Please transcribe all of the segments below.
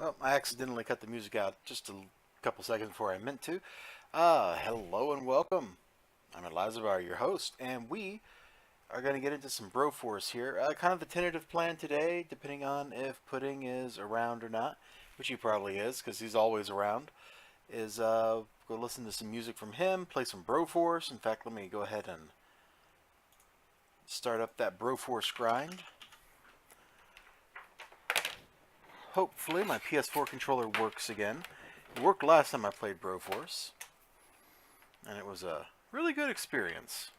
Well, I accidentally cut the music out just a couple seconds before I meant to. Hello and welcome. I'm Elizibar, your host, and we are going to get into some Broforce here. Kind of a tentative plan today, depending on if Pudding is around or not, which he probably is, because he's always around, is go listen to some music from him, play some Broforce. In fact, let me go ahead and start up that Broforce grind. Hopefully my PS4 controller works again. It worked last time I played Broforce, and it was a really good experience.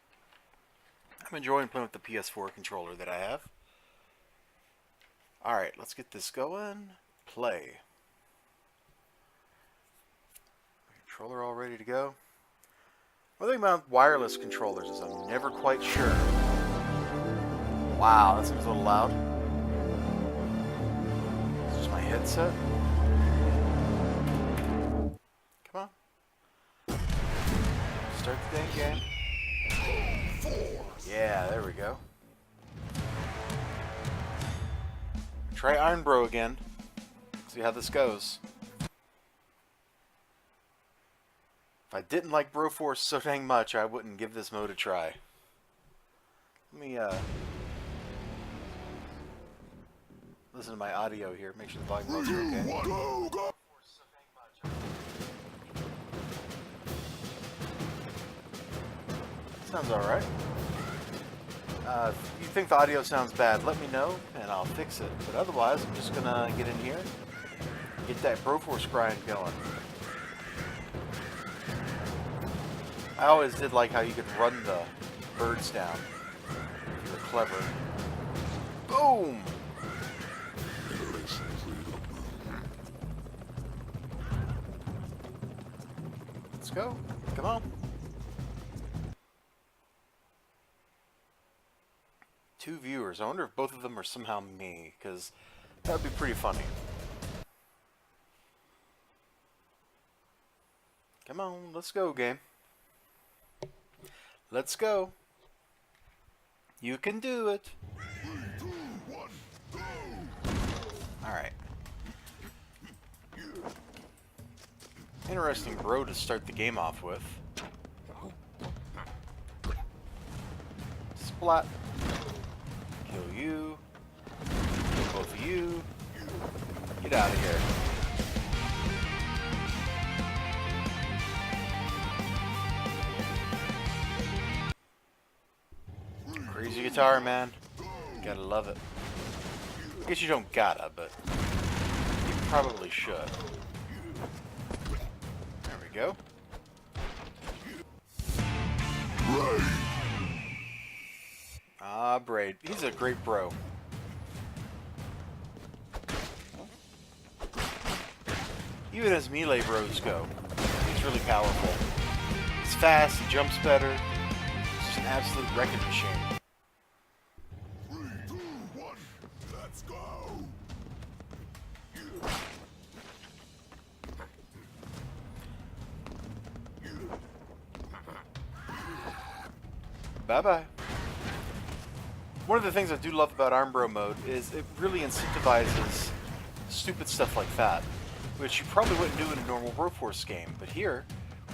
I'm enjoying playing with the PS4 controller that I have. Alright, let's get this going. Play. Controller all ready to go. One thing about wireless controllers is I'm never quite sure. Wow, that seems a little loud. Is this my headset? Come on. Start the dang game. Yeah, there we go. Try Iron Bro again. See how this goes. If I didn't like Broforce so dang much, I wouldn't give this mode a try. Let me listen to my audio here. Make sure the volume levels are okay. Go. Sounds alright. If you think the audio sounds bad, let me know and I'll fix it. But otherwise, I'm just gonna get in here, get that Broforce grind going. I always did like how you could run the birds down if you were clever. Boom! Let's go. Come on. 2 viewers. I wonder if both of them are somehow me, because that would be pretty funny. Come on, let's go, game. Let's go. You can do it. 3, 2, 1, go! Alright. Interesting bro to start the game off with. Splat. Kill you. Kill both of you. Get out of here. Crazy guitar, man. Gotta love it. I guess you don't gotta, but you probably should. There we go. Ah, Braid. He's a great bro. Even as melee bros go, he's really powerful. He's fast, he jumps better. He's just an absolute wrecking machine. 3, 2, 1, let's go! Bye-bye. One of the things I do love about Arm Bro mode is it really incentivizes stupid stuff like that, which you probably wouldn't do in a normal Broforce game. But here,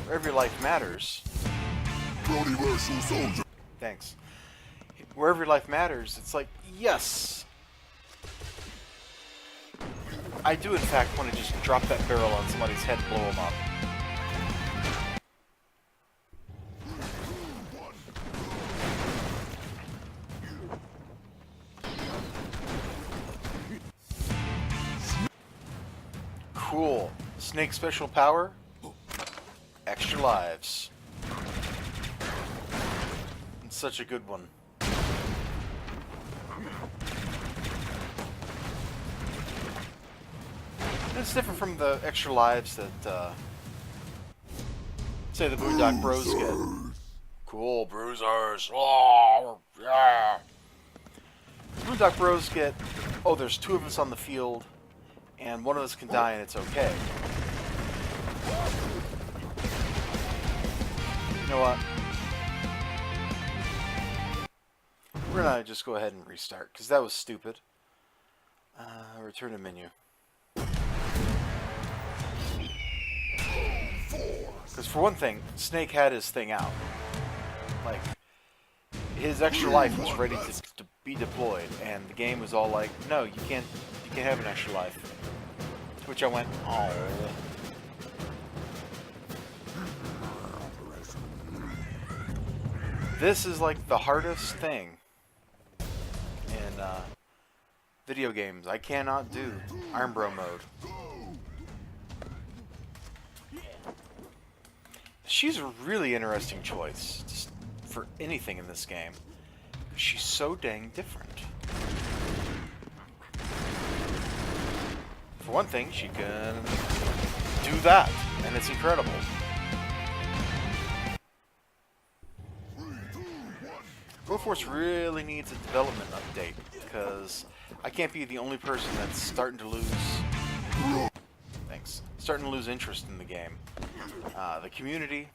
where every life matters... Universal Soldier! Thanks. Where every life matters, it's like, yes! I do in fact want to just drop that barrel on somebody's head and blow them up. Cool. Snake special power. Extra lives. It's such a good one. It's different from the extra lives that, say the Boondock Bros get. Cool, bruisers. Oh, yeah. Boondock Bros get, oh, there's 2 of us on the field, and one of us can die and it's okay. You know what? We're gonna just go ahead and restart, because that was stupid. Return to menu. Because for one thing, Snake had his thing out. Like, his extra life was ready to be deployed, and the game was all like, no, you can't have an extra life. To which I went, oh. This is like the hardest thing in video games. I cannot do Iron Bro mode. She's a really interesting choice just for anything in this game. She's so dang different. For one thing, she can do that, and it's incredible. Broforce really needs a development update, because I can't be the only person that's starting to lose... Thanks. Starting to lose interest in the game. The community,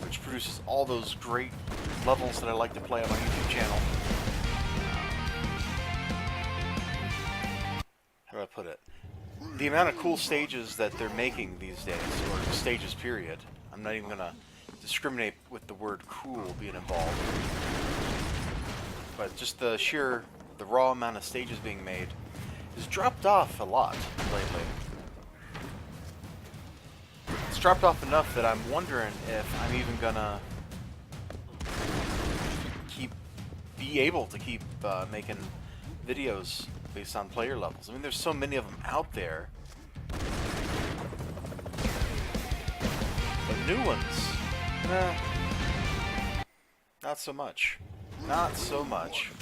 which produces all those great levels that I like to play on my YouTube channel. How do I put it? The amount of cool stages that they're making these days, or stages period. I'm not even going to discriminate with the word cool being involved. But just the raw amount of stages being made has dropped off a lot lately. It's dropped off enough that I'm wondering if I'm even gonna be able to keep making videos based on player levels. I mean, there's so many of them out there. But new ones, not so much. Not so much.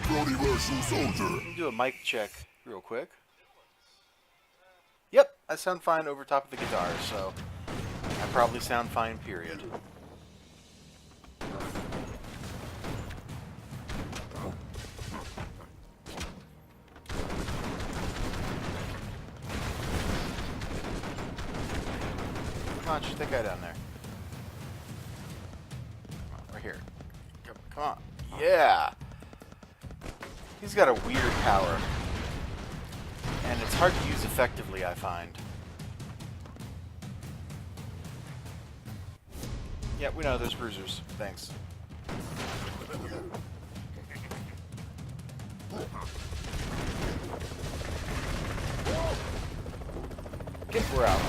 Broforce soldier. Let me do a mic check real quick. Yep, I sound fine over top of the guitar, so I probably sound fine, period. Come on, shoot that guy down there. Come on, right here. Come on. Yeah! He's got a weird power. And it's hard to use effectively, I find. Yeah, we know there's bruisers. Thanks. We're out.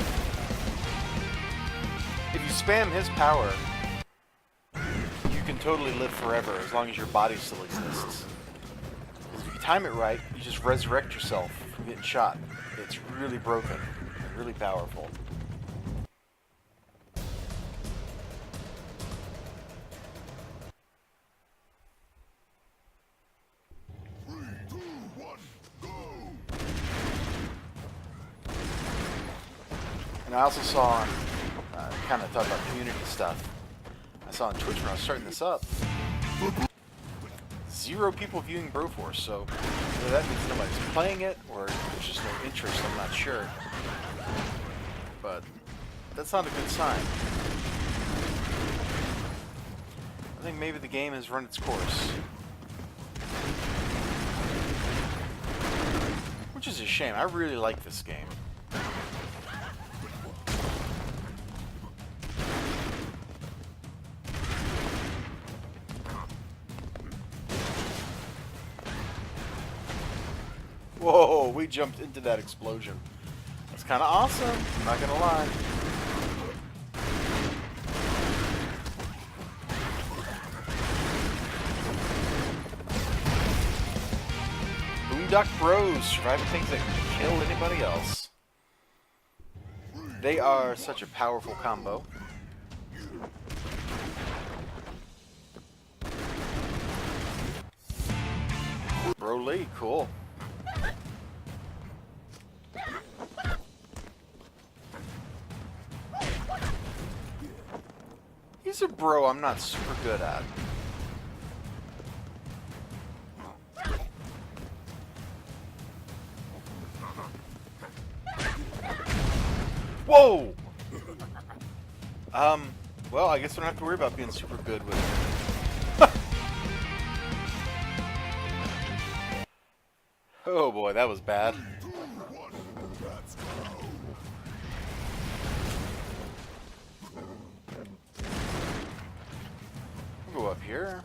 If you spam his power, you can totally live forever as long as your body still exists. If you time it right, you just resurrect yourself from getting shot. It's really broken, really powerful. And I also saw, kind of talk about community stuff. I saw on Twitch when I was starting this up, 0 people viewing Broforce, so whether that means nobody's playing it or there's just no interest, I'm not sure. But that's not a good sign. I think maybe the game has run its course. Which is a shame. I really like this game. Whoa, we jumped into that explosion. That's kind of awesome, I'm not gonna lie. Boondock Bros, surviving things that can kill anybody else. They are such a powerful combo. Broly, cool. He's a bro I'm not super good at. Whoa! Well, I guess I don't have to worry about being super good with it. Oh boy, that was bad. here.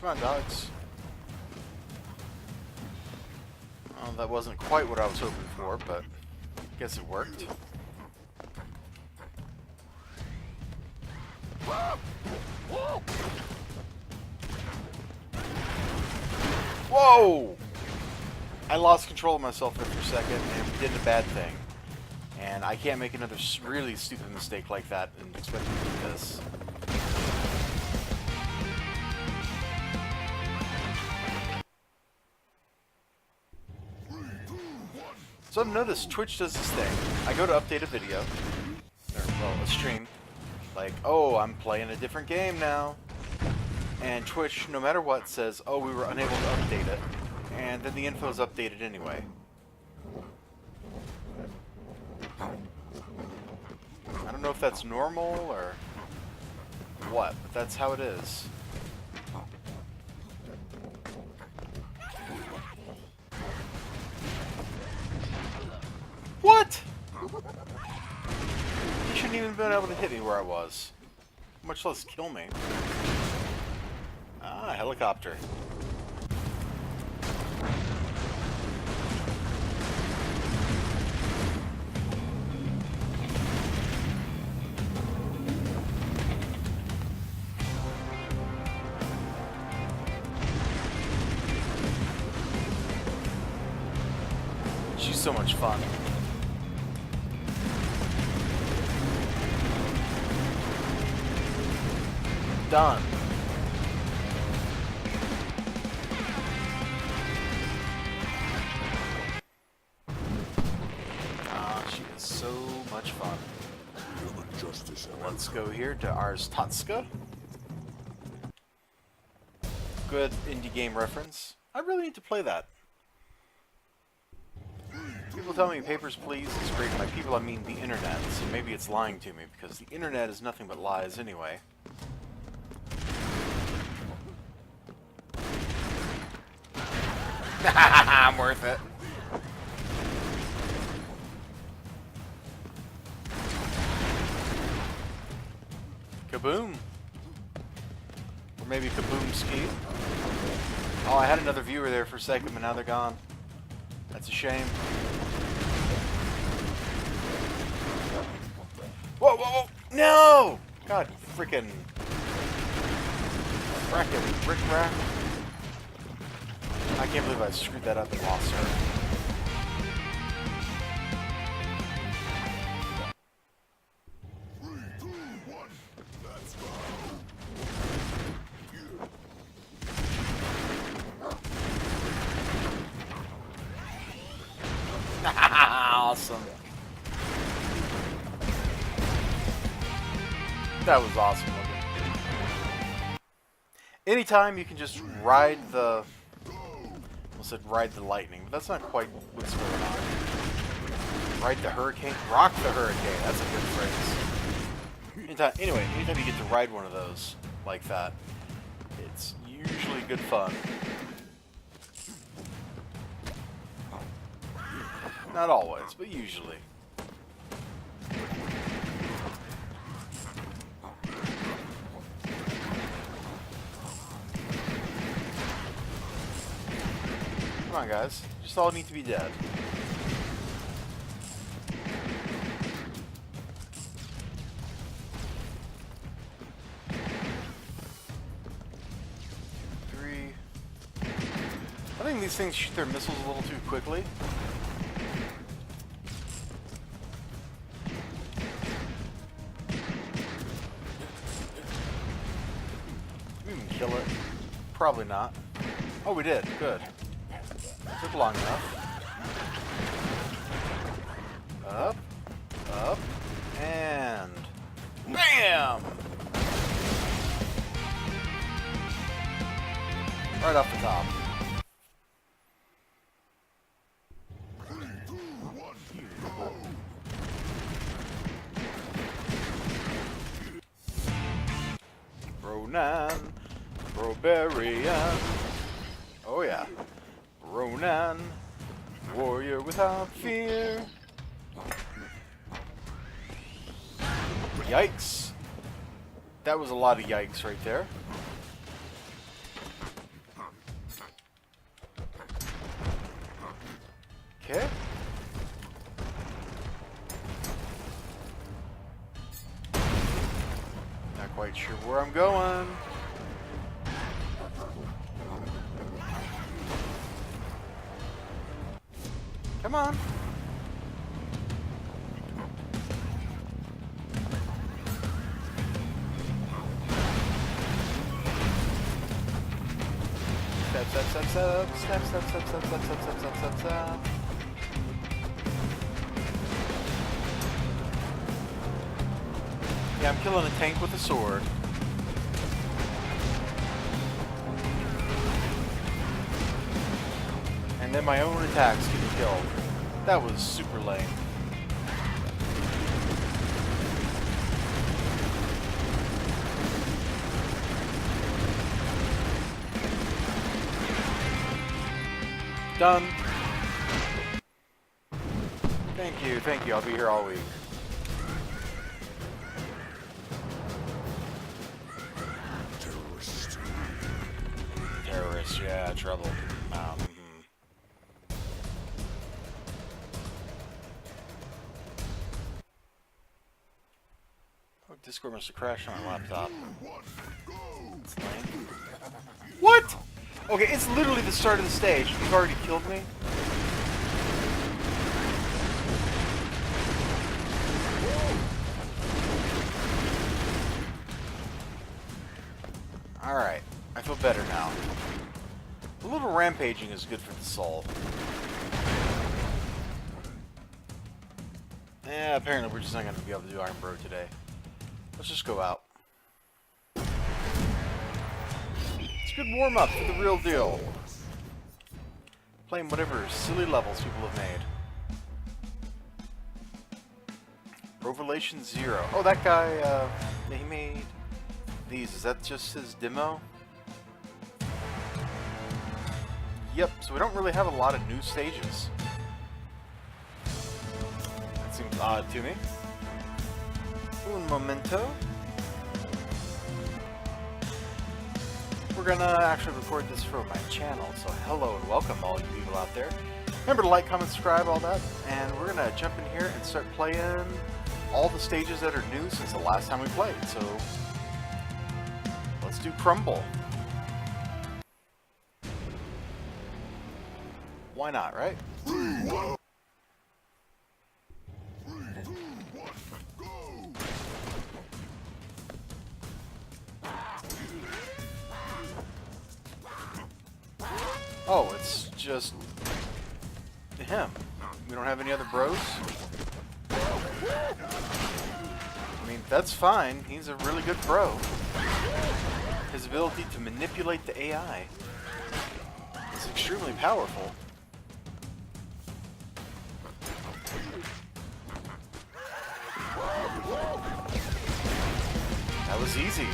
Come on, dogs. Well, that wasn't quite what I was hoping for, but I guess it worked. Whoa! I lost control of myself there for a second and did a bad thing. And I can't make another really stupid mistake like that and expect to do this. So I've noticed Twitch does this thing. I go to update a video, or well, a stream, like, oh, I'm playing a different game now. And Twitch, no matter what, says, oh, we were unable to update it. And then the info is updated anyway. I don't know if that's normal or what, but that's how it is. What? He shouldn't even have been able to hit me where I was. Much less kill me. Ah, helicopter. She's so much fun. Done. Ah, she is so much fun. Let's go here to Arstotzka. Good indie game reference. I really need to play that. People tell me Papers, Please is great. By people, I mean the internet, so maybe it's lying to me, because the internet is nothing but lies anyway. I'm worth it. Kaboom. Or maybe Kaboom Ski. Oh, I had another viewer there for a second, but now they're gone. That's a shame. Whoa, whoa, whoa! No! God, frickin' brick rack. I can't believe I screwed that up and lost her. Awesome. That was awesome looking. Anytime you can just ride the... I said ride the lightning, but that's not quite what's going on. Ride the hurricane? Rock the hurricane. That's a good phrase. Anytime you get to ride one of those like that, it's usually good fun. Not always, but usually. Come on, guys. Just all need to be dead. Three. I think these things shoot their missiles a little too quickly. Did we even kill it? Probably not. Oh, we did. Good. Took long enough. Up, up, and BAM! Right off the top. Ronan, Roberian. Oh yeah. Ronan, warrior without fear. Yikes. That was a lot of yikes right there. Okay. Not quite sure where I'm going. Come on. Step. Yeah, I'm killing a tank with a sword. And then my own attacks get me killed. That was super lame. Done. Thank you. I'll be here all week. Terrorists, yeah, trouble. Oh, Discord must have crashed on my laptop. That's lame. What? Okay, it's literally the start of the stage. You've already killed me? Alright, I feel better now. A little rampaging is good for the soul. Yeah, apparently we're just not going to be able to do Iron Bro today. Let's just go out. It's a good warm-up for the real deal. Playing whatever silly levels people have made. Revelation 0. Oh, that guy, he made these. Is that just his demo? Yep, so we don't really have a lot of new stages. That seems odd to me. Un momento. We're gonna actually record this for my channel, so hello and welcome all you people out there. Remember to like, comment, subscribe, all that, and we're gonna jump in here and start playing all the stages that are new since the last time we played. So let's do Crumble. Why not, right? 3, 2, 1, go! Oh, it's just him. We don't have any other bros? I mean, that's fine. He's a really good bro. His ability to manipulate the AI is extremely powerful. That was easy.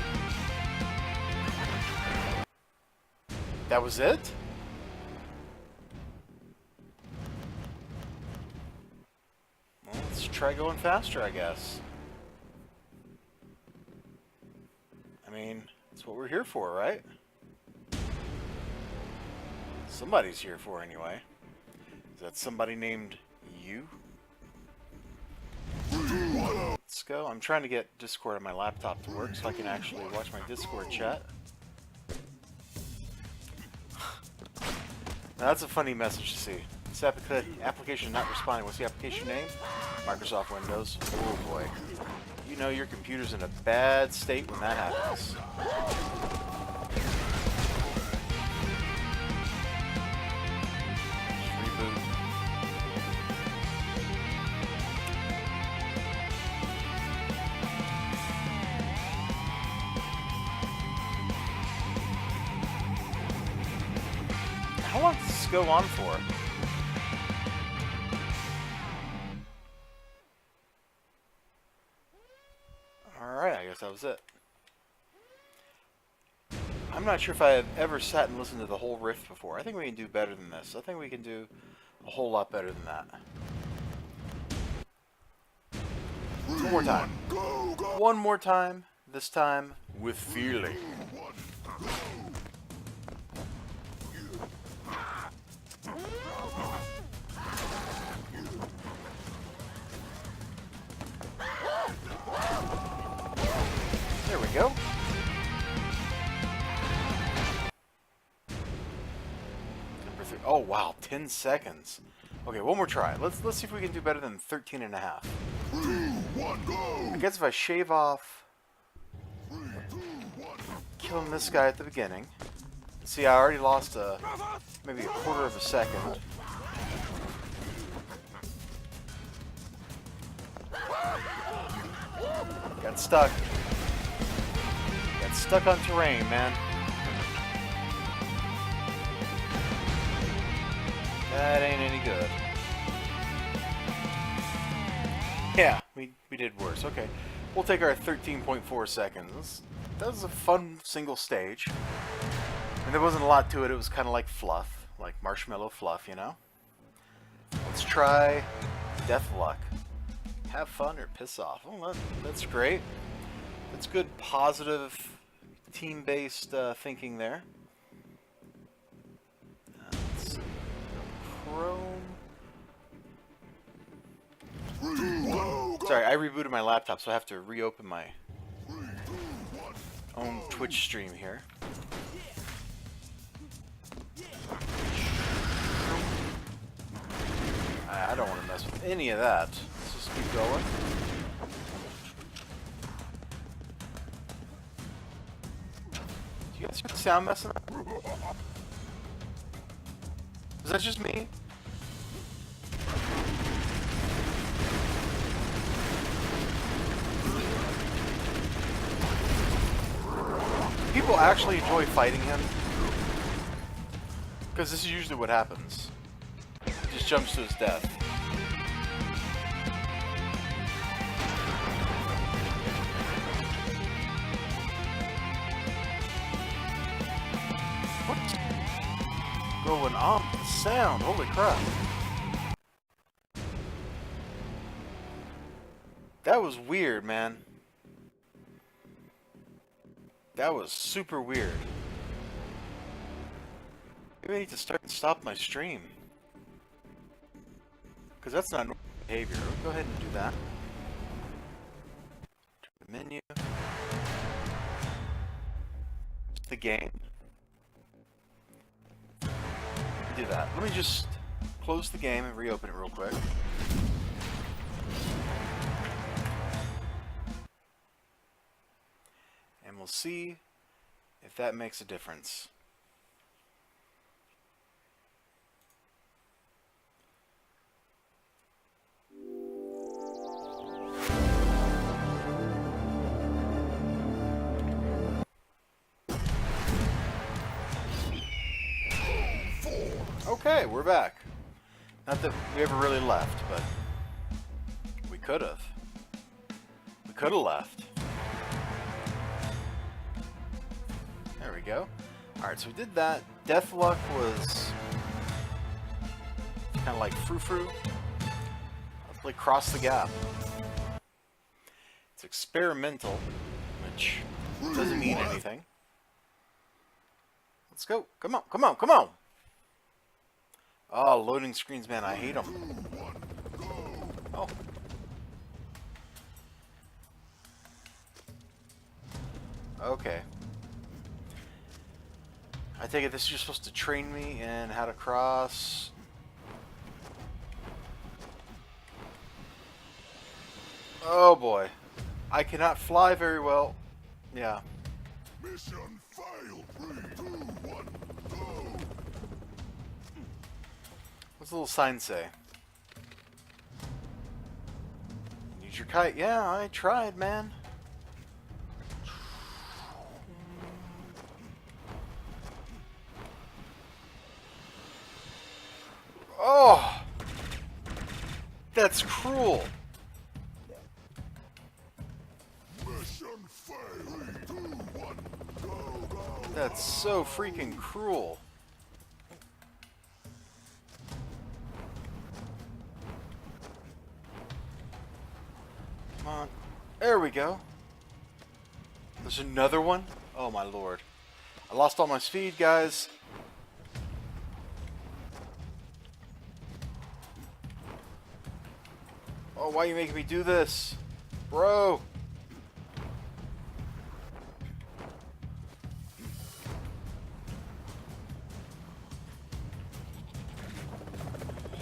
That was it? Well, let's try going faster, I guess. I mean, that's what we're here for, right? Somebody's here for, anyway. Is that somebody named you? Let's go. I'm trying to get Discord on my laptop to work so I can actually watch my Discord chat. Now that's a funny message to see. This application not responding. What's the application name? Microsoft Windows. Oh boy. You know your computer's in a bad state when that happens. Just reboot. How long does this go on for? Alright, I guess that was it. I'm not sure if I have ever sat and listened to the whole riff before. I think we can do better than this. I think we can do a whole lot better than that. One more time. One more time. This time with feeling. There we go. Oh wow, 10 seconds. Okay, one more try. Let's see if we can do better than 13 and a half. 3, 1, go. I guess if I shave off killing this guy at the beginning. See, I already lost maybe a quarter of a second. Got stuck. Got stuck on terrain, man. That ain't any good. Yeah, we did worse. Okay, we'll take our 13.4 seconds. That was a fun single stage. And there wasn't a lot to it. It was kind of like fluff, like marshmallow fluff, you know? Let's try Deathluck. Have fun or piss off. Oh, that's great. That's good, positive, team-based thinking there. Let's see. Chrome. Sorry, I rebooted my laptop, so I have to reopen my own Twitch stream here. I don't want to mess with any of that. Let's just keep going. Do you guys hear the sound messing up? Is that just me? People actually enjoy fighting him? Because this is usually what happens. He just jumps to his death. What's going on with the sound? Holy crap. That was weird, man. That was super weird. Maybe I need to start and stop my stream. Because that's not normal behavior. We'll go ahead and do that. The menu. The game. Do that. Let me just close the game and reopen it real quick. And we'll see if that makes a difference. Okay, we're back. Not that we ever really left, but we could have. We could have left. There we go. Alright, so we did that. Deathluck was kind of like frou-frou. Let's play Cross the Gap. It's experimental, which doesn't mean anything. Let's go. Come on, come on, come on! Oh, loading screens, man, I hate them. Oh. Okay. I take it this is just supposed to train me in how to cross. Oh boy. I cannot fly very well. Yeah. Mission failed. 3, 2, 1, go. What's the little sign say? Use your kite. Yeah, I tried, man. Oh! That's cruel. Mission failed. 3, 2, 1, go, go. That's so freaking cruel. Come on. There we go. There's another one? Oh my lord. I lost all my speed, guys. Oh, why are you making me do this? Bro!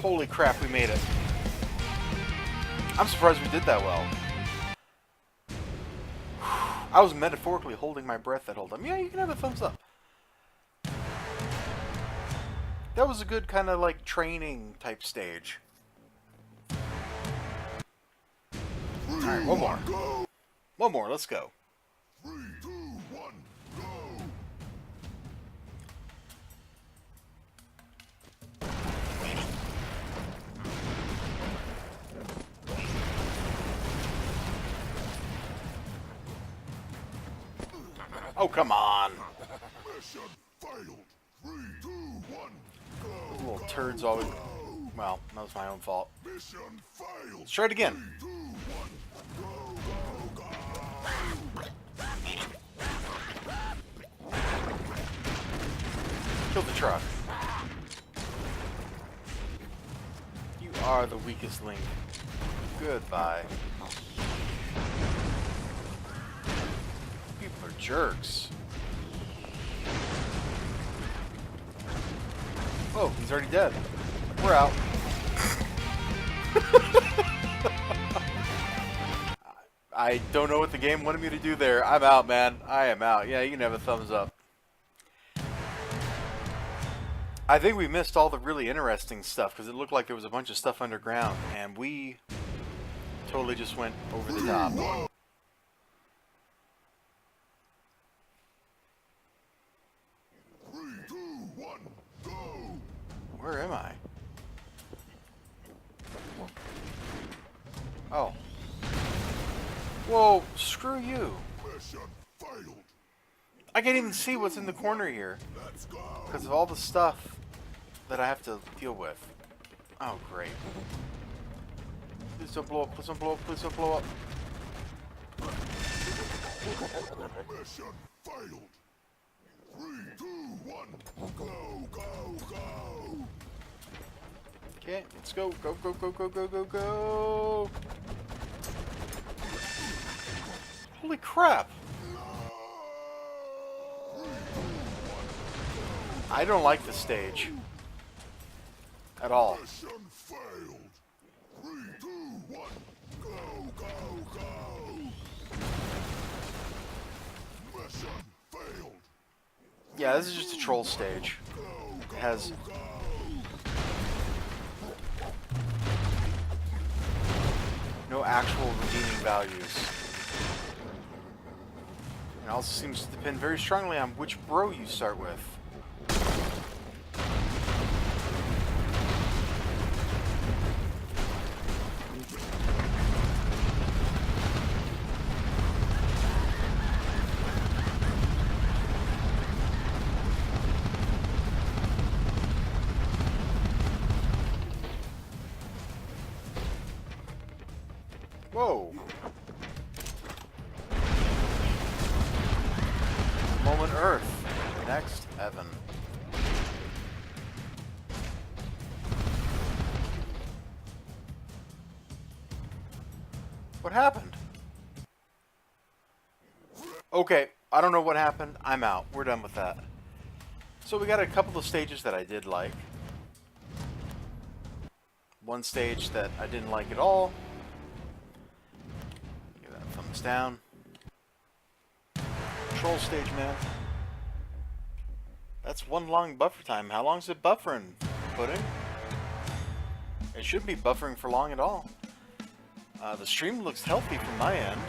Holy crap, we made it. I'm surprised we did that well. I was metaphorically holding my breath that whole time. Yeah, you can have a thumbs up. That was a good kind of like training type stage. Alright, one more. One more, let's go. 3, 2, 1, go! Oh, come on. Mission failed. 3, 2, 1, go! Those little turds always... Well, that was my own fault. Mission failed. Let's try it again. 3, 2, 1, go, go, go! Kill the truck. You are the weakest link. Goodbye. People are jerks. Oh, he's already dead. We're out. I don't know what the game wanted me to do there. I'm out, man. I am out. Yeah, you can have a thumbs up. I think we missed all the really interesting stuff because it looked like there was a bunch of stuff underground, and we totally just went over the top. 3, 2, 1, go! Where am I? Oh. Whoa, screw you. Mission failed. I can't even see what's in the corner here Let's go. because of all the stuff that I have to deal with. Oh, great. Please don't blow up, please don't blow up, please don't blow up. Mission failed. 3, 2, 1, go, go, go! Okay, let's go, go, go, go, go, go, go, go. Holy crap. I don't like this stage. At all. Mission failed. 3, 2, 1, go, go, go! Mission failed. Yeah, this is just a troll stage. It has no actual redeeming values. It also seems to depend very strongly on which bro you start with. Whoa! Moment Earth. Next, Evan. What happened? Okay, I don't know what happened. I'm out. We're done with that. So we got a couple of stages that I did like. One stage that I didn't like at all. Give that a thumbs down. Control stage, man. That's one long buffer time. How long is it buffering, Pudding? It shouldn't be buffering for long at all. The stream looks healthy from my end.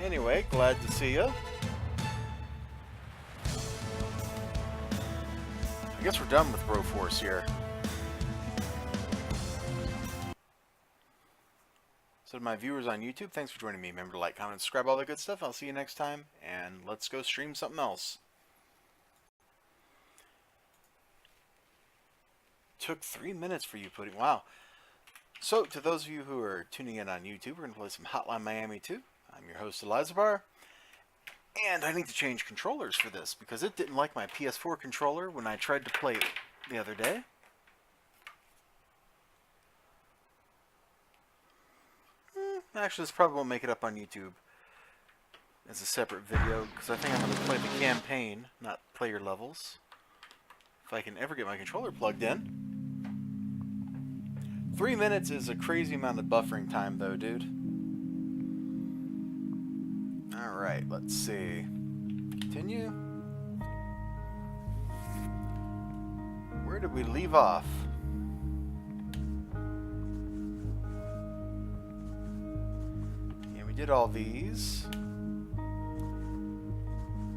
Anyway, glad to see you. I guess we're done with Broforce here. So to my viewers on YouTube, thanks for joining me. Remember to like, comment, subscribe, all that good stuff. I'll see you next time, and let's go stream something else. took 3 minutes for you putting. Wow. So, to those of you who are tuning in on YouTube, we're going to play some Hotline Miami 2. I'm your host, elizibar. And I need to change controllers for this because it didn't like my PS4 controller when I tried to play it the other day. Actually, this probably won't make it up on YouTube as a separate video because I think I'm going to play the campaign, not player levels. If I can ever get my controller plugged in. 3 minutes is a crazy amount of buffering time though, dude. Alright, let's see. Continue. Where did we leave off? Yeah, we did all these.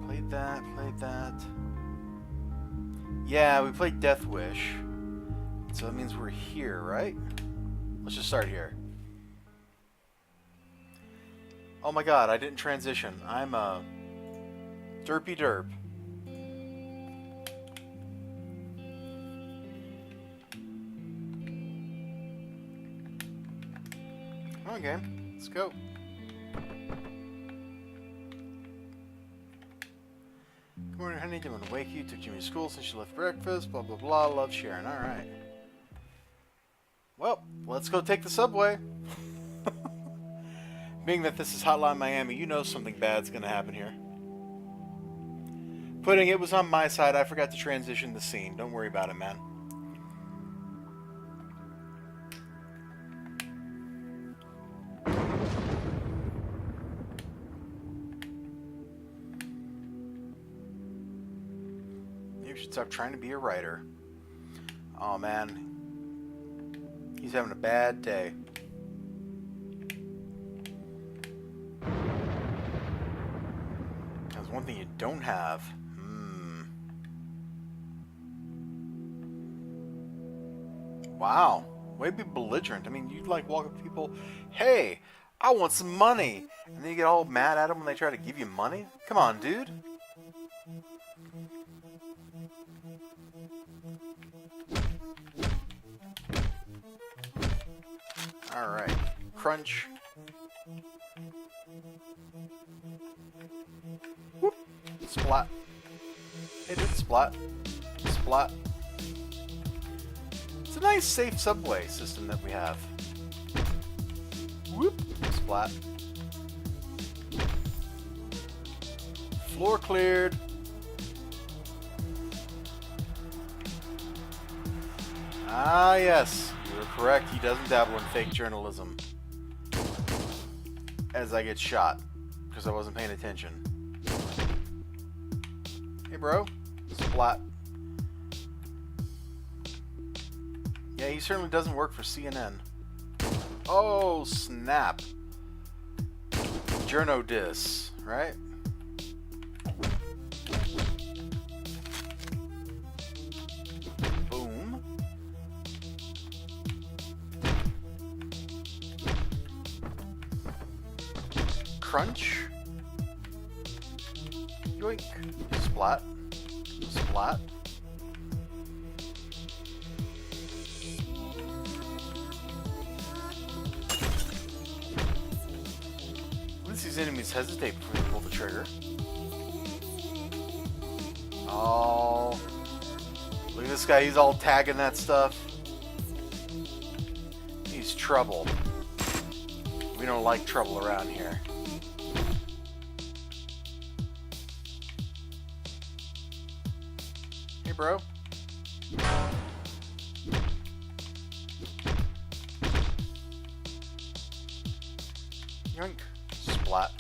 Played that, played that. Yeah, we played Death Wish. So that means we're here, right? Let's just start here. Oh my god, I didn't transition. I'm a derpy derp. Come on, game. Let's go. Good morning, honey. Didn't want to wake you. Took Jimmy to school since she left breakfast. Blah, blah, blah. Love Sharon. Alright. Well, let's go take the subway. Being that this is Hotline Miami, you know something bad's going to happen here. Pudding, it was on my side. I forgot to transition the scene. Don't worry about it, man. You should stop trying to be a writer. Oh, man. He's having a bad day. That's one thing you don't have. Wow. Way to be belligerent. I mean, you'd like walk up to people, hey, I want some money. And then you get all mad at them when they try to give you money? Come on, dude. Alright. Crunch. Whoop. Splat. It did splat. Splat. It's a nice, safe subway system that we have. Whoop. Splat. Floor cleared. Ah, yes. You're correct. He doesn't dabble in fake journalism. As I get shot. Because I wasn't paying attention. Hey, bro. Splat. Yeah, he certainly doesn't work for CNN. Oh, snap. Journo dis, right? Boom. Crunch. Yoink. Splat. Splat. At least these enemies hesitate before they pull the trigger. Oh. Look at this guy, he's all tagging that stuff. He's trouble. We don't like trouble around here. Hey, bro. Yoink. Splat.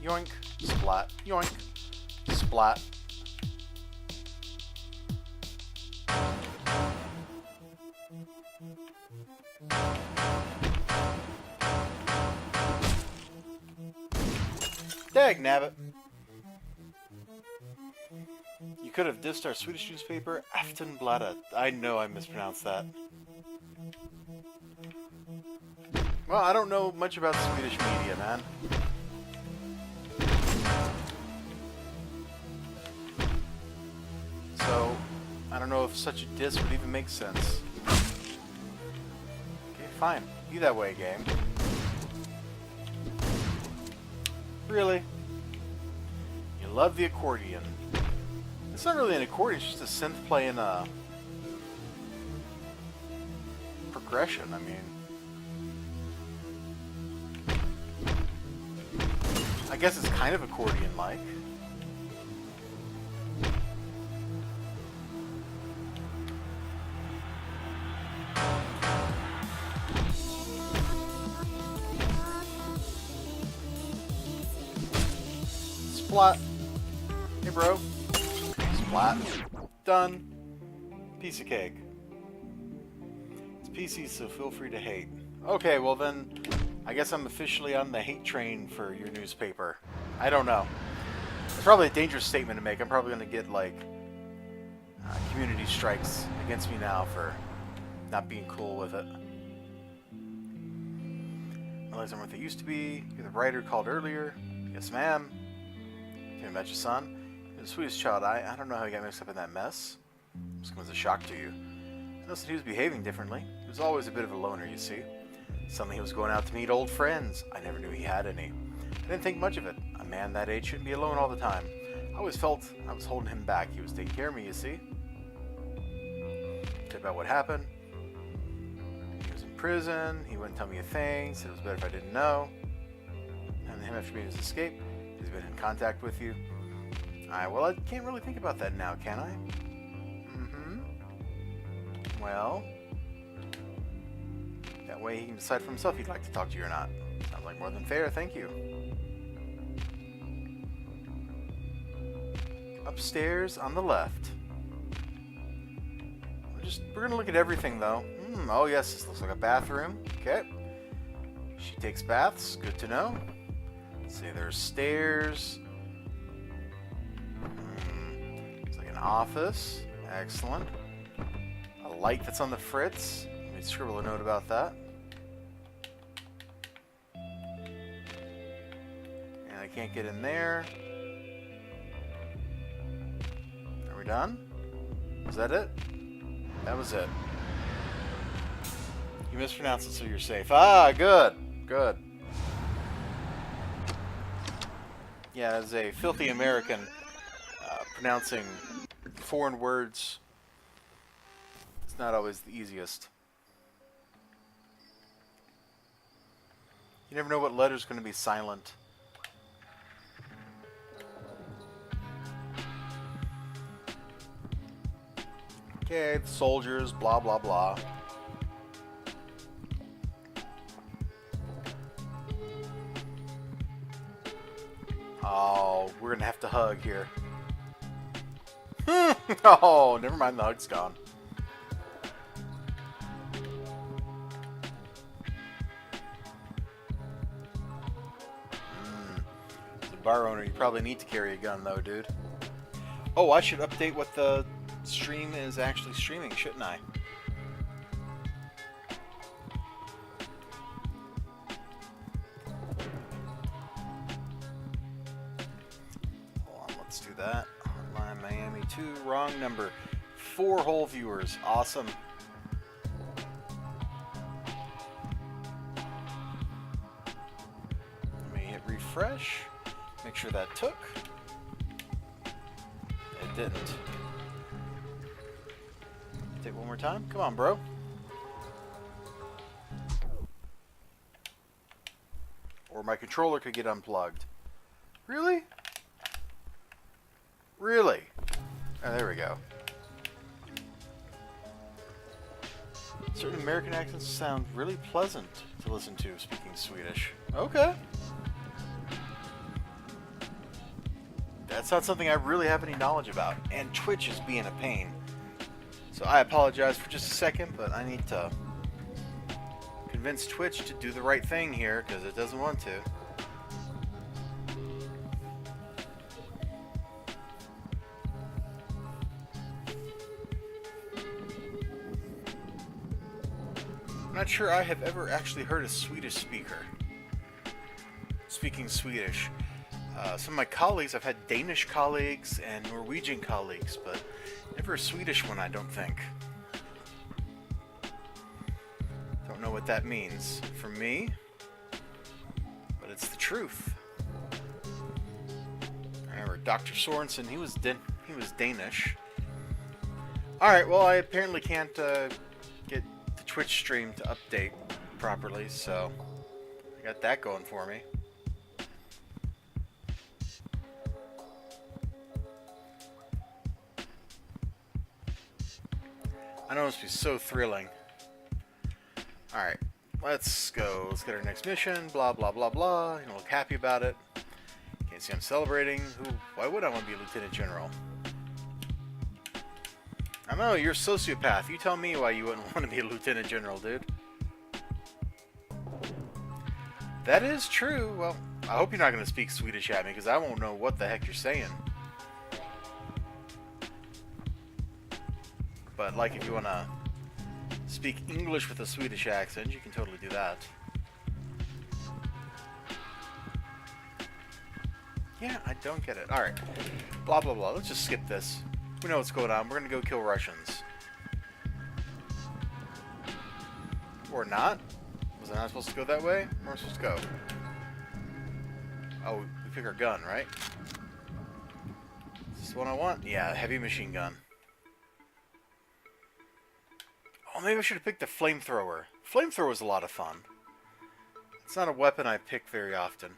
Yoink. Splat. Yoink. Splat. Dag nabbit. You could have dissed our Swedish newspaper, Aftonbladet. I know I mispronounced that. Well, I don't know much about Swedish media, man. So, I don't know if such a diss would even make sense. fine. Be that way, game. Really? You love the accordion. It's not really an accordion, it's just a synth playing a progression, I mean. I guess it's kind of accordion-like. Splat. Hey, bro. Splat. Done. Piece of cake. It's PC, so feel free to hate. Okay, well then, I guess I'm officially on the hate train for your newspaper. I don't know. It's probably a dangerous statement to make. I'm probably going to get, like, community strikes against me now for not being cool with it. Realize I'm what they used to be. You're the writer called earlier. Yes, ma'am. Can I met your son? You're the sweetest child. I don't know how he got mixed up in that mess. This was a shock to you. I noticed that he was behaving differently. He was always a bit of a loner, you see. Suddenly he was going out to meet old friends. I never knew he had any. I didn't think much of it. A man that age shouldn't be alone all the time. I always felt I was holding him back. He was taking care of me, you see. Tell about what happened. He was in prison. He wouldn't tell me a thing. Said it was better if I didn't know. And him after his escape. He's been in contact with you. Alright, well, I can't really think about that now, can I? Well, that way he can decide for himself if he'd like to talk to you or not. Sounds like more than fair, thank you. Upstairs on the left. We're gonna look at everything though. Oh yes, this looks like a bathroom. Okay. She takes baths, good to know. Let's see, there's stairs. Looks like an office. Excellent. A light that's on the fritz. Let me scribble a note about that. And I can't get in there. Are we done? Was that it? That was it. You mispronounced it, so you're safe. Ah, good. Good. Yeah, as a filthy American, pronouncing foreign words, it's not always the easiest. You never know what letter's going to be silent. Okay, the soldiers, blah, blah, blah. Oh, we're gonna have to hug here. Oh, never mind, the hug's gone. As a bar owner, you probably need to carry a gun, though, dude. Oh, I should update what the stream is actually streaming, shouldn't I? Hold on, let's do that. Hotline Miami 2, wrong number. 4 whole viewers, awesome. Let me hit refresh, make sure that took. It didn't. Take one more time. Come on, bro. Or my controller could get unplugged. Really? Really? Oh, there we go. Certain American accents sound really pleasant to listen to speaking Swedish. Okay. That's not something I really have any knowledge about. And Twitch is being a pain. So I apologize for just a second, but I need to convince Twitch to do the right thing here, because it doesn't want to. I'm not sure I have ever actually heard a Swedish speaker speaking Swedish. Some of my colleagues, I've had Danish colleagues and Norwegian colleagues, but never a Swedish one, I don't think. Don't know what that means for me, but it's the truth. I remember Dr. Sorensen, he was Danish. Alright, well, I apparently can't get the Twitch stream to update properly, so I got that going for me. I know this will be so thrilling. Alright, let's go. Let's get our next mission. Blah, blah, blah, blah. You know, look happy about it. Can't see I'm celebrating. Why would I want to be a Lieutenant General? I don't know, you're a sociopath. You tell me why you wouldn't want to be a Lieutenant General, dude. That is true. Well, I hope you're not going to speak Swedish at me, because I won't know what the heck you're saying. But, like, if you want to speak English with a Swedish accent, you can totally do that. Yeah, I don't get it. Alright. Blah, blah, blah. Let's just skip this. We know what's going on. We're going to go kill Russians. Or not. Was I not supposed to go that way? Where am I supposed to go? Oh, we pick our gun, right? Is this the one I want? Yeah, heavy machine gun. Oh, maybe I should have picked the flamethrower. Flamethrower was a lot of fun. It's not a weapon I pick very often.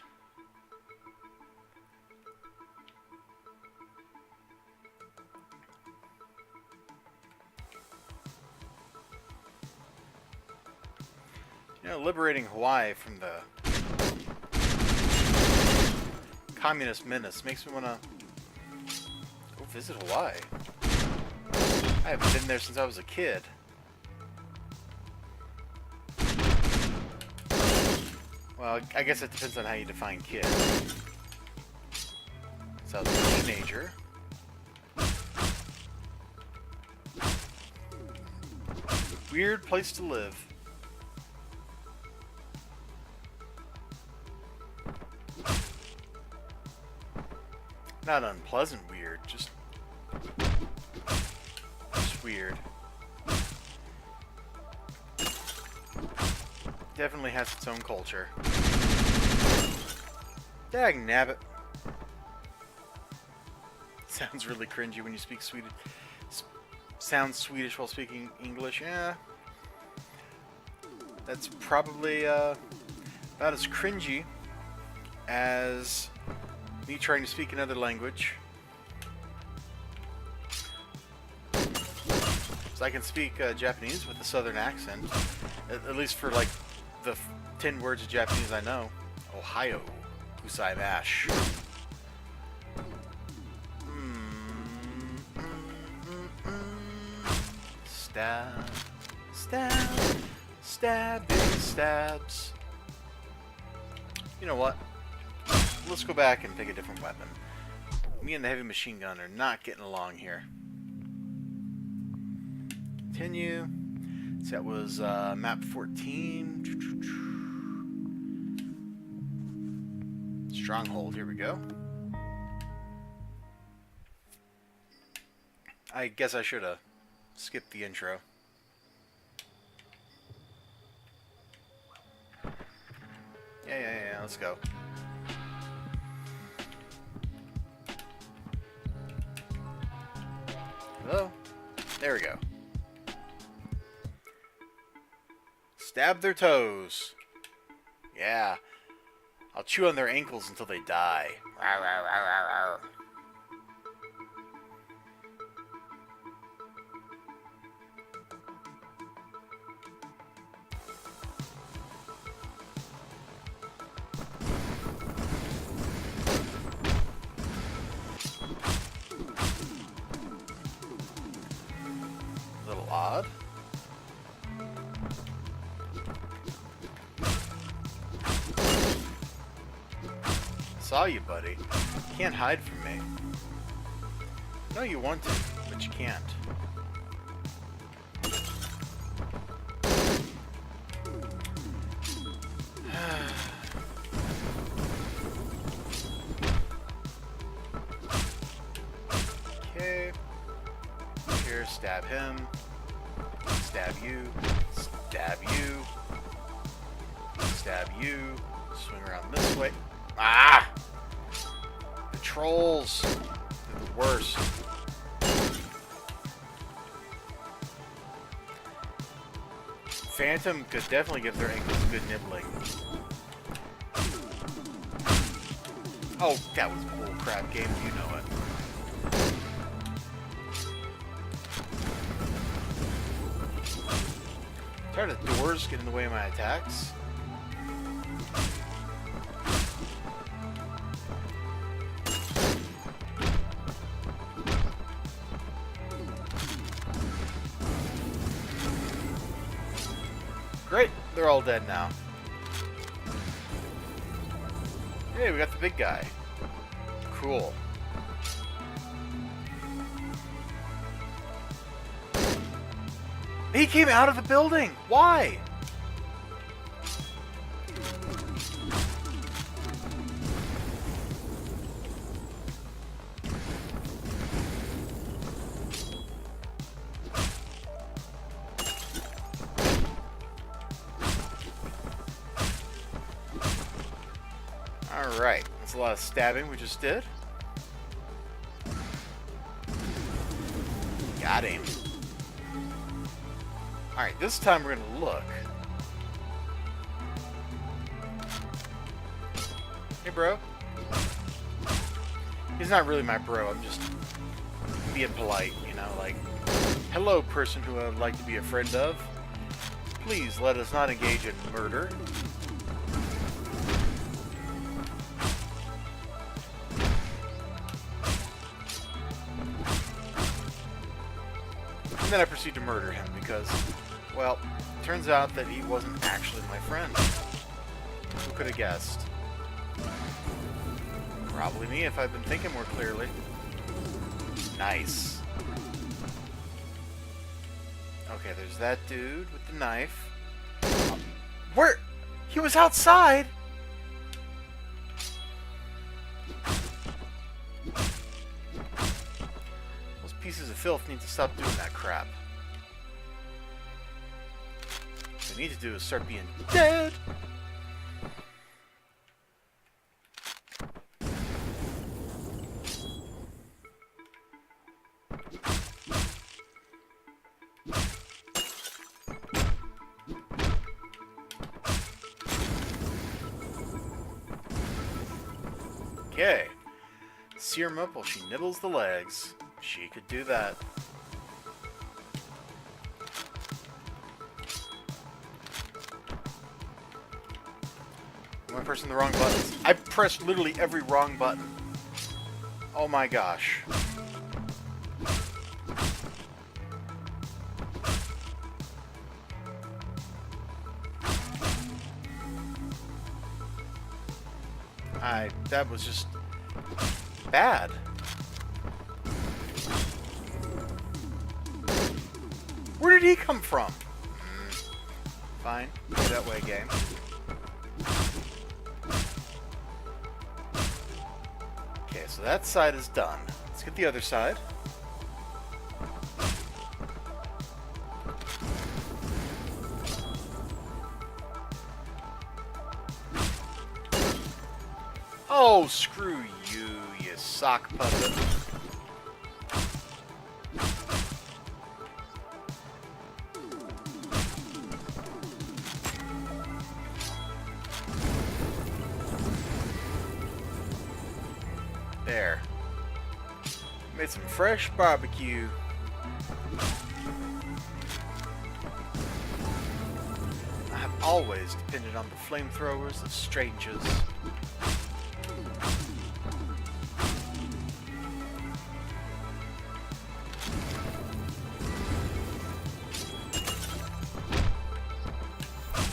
You know, liberating Hawaii from the communist menace makes me want to go visit Hawaii. I haven't been there since I was a kid. Well, I guess it depends on how you define kid. So I was a teenager. Weird place to live. Not unpleasant weird, just weird. Definitely has its own culture. Dag nabbit. Sounds really cringy when you speak Swedish. Sounds Swedish while speaking English. Yeah. That's probably about as cringy as me trying to speak another language. So I can speak Japanese with a southern accent. At least for like the 10 words of Japanese I know. Ohio. Gozaimasu. Stab. Stab. Stabbing stabs. You know what? Let's go back and pick a different weapon. Me and the heavy machine gun are not getting along here. Continue. So that was map 14. Stronghold, here we go. I guess I should have skipped the intro. Yeah, let's go. Hello? There we go. Stab their toes. Yeah. I'll chew on their ankles until they die. Rawr, rawr, rawr, rawr, rawr. A little odd. Saw you, buddy. Can't hide from me. No, you want to, but you can't. Okay. Here, stab him. Stab you. Stab you. stab you. Swing around this way. Ah! The trolls. They're the worst. Phantom could definitely give their ankles a good nibbling. Oh, that was bullcrap game. You know it. Tired of doors getting in the way of my attacks. Great, they're all dead now. Hey, we got the big guy. Cool. He came out of the building! Why? Alright, that's a lot of stabbing we just did. Got him. Alright, this time we're gonna look. Hey, bro. He's not really my bro, I'm just being polite, you know, like, hello, person who I would like to be a friend of. Please let us not engage in murder. And then I proceed to murder him because, well, it turns out that he wasn't actually my friend. Who could have guessed? Probably me if I'd been thinking more clearly. Nice. Okay, there's that dude with the knife. Where? He was outside? Pieces of filth need to stop doing that crap. What they need to do is start being dead. Okay. Sear him up while she nibbles the legs. She could do that. Am I pressing the wrong buttons? I pressed literally every wrong button. Oh my gosh. That was just bad. Where did he come from? Fine. Go that way, game. Okay, so that side is done. Let's get the other side. Oh, screw you, you sock puppet. There. Made some fresh barbecue. I have always depended on the flamethrowers of strangers.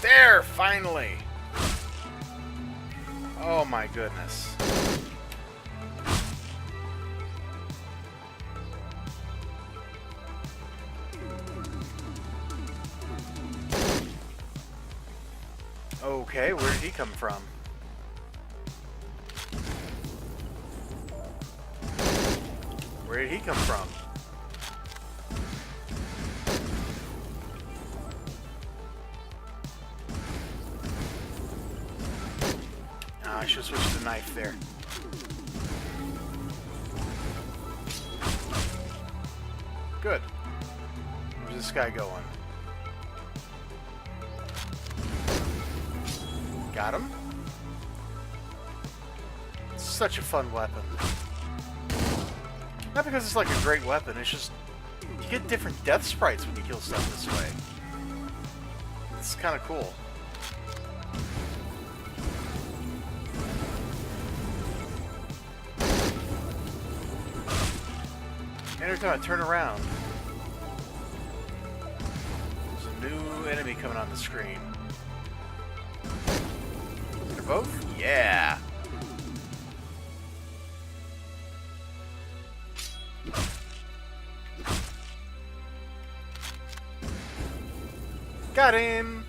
There, finally! Oh my goodness. Okay, where did he come from? Where did he come from? a knife there. Good. Where's this guy going? Got him. It's such a fun weapon. Not because it's like a great weapon, it's just you get different death sprites when you kill stuff this way. It's kind of cool. Every time I turn around, there's a new enemy coming on the screen. They're both? Yeah! Got him!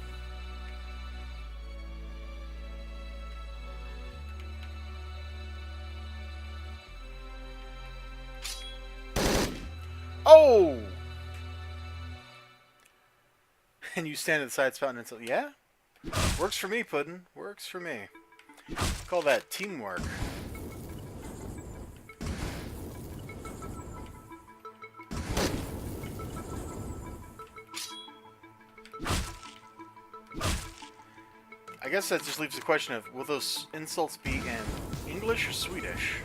Oh! And you stand at the side spot until... Yeah? Works for me, Puddin'. Works for me. Call that teamwork. I guess that just leaves the question of, will those insults be in English or Swedish?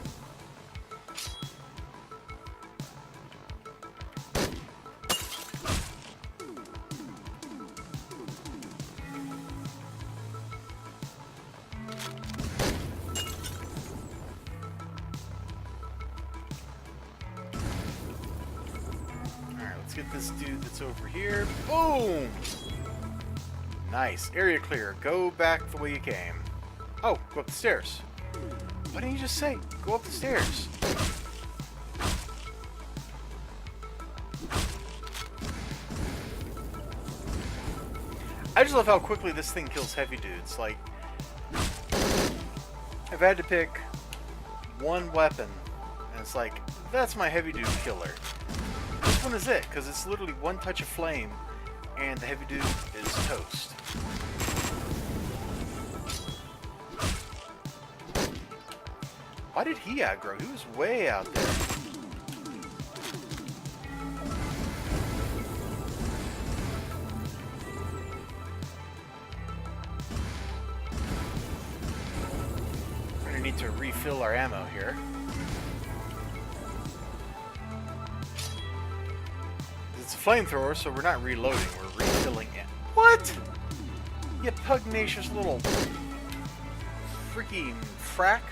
Alright, let's get this dude that's over here. Boom! Nice. Area clear. Go back the way you came. Oh, go up the stairs. Why didn't you just say, go up the stairs? I just love how quickly this thing kills heavy dudes. Like, I've had to pick one weapon, and it's like, that's my heavy dude killer. This one is it, because it's literally one touch of flame, and the heavy dude is toast. Why did he aggro? He was way out there. We're gonna need to refill our ammo here. It's a flamethrower, so we're not reloading, we're refilling it. What? You pugnacious little freaking frack.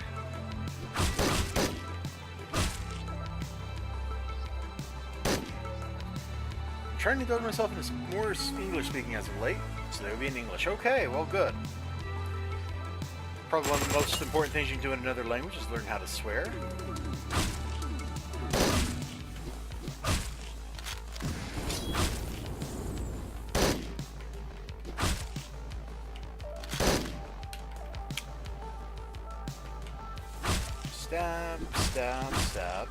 I'm trying to go to myself into more English speaking as of late, so there will be in English. Okay, well, good. Probably one of the most important things you can do in another language is learn how to swear. Stab, stab, stab.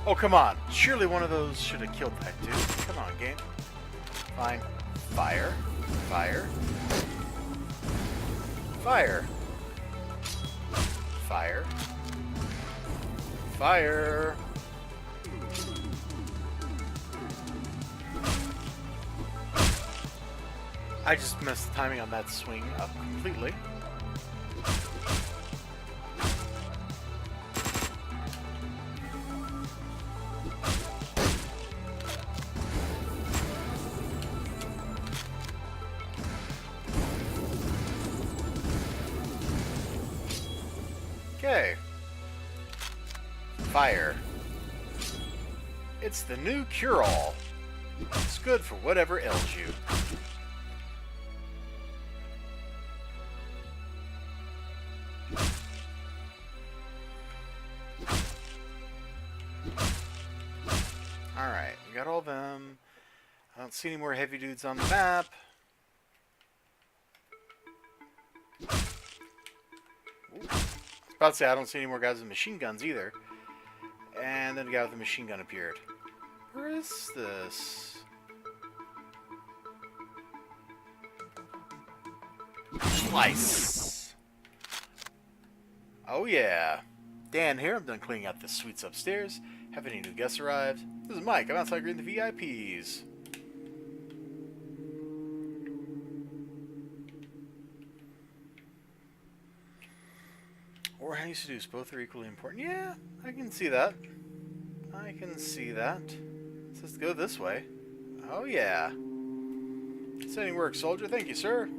Oh, come on. Surely one of those should have killed that dude. Come on, game. Fine. Fire. Fire. Fire. Fire. Fire. I just messed the timing on that swing up completely. Okay. Fire. It's the new cure-all. It's good for whatever ails you. Alright, we got all of them. I don't see any more heavy dudes on the map. Ooh. I was about to say I don't see any more guys with machine guns either. And then the guy with the machine gun appeared. Where is this? Slice! Oh yeah. Dan here, I'm done cleaning out the suites upstairs. Have any new guests arrived? This is Mike, I'm outside greeting the VIPs. Or how you seduce, both are equally important. Yeah, I can see that. I can see that. Let's just go this way. Oh yeah. Exciting work, soldier. Thank you, sir.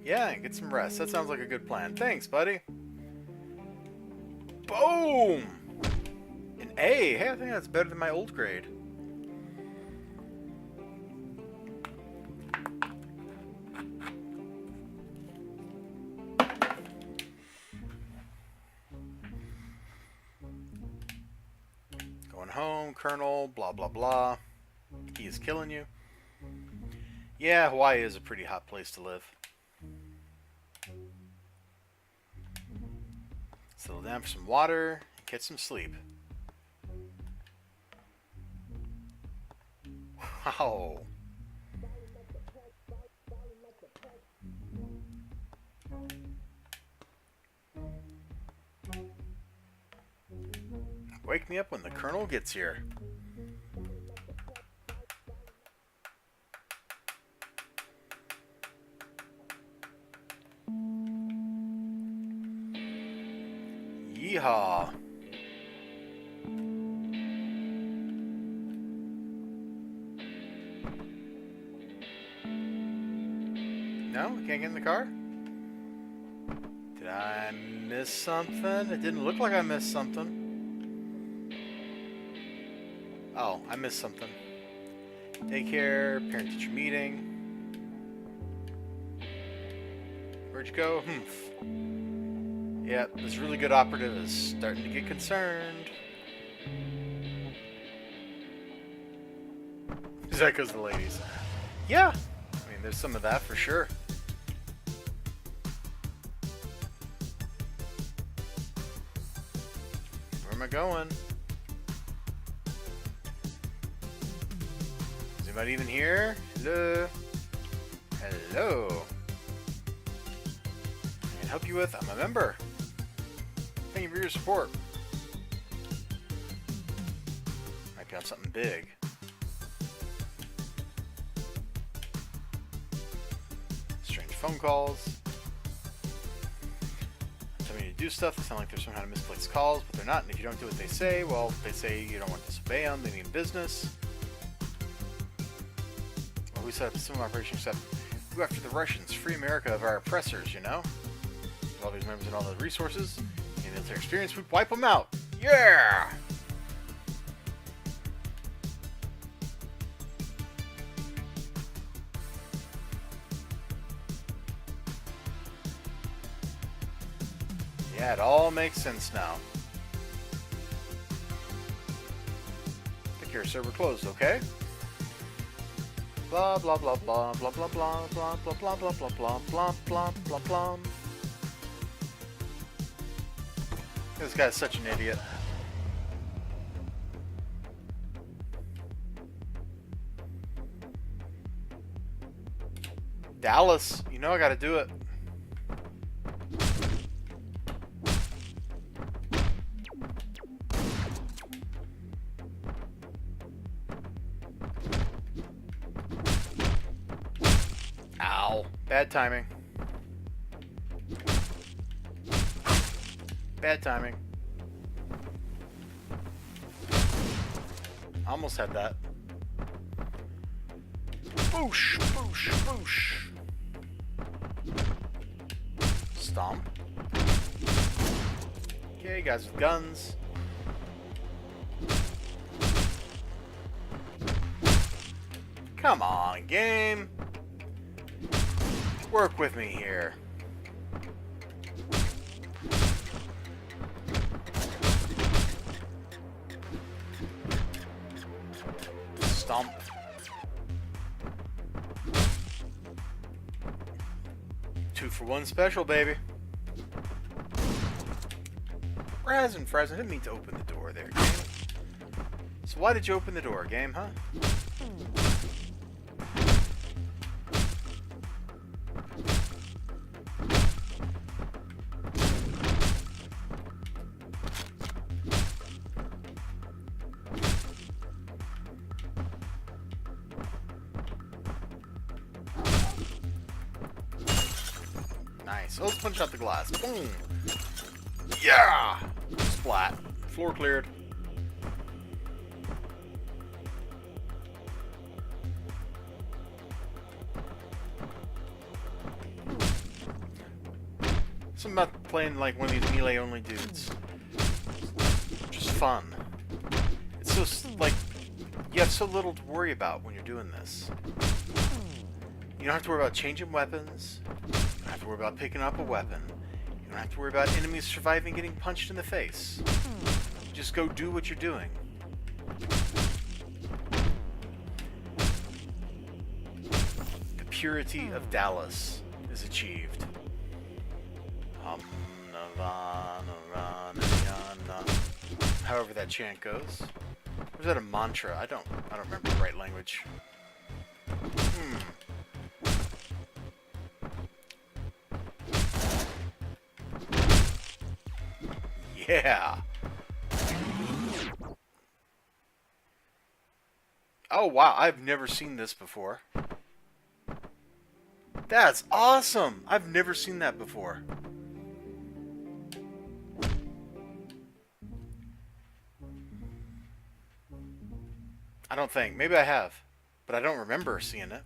Yeah, get some rest. That sounds like a good plan. Thanks, buddy. Boom! An A. Hey, I think that's better than my old grade. Going home, Colonel, blah, blah, blah. He is killing you. Yeah, Hawaii is a pretty hot place to live. Settle down for some water and get some sleep. Wow. Wake me up when the Colonel gets here. Yeehaw. No? We can't get in the car? Did I miss something? It didn't look like I missed something. Oh, I missed something. Daycare, parent-teacher meeting. Where'd you go? Yep, this really good operative is starting to get concerned. Is that because of the ladies? Yeah, I mean, there's some of that for sure. Where am I going? Is anybody even here? Hello? Hello? I can help you with? I'm a member. Thank you for your support. Might be on something big. Strange phone calls. Tell me to do stuff. They sound like they're somehow to misplaced calls, but they're not. And if you don't do what they say, well, they say you don't want to disobey them. They mean business. Well, we set up a similar operation except go after the Russians. Free America of our oppressors, you know? All these members and all the resources. And their experience would wipe them out. Yeah! Yeah, it all makes sense now. Take care, sir. We're closed, okay? Blah blah blah blah blah blah blah blah blah blah blah blah blah blah blah blah blah. This guy's such an idiot. Dallas, you know I gotta do it. Ow. Bad timing. Bad timing. Almost had that. Boosh, boosh, boosh. Stomp. Okay, guys with guns. Come on, game. Work with me here. Stomp. for one special, baby. Present. I didn't mean to open the door there, game. So why did you open the door, game, huh? Nice. Oh, let's punch out the glass. Boom. Yeah! Splat. Floor cleared. Something about playing like one of these melee only dudes. Just fun. It's so, like, you have so little to worry about when you're doing this. You don't have to worry about changing weapons. You don't have to worry about picking up a weapon. You don't have to worry about enemies surviving getting punched in the face. Just go do what you're doing. The purity of Dallas is achieved. However that chant goes. Or is that a mantra? I don't remember the right language. Yeah. Oh wow, I've never seen this before. That's awesome! I've never seen that before. I don't think. Maybe I have. But I don't remember seeing it.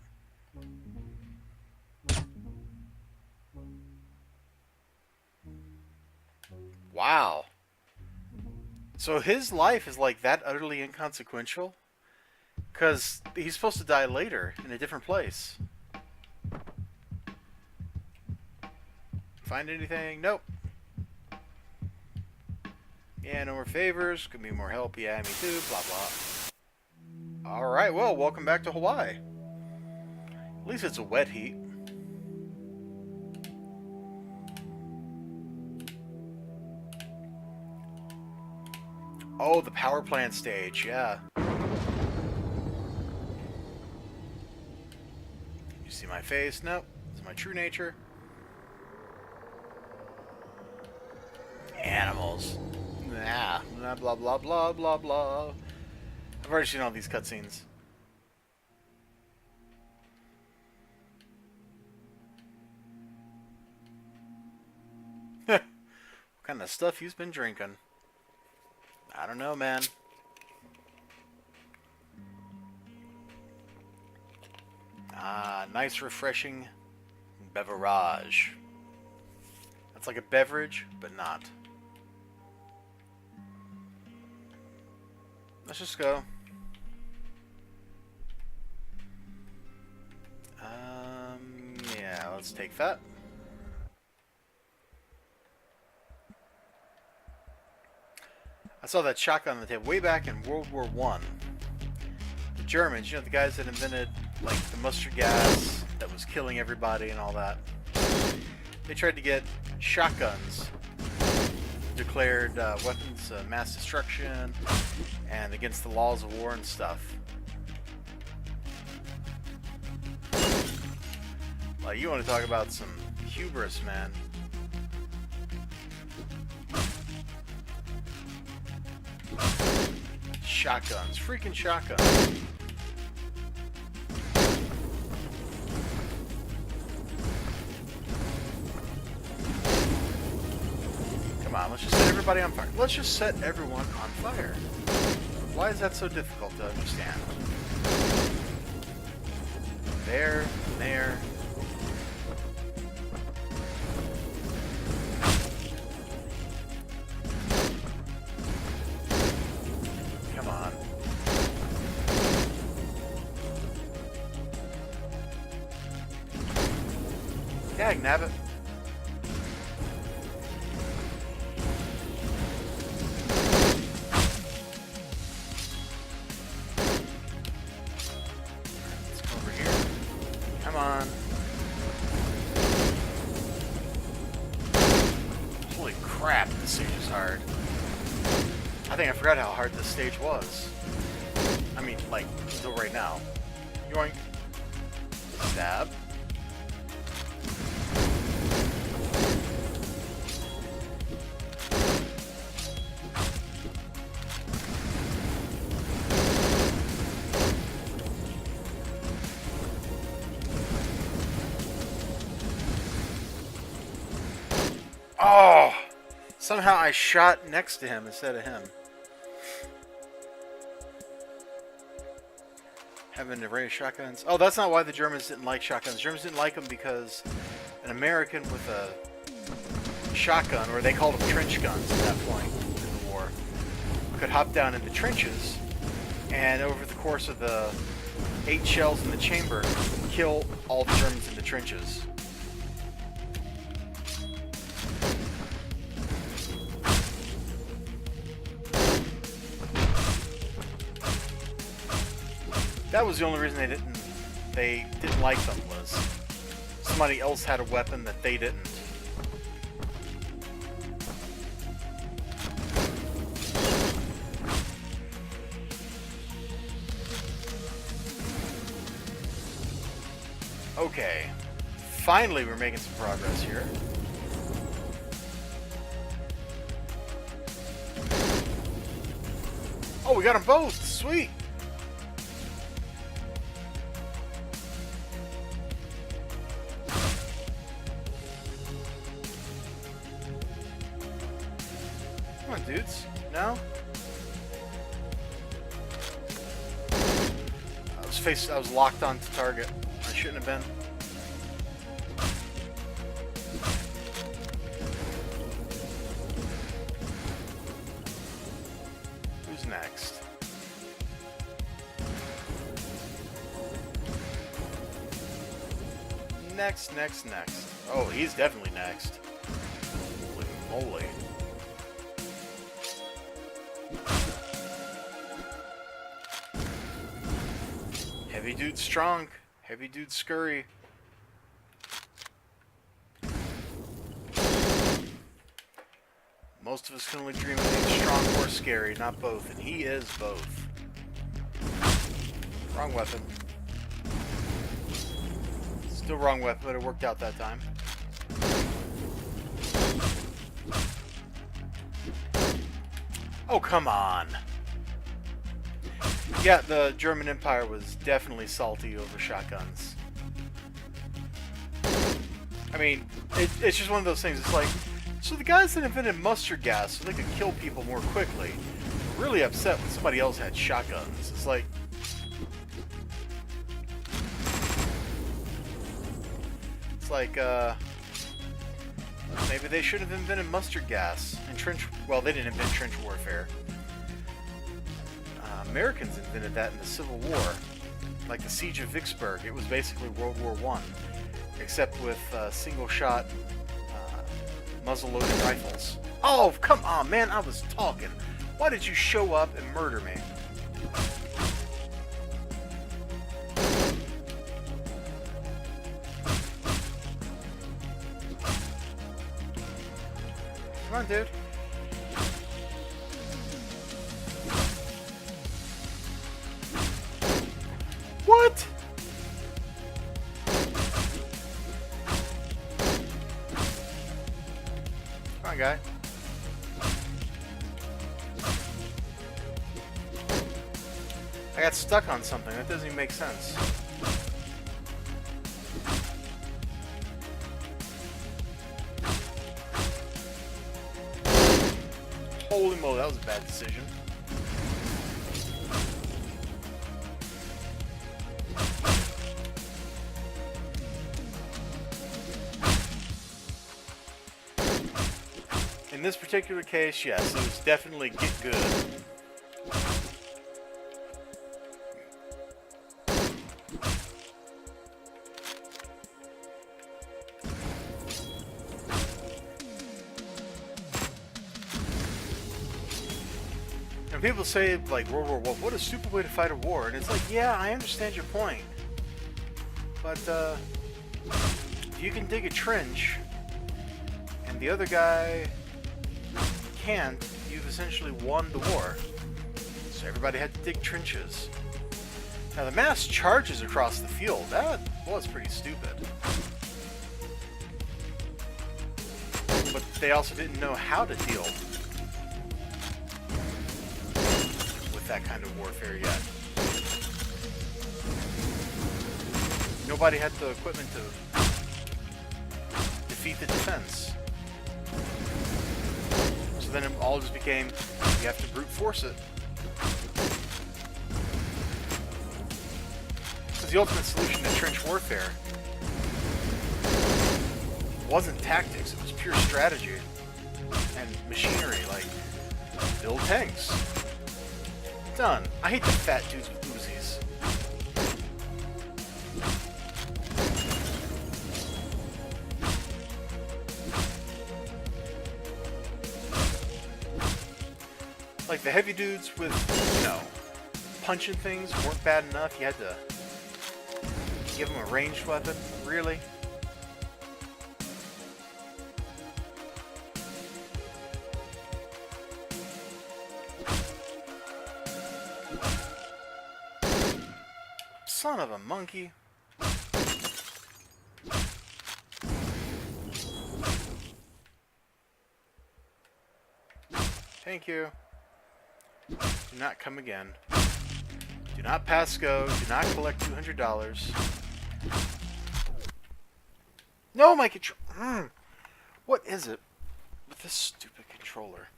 Wow. So his life is like that utterly inconsequential? Because he's supposed to die later in a different place. Find anything? Nope. Yeah, no more favors. Could be more help. Yeah, me too. Blah, blah. Alright, well, welcome back to Hawaii. At least it's a wet heat. Oh, the power plant stage, yeah. You see my face? Nope. It's my true nature. Animals. Nah. Blah, blah, blah, blah, blah. I've already seen all these cutscenes. What kind of stuff you've been drinking? I don't know, man. Ah, nice refreshing beverage. That's like a beverage, but not. Let's just go. Yeah, let's take that. I saw that shotgun on the table way back in World War I. The Germans, you know, the guys that invented, like, the mustard gas that was killing everybody and all that. They tried to get shotguns declared weapons of mass destruction and against the laws of war and stuff. Like, you want to talk about some hubris, man. Shotguns. Freaking shotguns. Come on, let's just set everybody on fire. Let's just set everyone on fire. Why is that so difficult to understand? There, there. Come on. Dag nabbit. Let's go over here. Come on. Holy crap, this stage is hard. I think I forgot how hard this stage was. I mean, like, until right now. Yoink. Stab. Oh! Somehow I shot next to him instead of him. Having to raise shotguns. Oh, that's not why the Germans didn't like shotguns. The Germans didn't like them because an American with a shotgun, or they called them trench guns at that point in the war, could hop down in the trenches and over the course of the 8 shells in the chamber, kill all the Germans in the trenches. That was the only reason they didn't like them, was somebody else had a weapon that they didn't. Okay. Finally we're making some progress here. Oh, we got them both! Sweet! Come on, dudes. No? I was locked on to target. I shouldn't have been. Who's next? Next. Oh, he's definitely next. Holy moly. Heavy dude strong. Heavy dude scurry. Most of us can only dream of being strong or scary, not both. And he is both. Wrong weapon. Still wrong weapon, but it worked out that time. Oh, come on. Yeah, the German Empire was definitely salty over shotguns. I mean, it's just one of those things. It's like, so the guys that invented mustard gas so they could kill people more quickly were really upset when somebody else had shotguns. It's like, maybe they should have invented mustard gas and trench. Well, they didn't invent trench warfare. Americans invented that in the Civil War, like the Siege of Vicksburg. It was basically World War I, except with single-shot muzzle-loading rifles. Oh, come on, man! I was talking. Why did you show up and murder me? Come on, dude. What? Come on, guy. I got stuck on something. That doesn't even make sense. Holy moly, that was a bad decision. In this particular case, yes, it was definitely get good. And people say, like, World War I, what a stupid way to fight a war. And it's like, yeah, I understand your point. But, if you can dig a trench, and the other guy can't, you've essentially won the war. So everybody had to dig trenches. Now the mass charges across the field, that was pretty stupid. But they also didn't know how to deal with that kind of warfare yet. Nobody had the equipment to defeat the defense. So then it all just became, you have to brute force it. Because the ultimate solution to trench warfare wasn't tactics, it was pure strategy and machinery, like build tanks. Done. I hate the fat dudes with Uzis. Like the heavy dudes with, you know, punching things weren't bad enough. You had to give them a ranged weapon. Really? Son of a monkey. Thank you. Do not come again. Do not pass go. Do not collect $200. No, my controller. What is it with this stupid controller?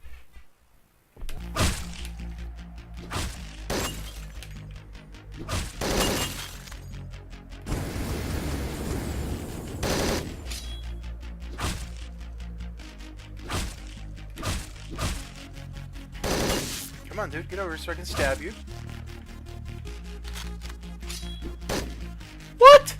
Come on, dude, get over here so I can stab you. What?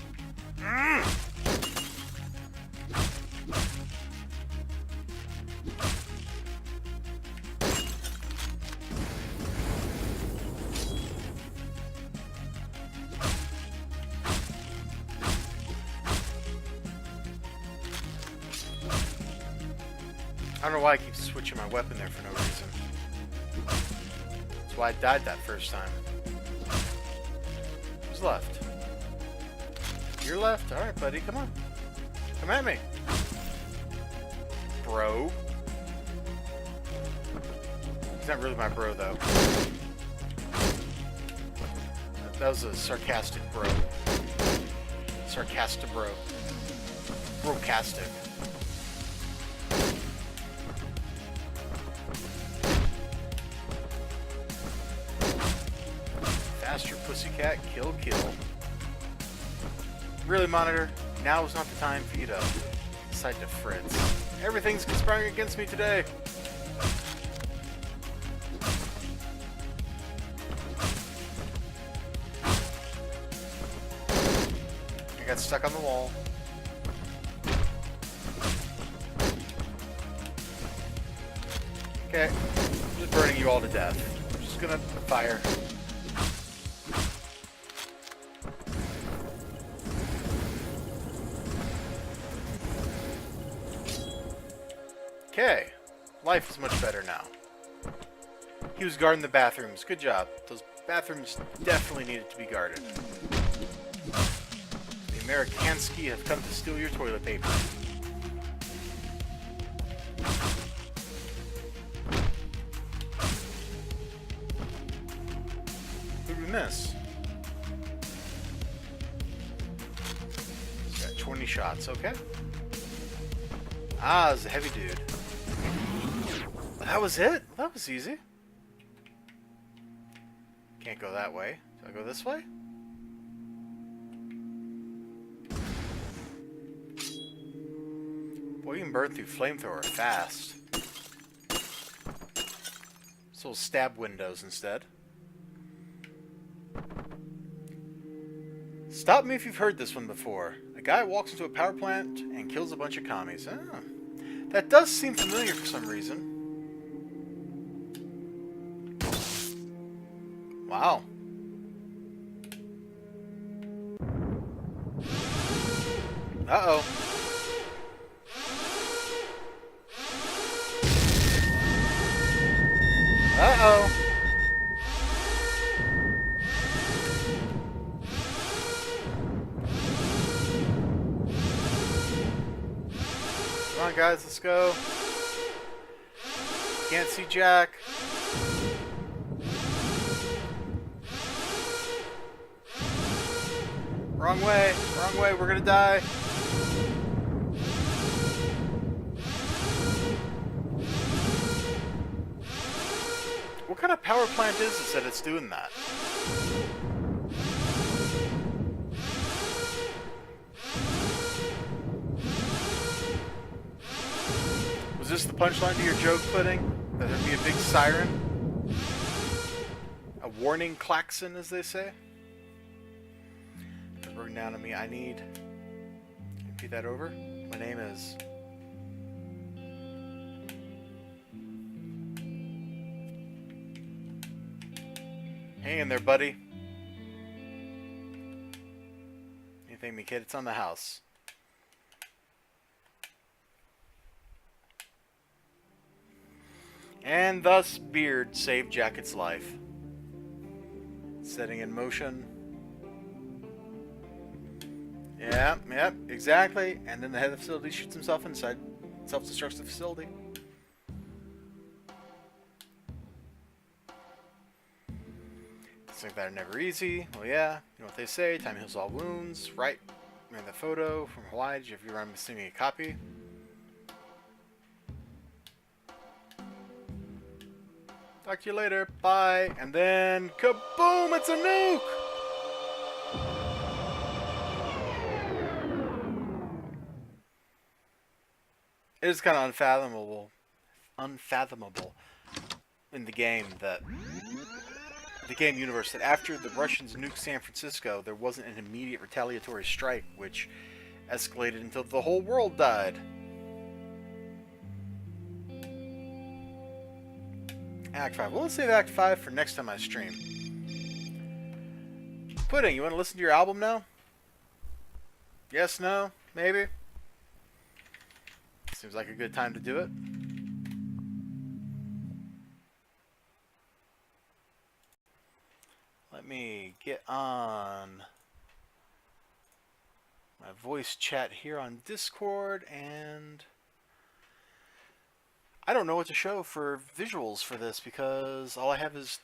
I don't know why I keep switching my weapon there for no reason. That's why I died that first time. Who's left? You're left? Alright, buddy, come on. Come at me. Bro. He's not really my bro, though. That was a sarcastic bro. Sarcastic bro. Brocastic. Faster, pussycat. Kill, kill. Really, Monitor? Now is not the time for you to decide to fritz. Everything's conspiring against me today. I got stuck on the wall. Okay, I'm just burning you all to death. I'm just gonna fire. Okay, life is much better now. He was guarding the bathrooms. Good job. Those bathrooms definitely needed to be guarded. The Amerikanski have come to steal your toilet paper. Who did we miss? He's got 20 shots, okay. Ah, it's a heavy dude. That was it? That was easy. Can't go that way. Do I go this way? Boy, you can burn through flamethrower fast. So we'll stab windows instead. Stop me if you've heard this one before. A guy walks into a power plant and kills a bunch of commies. Oh, that does seem familiar for some reason. Wow. Uh-oh. on, guys. Let's go. Can't see Jack. Wrong way. Wrong way. We're gonna die. What kind of power plant is this that it's doing that? Was this the punchline to your joke, Pudding? That there'd be a big siren? A warning klaxon, as they say? It's working down on me. I need... Can you repeat that over? My name is... Hang in there, buddy. You think me, kid? It's on the house. And thus, Beard saved Jacket's life. Setting in motion. Yep, exactly. And then the head of the facility shoots himself inside. Self-destructs the facility. Things like that are never easy. Well, yeah. You know what they say. Time heals all wounds. Right. Remember that photo from Hawaii. Did you ever remember sending me a copy? Talk to you later. Bye. And then, kaboom! It's a nuke! It is kind of unfathomable in the game that... the game universe, that after the Russians nuked San Francisco, there wasn't an immediate retaliatory strike, which escalated until the whole world died. Act 5. Well, let's save Act 5 for next time I stream. Pudding, you want to listen to your album now? Yes, no, maybe? Seems like a good time to do it. Let me get on my voice chat here on Discord, and I don't know what to show for visuals for this because all I have is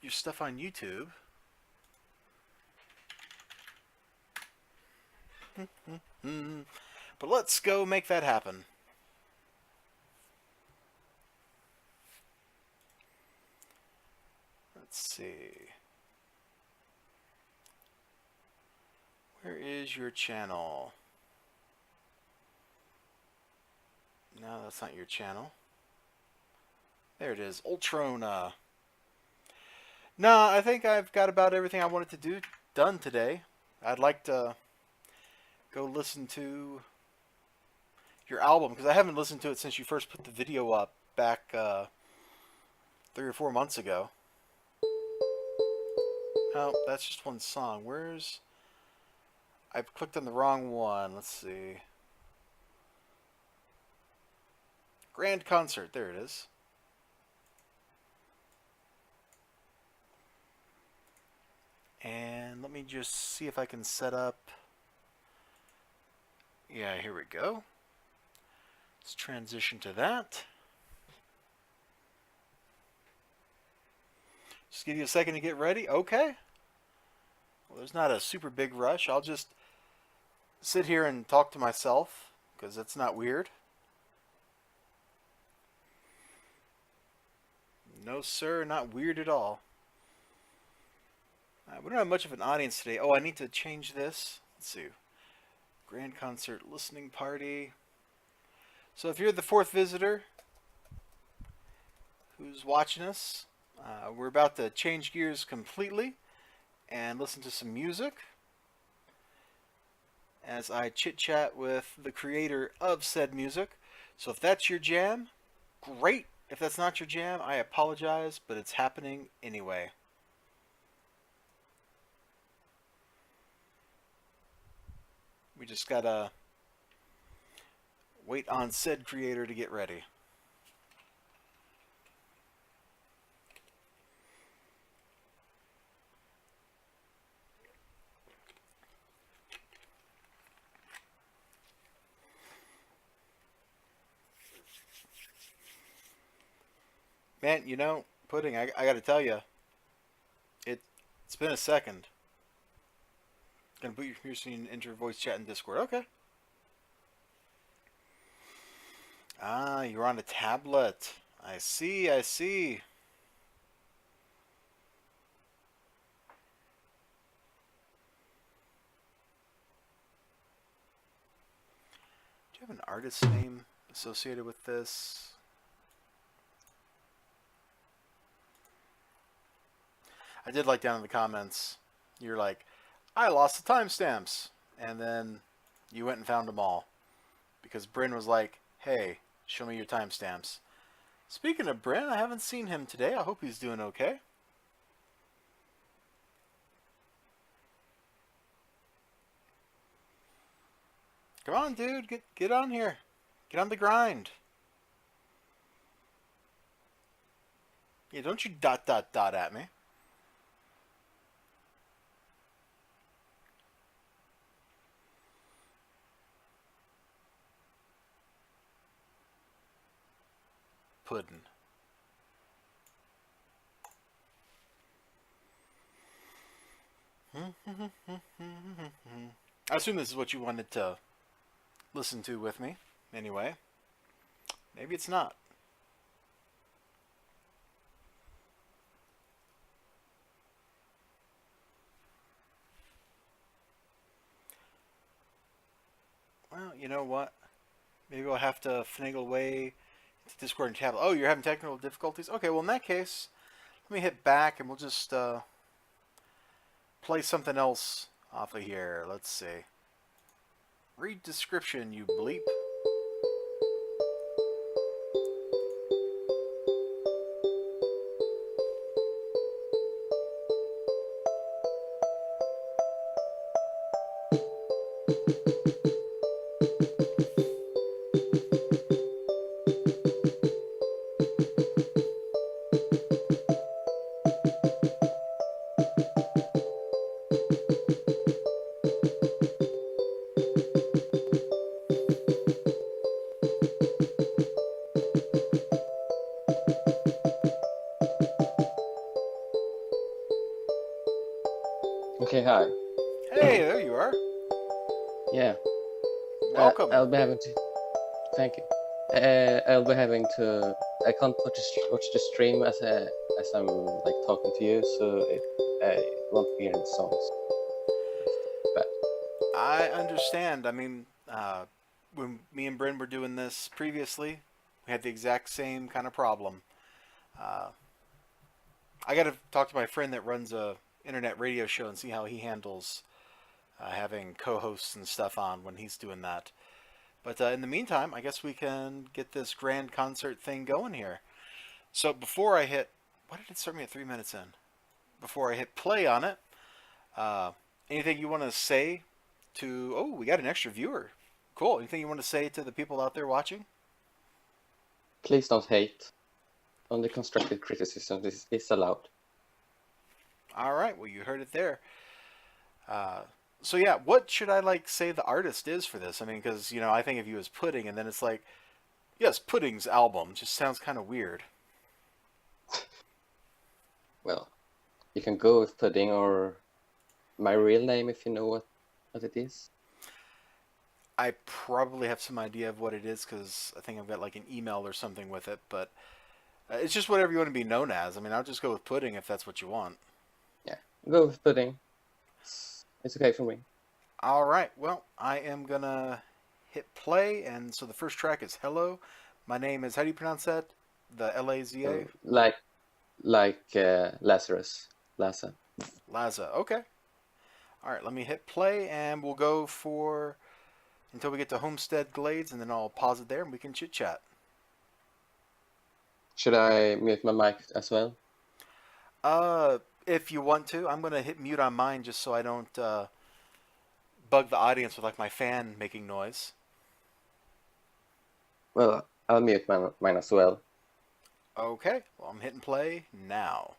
your stuff on YouTube. But let's go make that happen. Let's see. Where is your channel? No, that's not your channel. There it is, Ultrona. No, I think I've got about everything I wanted to do done today. I'd like to go listen to your album, because I haven't listened to it since you first put the video up back 3 or 4 months ago. Oh, that's just one song. Where's... I clicked on the wrong one. Let's see. Grand Concert. There it is. And let me just see if I can set up... Yeah, here we go. Let's transition to that. Just give you a second to get ready. Okay. Well, there's not a super big rush. I'll just sit here and talk to myself, because that's not weird. No, sir, not weird at all. We don't have much of an audience today. Oh, I need to change this. Let's see. Grand Concert Listening Party. So if you're the 4th visitor who's watching us, we're about to change gears completely and listen to some music as I chit-chat with the creator of said music. So if that's your jam, great. If that's not your jam, I apologize, but it's happening anyway. We just gotta wait on said creator to get ready. Man, Pudding, I got to tell you, it, it's been a second. Gonna put your computer screen into voice chat in Discord. Okay. Ah, you're on a tablet. I see, I see. Do you have an artist name associated with this? I did like down in the comments, you're like, I lost the timestamps. And then you went and found them all. Because Bryn was like, hey, show me your timestamps. Speaking of Bryn, I haven't seen him today. I hope he's doing okay. Come on, dude. Get on here. Get on the grind. Yeah, don't you dot at me. Puddin'. I assume this is what you wanted to listen to with me. Anyway, maybe it's not. Well, you know what? Maybe I'll have to finagle away to Discord and tablet. Oh, you're having technical difficulties? Okay, well, in that case, let me hit back and we'll just play something else off of here. Let's see. Read description, you bleep. Okay, hi. Hey, there you are. Yeah, Welcome. I'll be having to. Thank you. I'll be having to. I can't watch the stream as I'm like talking to you, so I won't be hearing the songs. But I understand. I mean, when me and Bryn were doing this previously, we had the exact same kind of problem. Uh, I got to talk to my friend that runs a internet radio show and see how he handles having co-hosts and stuff on when he's doing that. But in the meantime, I guess we can get this grand concert thing going here. So before I hit, why did it start me at 3 minutes in? Before I hit play on it, uh, anything you want to say to? Oh, we got an extra viewer. Cool. Anything you want to say to the people out there watching? please don't hate. Only constructive criticism is allowed. All right. Well, you heard it there. So yeah, what should I like say the artist is for this? I mean, because I think of you as Pudding, and then it's like, yes, Pudding's album just sounds kind of weird. Well, you can go with Pudding or my real name if you know what it is. I probably have some idea of what it is because I think I've got like an email or something with it, but it's just whatever you want to be known as. I mean, I'll just go with Pudding if that's what you want. Yeah, go with Pudding. It's okay for me. All right. Well, I am gonna hit play, and so the first track is "Hello." My name is, how do you pronounce that? The Laza. Like Lazarus, Laza. Laza. Okay. All right. Let me hit play, and we'll go for until we get to Homestead Glades, and then I'll pause it there, and we can chit chat. Should I mute my mic as well? If you want to, I'm gonna hit mute on mine just so I don't bug the audience with like my fan making noise. Well, I'll mute mine as well. Okay. Well, I'm hitting play now.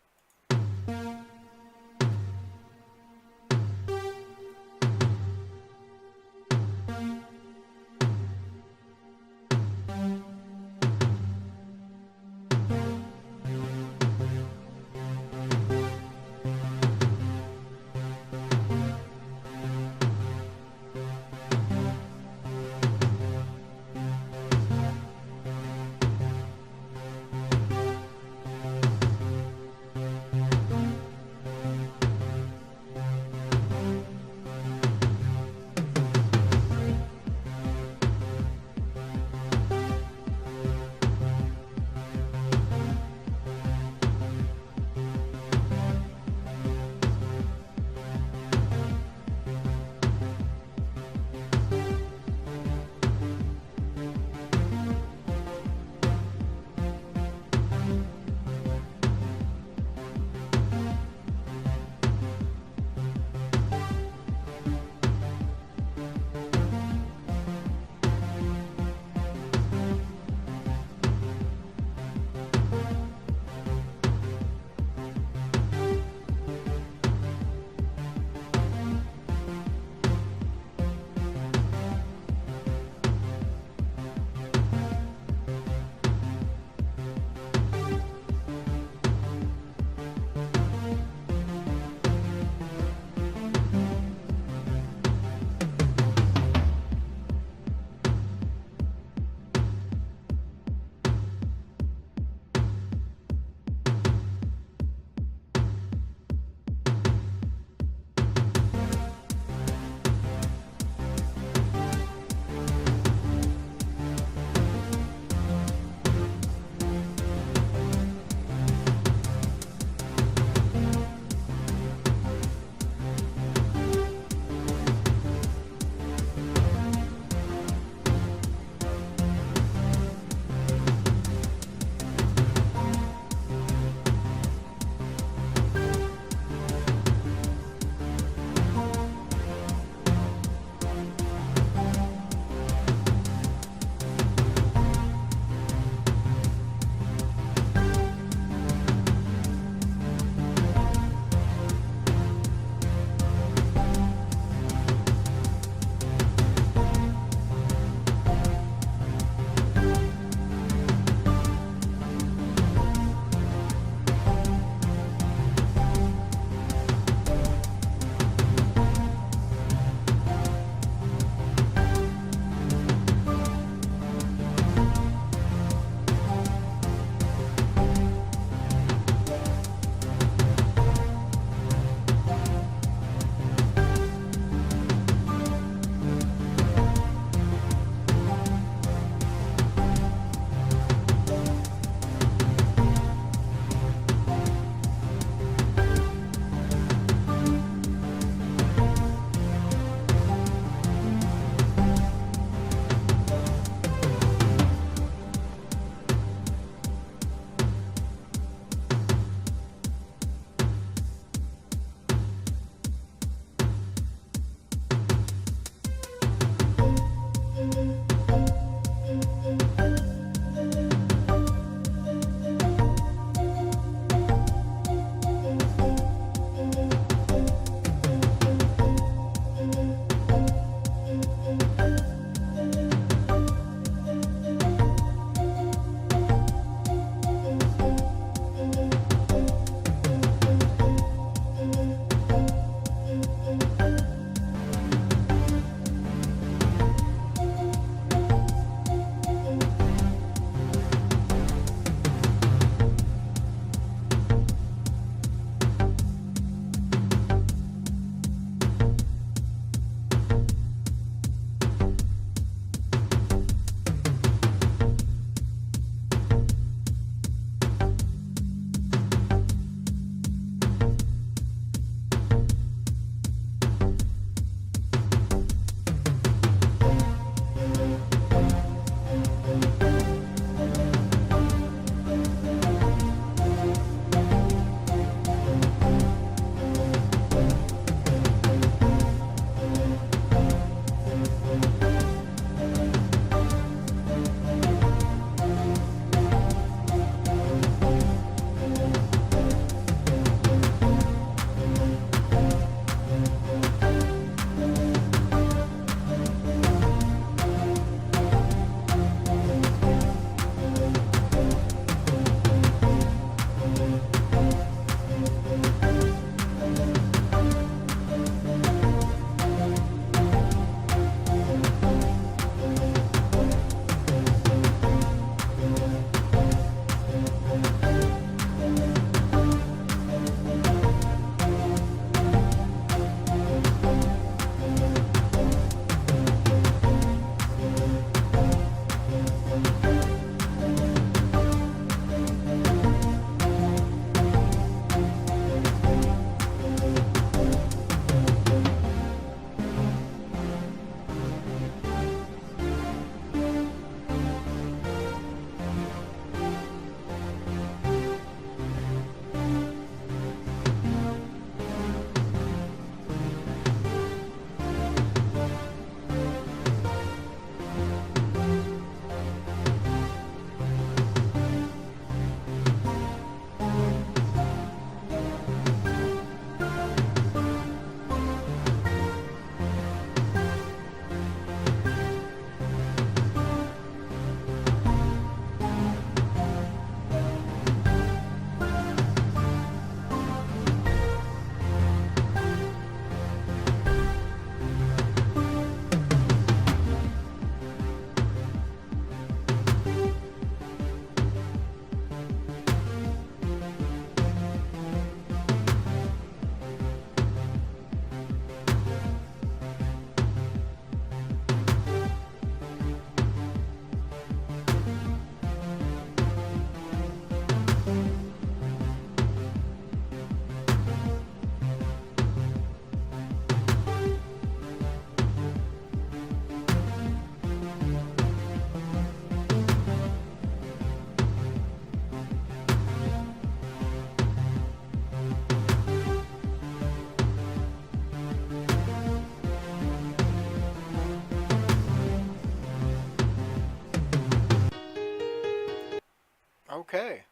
Okay.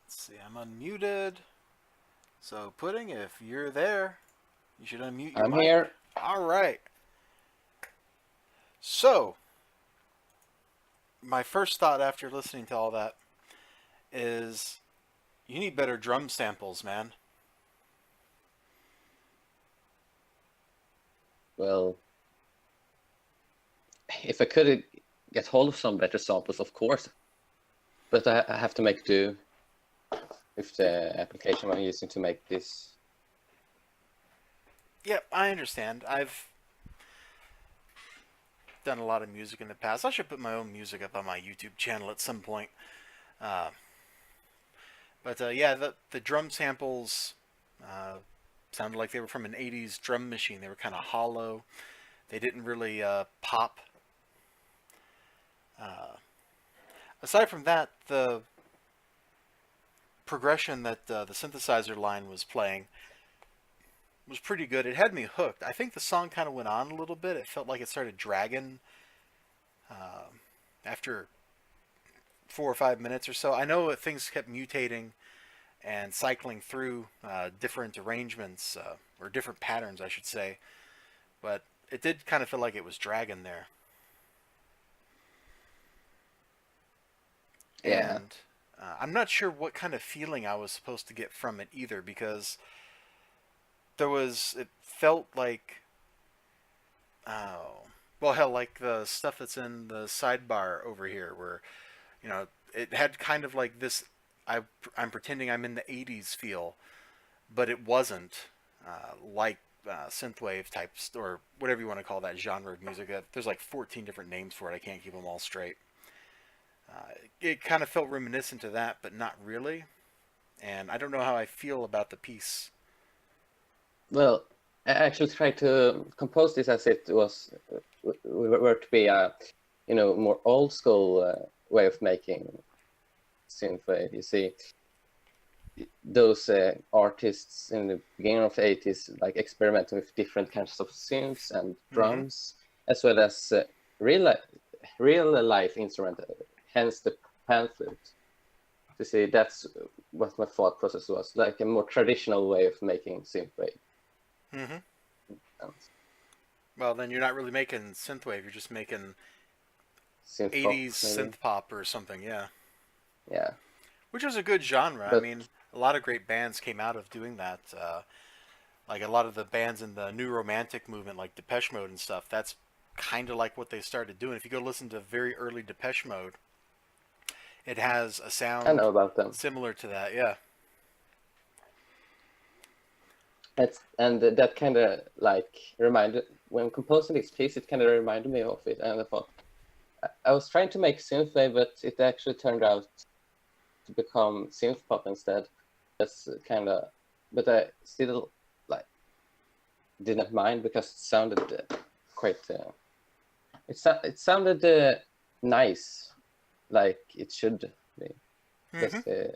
Let's see, I'm unmuted. So, Pudding, if you're there, you should unmute your I'm mic. here. All right. So, my first thought after listening to all that is you need better drum samples, man. Well, if I could get hold of some better samples, of course. But I have to make do with the application I'm using to make this. Yep, I understand. I've done a lot of music in the past. I should put my own music up on my YouTube channel at some point. Uh, but yeah, the drum samples sounded like they were from an 80s drum machine. They were kind of hollow. They didn't really pop. Aside from that, the progression that the synthesizer line was playing was pretty good. It had me hooked. I think the song kind of went on a little bit. It felt like it started dragging after 4 or 5 minutes or so. I know that things kept mutating and cycling through different arrangements or different patterns, I should say, but it did kind of feel like it was dragging there. Yeah. And I'm not sure what kind of feeling I was supposed to get from it either, because it felt like, oh, well, hell, like the stuff that's in the sidebar over here, where, it had kind of like this, I'm pretending I'm in the 80s feel, but it wasn't like synthwave type, or whatever you want to call that genre of music. There's like 14 different names for it. I can't keep them all straight. It kind of felt reminiscent to that, but not really. And I don't know how I feel about the piece. Well, I actually tried to compose this as it was were to be a, more old school way of making synthwave. You see, those artists in the beginning of the 80s like experimenting with different kinds of synths and drums, as well as real life instrument, hence the pan flute. To see, that's what my thought process was, like a more traditional way of making synthwave. Well, then you're not really making synthwave. You're just making Synth 80s pop, maybe. synth pop or something, yeah. Yeah. Which is a good genre. But, I mean, a lot of great bands came out of doing that. Like a lot of the bands in the new romantic movement, like Depeche Mode and stuff, that's kind of like what they started doing. If you go listen to very early Depeche Mode, it has a sound I know about them. similar to that, yeah. And that kind of like reminded, when composing this piece, it kind of reminded me of it. And I thought, I was trying to make synthwave, but it actually turned out to become synth pop instead. That's kind of, but I still like didn't mind because it sounded quite. It sounded nice, like it should be. That's the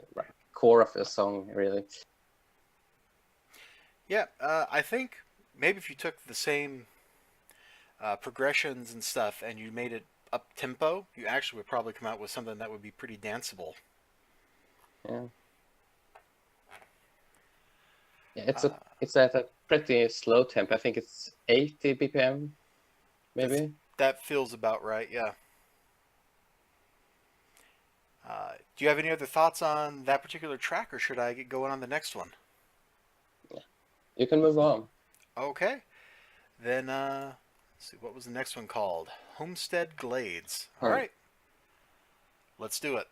core of the song, really. Yeah, I think maybe if you took the same progressions and stuff and you made it up tempo, you actually would probably come out with something that would be pretty danceable. Yeah. Yeah, it's at a pretty slow tempo. I think it's 80 BPM, maybe. That feels about right, yeah. Do you have any other thoughts on that particular track, or should I get going on the next one? Yeah. You can move on. Okay. Then, let's see, what was the next one called? Homestead Glades. All right. Let's do it.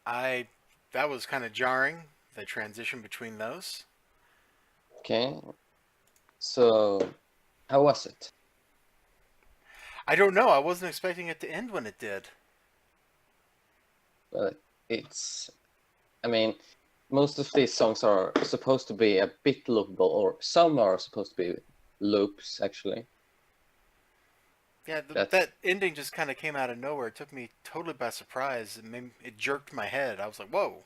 I that was kind of jarring, the transition between those. Okay, so how was it? I don't know. I wasn't expecting it to end when it did. Well, it's, I mean, most of these songs are supposed to be a bit loopable, or some are supposed to be loops, actually. Yeah, That's that ending just kind of came out of nowhere. It took me totally by surprise. It jerked my head. I was like, "Whoa!"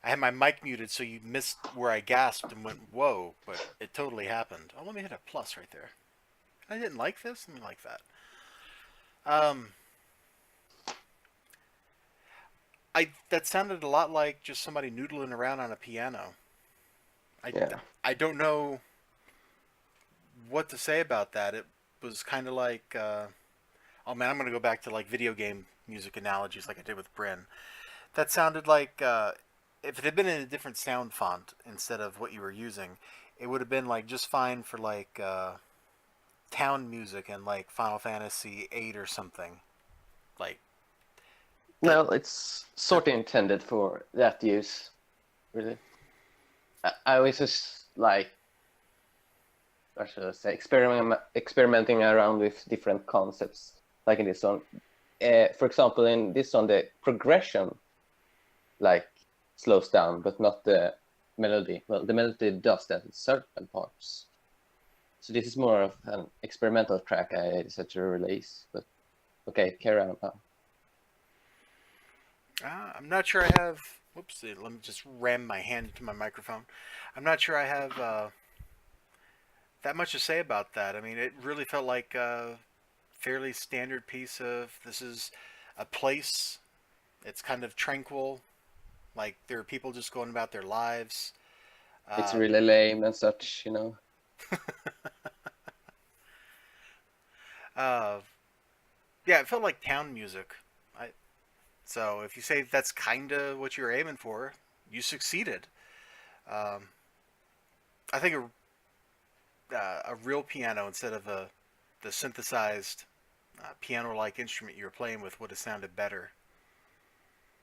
I had my mic muted, so you missed where I gasped and went, "Whoa!" But it totally happened. Oh, let me hit a plus right there. I didn't like this. Let me like that. Um, I that sounded a lot like just somebody noodling around on a piano. I yeah. I don't know what to say about that. It was kind of like, oh man, I'm gonna go back to like video game music analogies, like I did with Bryn. That sounded like, if it had been in a different sound font instead of what you were using, it would have been like just fine for like town music and like Final Fantasy VIII or something. Like that. Well, it's That sort of intended for that use, really. I was just like, what should I say, experimenting around with different concepts, like in this song. For example, in this song, the progression like slows down, but not the melody. Well, the melody does that in certain parts. So this is more of an experimental track I decided to release. But okay, carry on now. I'm not sure I have. Whoops! Let me just ram my hand into my microphone. I'm not sure I have that much to say about that. I mean, it really felt like a fairly standard piece of, this is a place. It's kind of tranquil. Like there are people just going about their lives. It's Uh, really lame and such, you know. uh, yeah, it felt like town music. I, so if you say that's kind of what you're aiming for, you succeeded. Um, I think a real piano instead of the synthesized piano-like instrument you were playing with would have sounded better.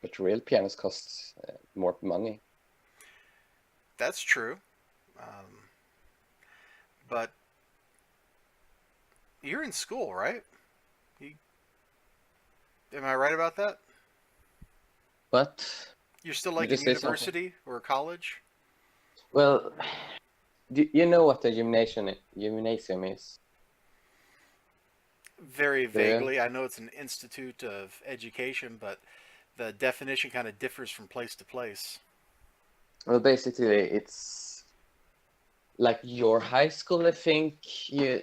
But real pianos cost more money. That's true. Um, but you're in school, right? You, am I right about that? But You're still you like in just say something. university or college? Well, do you know what a gymnasium is? Very Do you? vaguely. I know it's an institute of education, but the definition kind of differs from place to place. Well, basically, it's like your high school. I think you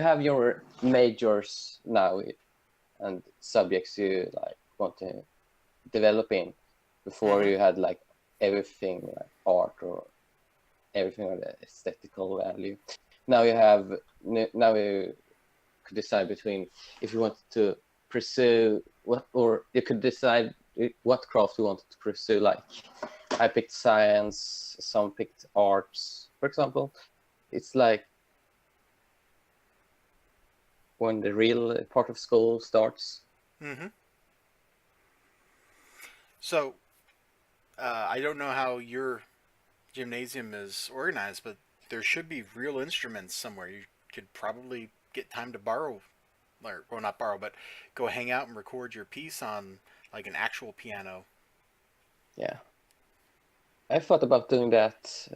have your majors now and subjects you like want to develop in. Before Mm-hmm. you had like everything like art or everything of the aesthetical value. Now you have now you could decide between if you wanted to pursue what, or you could decide what craft you wanted to pursue. Like I picked science, some picked arts, for example. It's like when the real part of school starts. Mm-hmm. So I don't know how your gymnasium is organized, but there should be real instruments somewhere. You could probably get time to borrow, or well, not borrow, but go hang out and record your piece on like an actual piano. Yeah, I thought about doing that.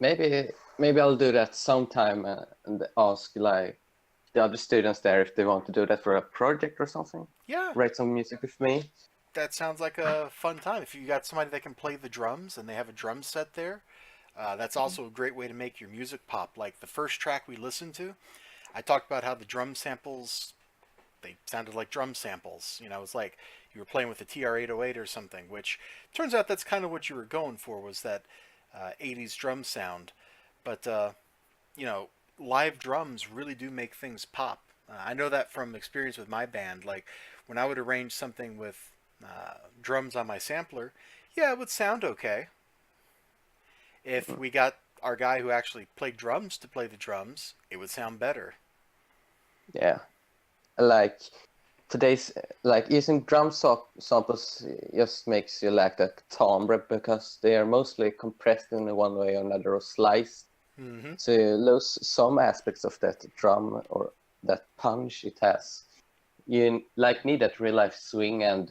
Maybe I'll do that sometime and ask like the other students there if they want to do that for a project or something. Yeah, Write some music with me. that sounds like a fun time. If you got somebody that can play the drums and they have a drum set there, that's also a great way to make your music pop. Like the first track we listened to, I talked about how the drum samples, they sounded like drum samples. You know, it's like you were playing with a TR-808 or something. Which turns out that's kind of what you were going for, was that 80s drum sound. But you know, live drums really do make things pop. I know that from experience with my band. Like when I would arrange something with drums on my sampler, yeah, it would sound okay. If Mm, we got our guy who actually played drums to play the drums, it would sound better. yeah, like today's like using samples just makes you lack that timbre because they are mostly compressed in one way or another or sliced. Mm-hmm. So you lose some aspects of that drum or that punch it has. You like need that real life swing and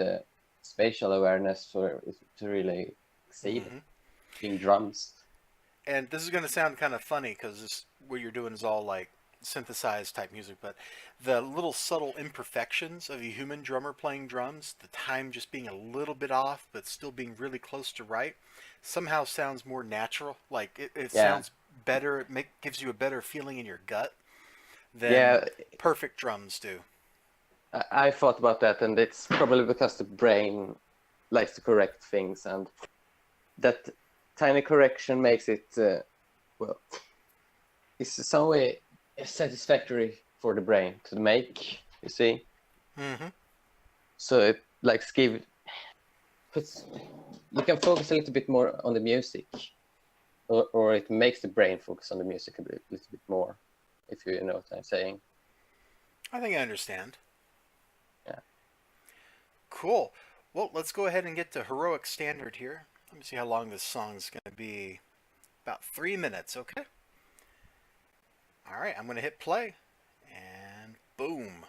spatial awareness for it to really succeed Mm-hmm. in drums. And this is going to sound kind of funny because what you're doing is all like synthesized type music, but the little subtle imperfections of a human drummer playing drums, the time just being a little bit off, but still being really close to right, somehow sounds more natural. Like it Yeah, sounds better. Gives you a better feeling in your gut than yeah. perfect drums do. I thought about that, and it's probably because the brain likes to correct things, and that tiny correction makes it well. It's some way satisfactory for the brain to make. You see, Mm-hmm. so it like puts you can focus a little bit more on the music, or it makes the brain focus on the music little bit more, if you know what I'm saying. I think I understand. Yeah. Cool. Well, let's go ahead and get to heroic standard here. Let me see how long this song's going to be. About 3 minutes, okay? All right, I'm going to hit play, and boom.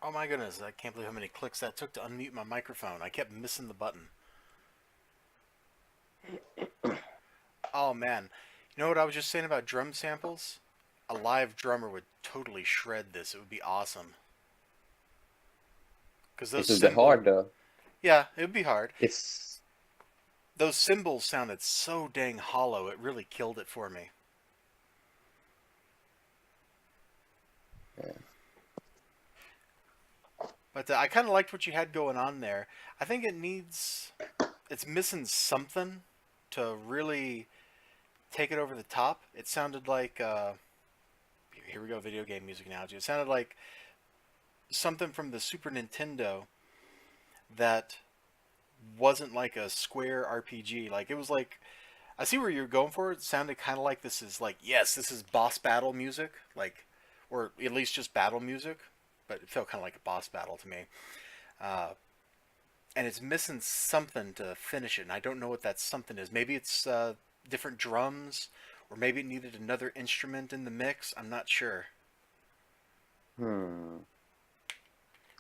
Oh my goodness, I can't believe how many clicks that took to unmute my microphone. I kept missing the button. Oh man. You know what I was just saying about drum samples? A live drummer would totally shred this. It would be awesome. Because those It will be cymbals. hard though. Yeah, it would be hard. It's Those cymbals sounded so dang hollow, it really killed it for me. yeah. But I kind of liked what you had going on there. I think it's missing something to really take it over the top. It sounded like, here we go, video game music analogy. It sounded like something from the Super Nintendo that wasn't like a square RPG. Like, it was like, I see where you're going for. It sounded kind of like this is like, yes, this is boss battle music, like, or at least just battle music, but it felt kind of like a boss battle to me. Uh, and it's missing something to finish it, and I don't know what that something is. Maybe it's different drums, or maybe it needed another instrument in the mix. I'm not sure. Hmm.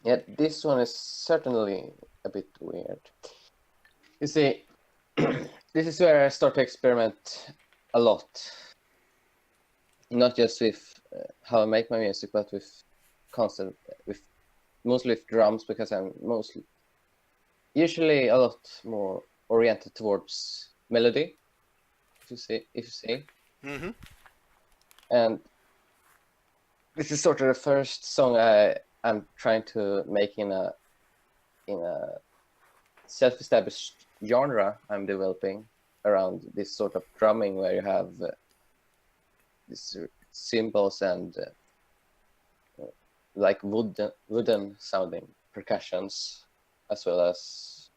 Yeah, this one is certainly a bit weird. You see, this is where I start to experiment a lot. Not just with how I make my music, but with mostly with drums, because I'm usually a lot more oriented towards melody, if you see. Mm-hmm. And this is sort of the first song I'm trying to make in a self-established genre I'm developing around this sort of drumming, where you have these cymbals and like wooden sounding percussions, as well as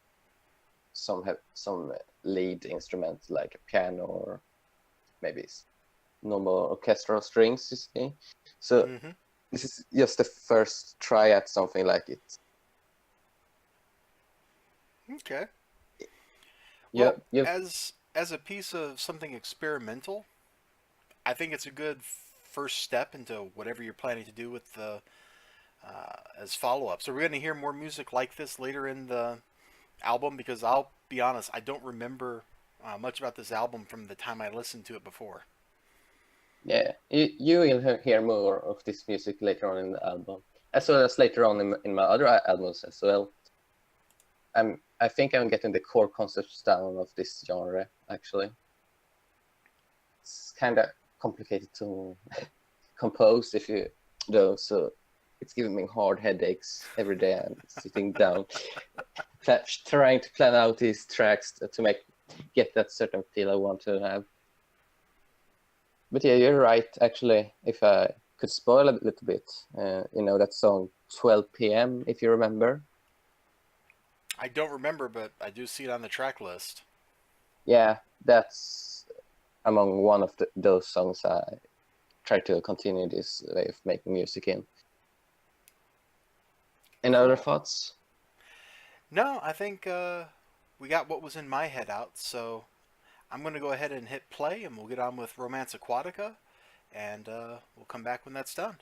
some lead instrument like a piano or maybe normal orchestral strings, you see. So Mm-hmm. this is just the first try at something like it. Okay. Yeah, Well, yeah, as a piece of something experimental, I think it's a good first step into whatever you're planning to do with the as follow-up. So we're going to hear more music like this later in the album, because I'll be honest, I don't remember much about this album from the time I listened to it before. yeah. You will hear more of this music later on in the album, as well as later on in my other albums as well. I think I'm getting the core concepts down of this genre, actually. It's kind of complicated to compose if you though, so it's giving me hard headaches every day. I'm sitting down, trying to plan out these tracks to get that certain feel I want to have. But yeah, you're right. Actually, if I could spoil a little bit, that song 12 p.m., if you remember. I don't remember, but I do see it on the track list. Yeah, that's among one of those songs I try to continue this way of making music in. Any other Cool. thoughts? No, I think we got what was in my head out, so I'm going to go ahead and hit play, and we'll get on with Romance Aquatica, and we'll come back when that's done.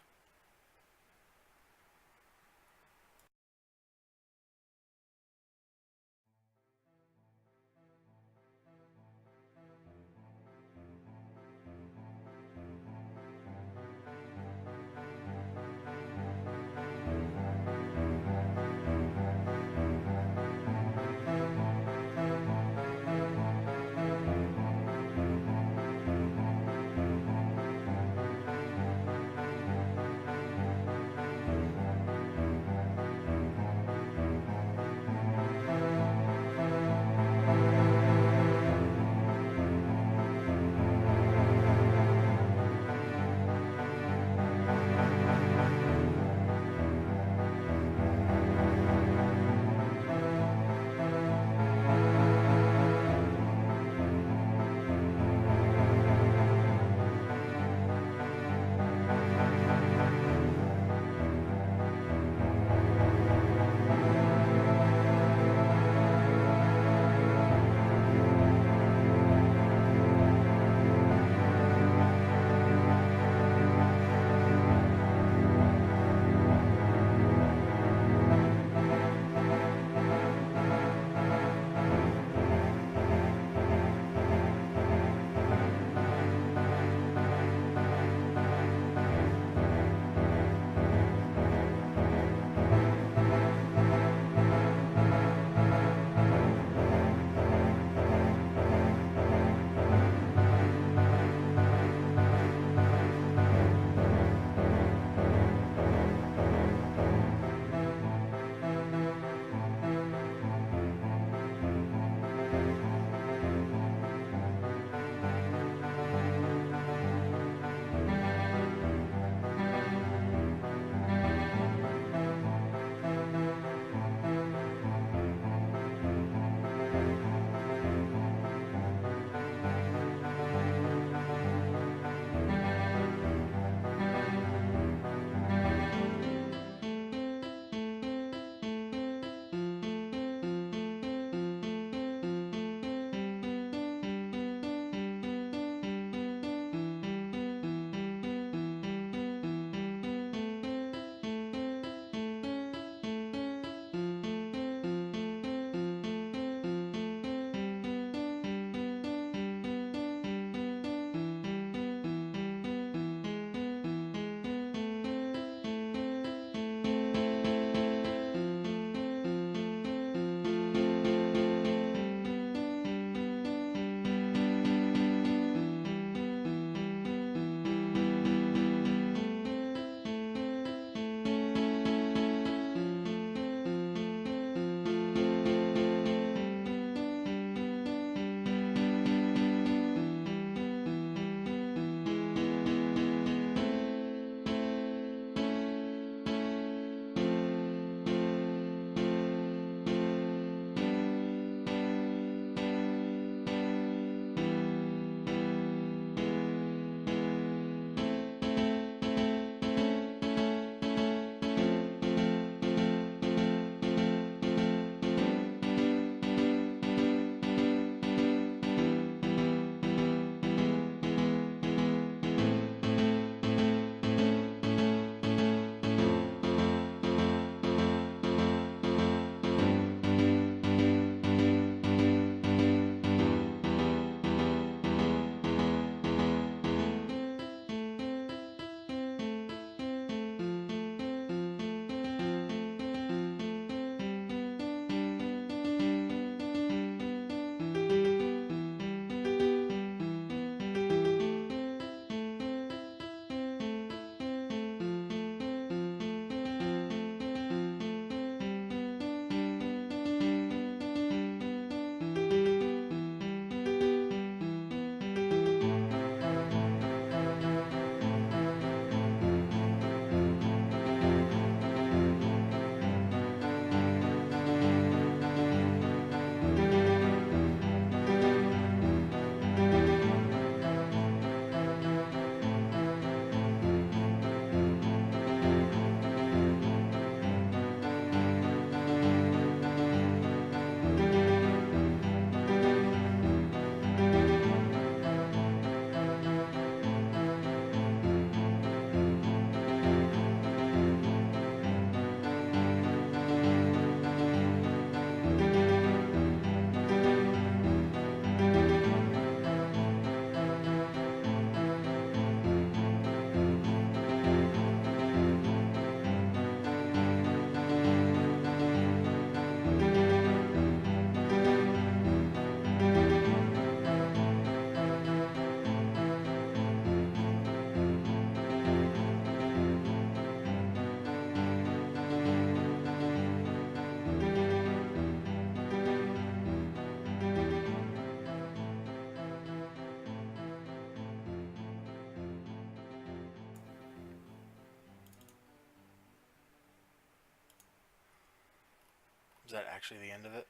Is that actually the end of it?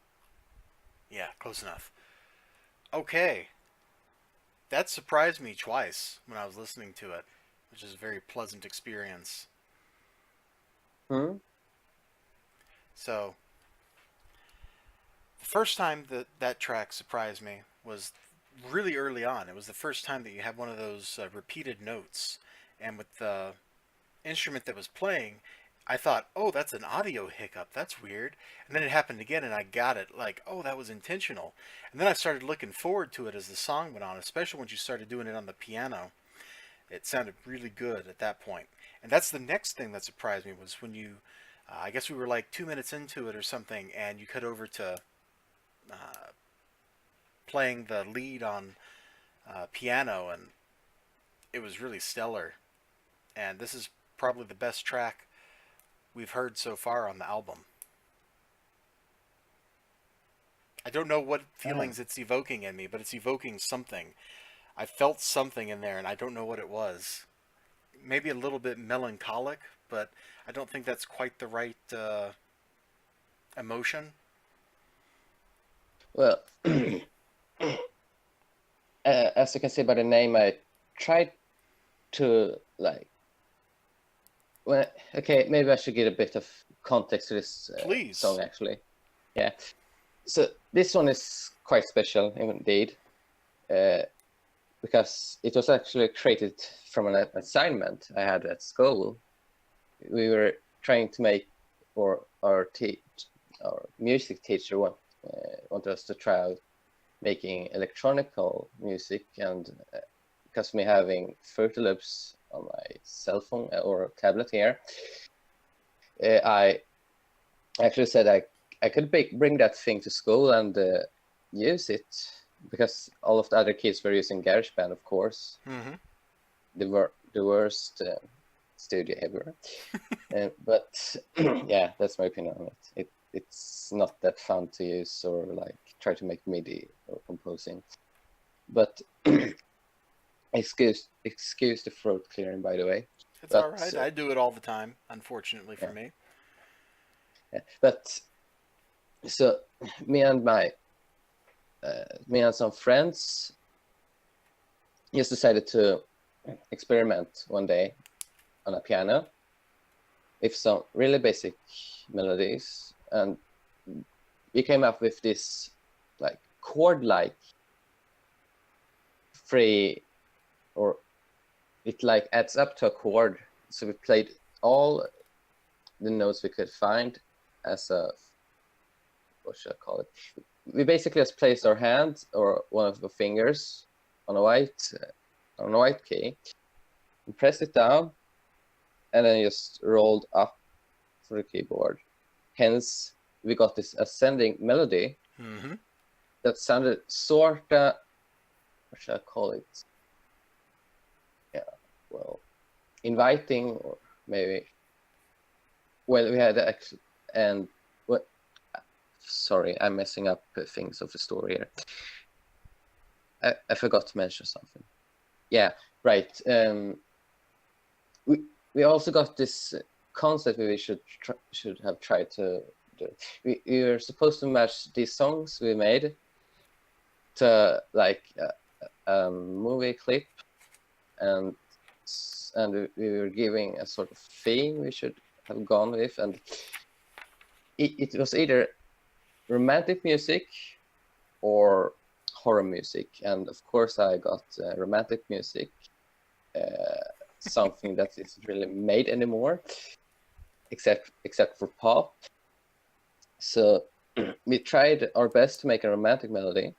Yeah, close enough. Okay. That surprised me twice when I was listening to it, which is a very pleasant experience. Hmm? So, the first time that that track surprised me was really early on. It was the first time that you had one of those repeated notes, and with the instrument that was playing, I thought, "Oh, that's an audio hiccup. That's weird." And then it happened again, and I got it. Like, "Oh, that was intentional." And then I started looking forward to it as the song went on, especially when you started doing it on the piano. It sounded really good at that point. And that's the next thing that surprised me was when you, I guess we were like 2 minutes into it or something, and you cut over to uh, playing the lead on piano, and it was really stellar. And this is probably the best track we've heard so far on the album. I don't know what Ah. feelings it's evoking in me, but it's evoking something. I felt something in there, and I don't know what it was. Maybe a little bit melancholic, but I don't think that's quite the right emotion. Well, as you can see by the name, I tried to like. Well, okay, maybe I should give a bit of context to this Please. song, actually. Yeah. So this one is quite special indeed, because it was actually created from an assignment I had at school. We were trying to make, or our music teacher wanted us to try out making electronical music, and because me having Fruity Loops on my cell phone or tablet here, I actually said I could bring that thing to school and use it, because all of the other kids were using GarageBand, of course. Mm-hmm. They were the worst studio ever. But yeah, that's my opinion on it. It's not that fun to use or like try to make MIDI or composing. But excuse the throat clearing, by the way. It's all But right. I do it all the time, unfortunately for yeah, me. yeah. But so me and some friends just decided to experiment one day on a piano with some really basic melodies, and we came up with this like chord-like free, or it like adds up to a chord. So we played all the notes we could find as a, what should I call it? We basically just placed our hand or one of the fingers on a white key and pressed it down, and then just rolled up for the keyboard. Hence, we got this ascending melody Mm-hmm. that sounded sorta, what should I call it? Yeah, well, inviting, or maybe. Well, we had actually, and what? Sorry, I'm messing up things of the story here. I forgot to mention something. Yeah, right. We also got this concept we should have tried to do. We were supposed to match these songs we made to like a movie clip, and we were giving a sort of theme we should have gone with, and it was either romantic music or horror music, and of course I got romantic music, something that isn't really made anymore, except for pop. So we tried our best to make a romantic melody,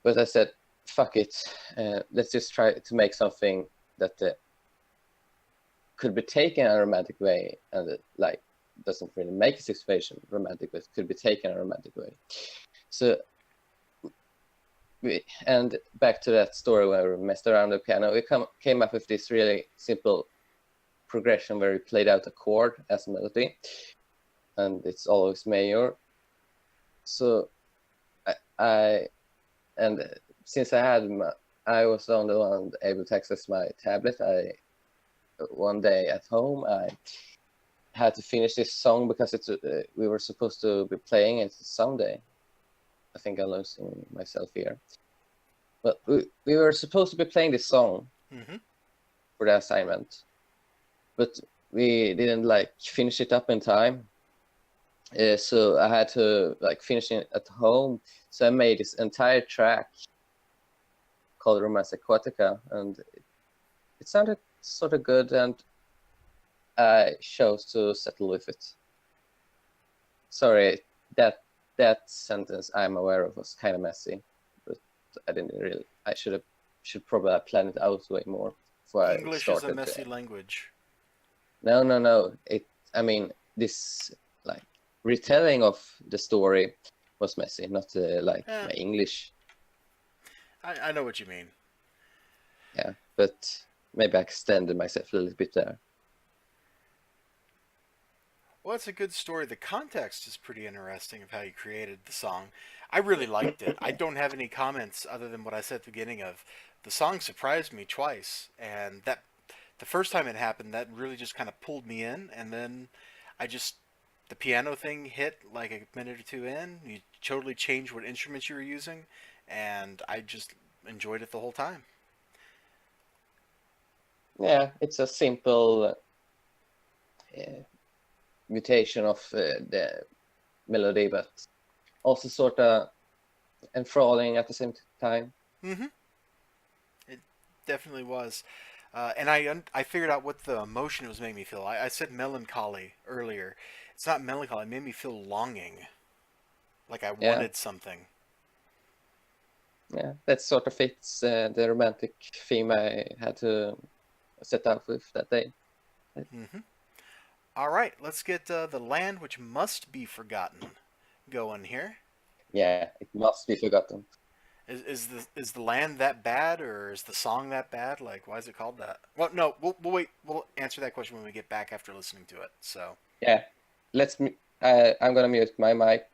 but I said, fuck it, let's just try to make something that could be taken in a romantic way, and like doesn't really make a situation romantic, but could be taken in a romantic way. So and back to that story where we messed around the piano, we came up with this really simple progression where we played out a chord as a melody, and it's always major. So I since I was the only one able to access my tablet, one day at home, I had to finish this song because we were supposed to be playing it Sunday. I think I'm losing myself here. But we were supposed to be playing this song for the assignment, but we didn't like finish it up in time. So I had to like finish it at home. So I made this entire track called Romance Aquatica, and it sounded sort of good, and I chose to settle with it. Sorry, that sentence I'm aware of was kind of messy, but I didn't really. I should probably have planned it out way more before English I is started. a messy language. No. I mean, this like retelling of the story was messy, not my English. I know what you mean. Yeah, but maybe I extended myself a little bit there. Well, it's a good story. The context is pretty interesting of how you created the song. I really liked it. I don't have any comments other than what I said at the beginning of. The song surprised me twice, and that the first time it happened, that really just kind of pulled me in, and then the piano thing hit like a minute or two in. You totally changed what instruments you were using, and I just enjoyed it the whole time. Yeah, it's a simple mutation of the melody, but also sort of enthralling at the same time. It definitely was. And I figured out what the emotion it was making me feel. I said melancholy earlier. It's not melancholy. It made me feel longing, like I wanted something. Yeah, that sort of fits the romantic theme I had to set out with that day. All right, let's get the land which must be forgotten going here. Yeah, it must be forgotten. Is the land that bad, or is the song that bad? Like, why is it called that? Well, no, we'll wait. We'll answer that question when we get back after listening to it. So yeah, I'm gonna mute my mic,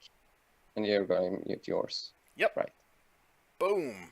and you're gonna mute yours. Yep. Right. Boom.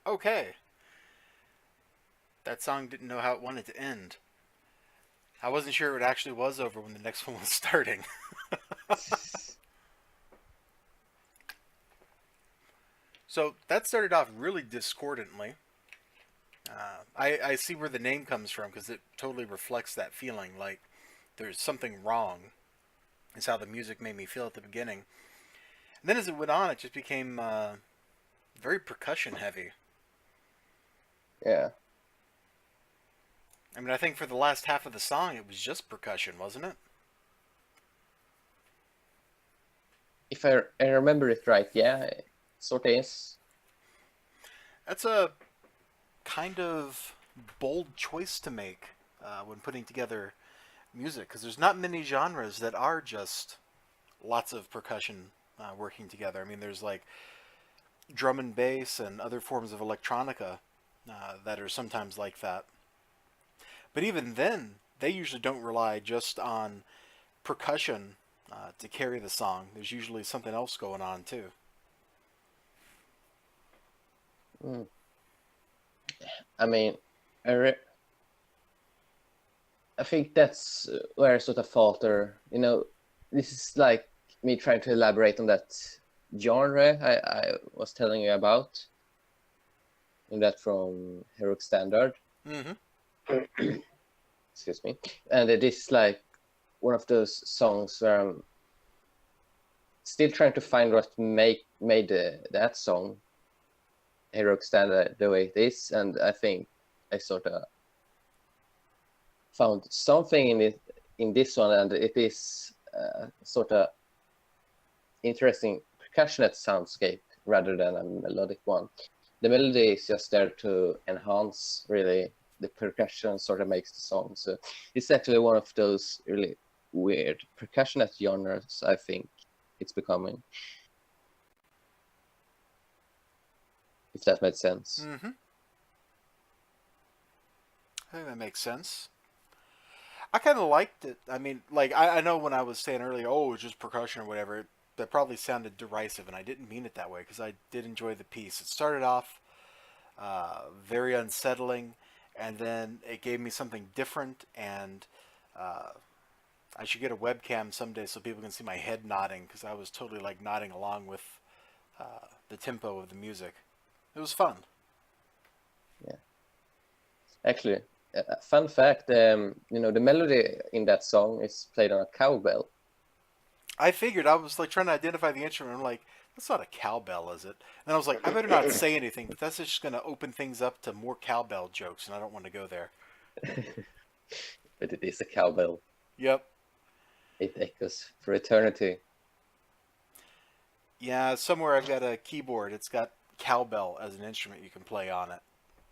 Okay, that song didn't know how it wanted to end. I wasn't sure it actually was over when the next one was starting. So that started off really discordantly. I see where the name comes from because it totally reflects that feeling like there's something wrong. Is how the music made me feel at the beginning. And then as it went on, it just became very percussion heavy. Yeah. I mean, I think for the last half of the song, it was just percussion, wasn't it? If I remember it right, yeah, it sort of is. That's a kind of bold choice to make when putting together music, because there's not many genres that are just lots of percussion working together. I mean, there's like drum and bass and other forms of electronica that are sometimes like that. But even then, they usually don't rely just on percussion to carry the song. There's usually something else going on too. Mm. I mean, I, re- I think that's where I sort of falter. You know, this is like me trying to elaborate on that genre I was telling you about, and that from Heroic Standard. Mm-hmm. Excuse me. And it is like one of those songs where I'm still trying to find what made that song Heroic Standard the way it is, and I think I sort of found something in this one, and it is sort of interesting percussionate soundscape rather than a melodic one. The melody is just there to enhance really the percussion, sort of makes the song. So it's actually one of those really weird percussionate genres, I think it's becoming. If that made sense. Mm-hmm. I think that makes sense. I kind of liked it. I mean, like I know when I was saying earlier, oh, it's just percussion or whatever. That probably sounded derisive, and I didn't mean it that way because I did enjoy the piece. It started off very unsettling, and then it gave me something different. And uh, I should get a webcam someday so people can see my head nodding because I was totally like nodding along with the tempo of the music. It was fun. Yeah. Actually, fun fact, you know, the melody in that song is played on a cowbell. I figured I was like trying to identify the instrument. I'm like, that's not a cowbell, is it? And I was like, I better not say anything, but that's just going to open things up to more cowbell jokes, and I don't want to go there. But it is a cowbell. Yep. It echoes for eternity. Yeah, somewhere I've got a keyboard. It's got cowbell as an instrument you can play on it.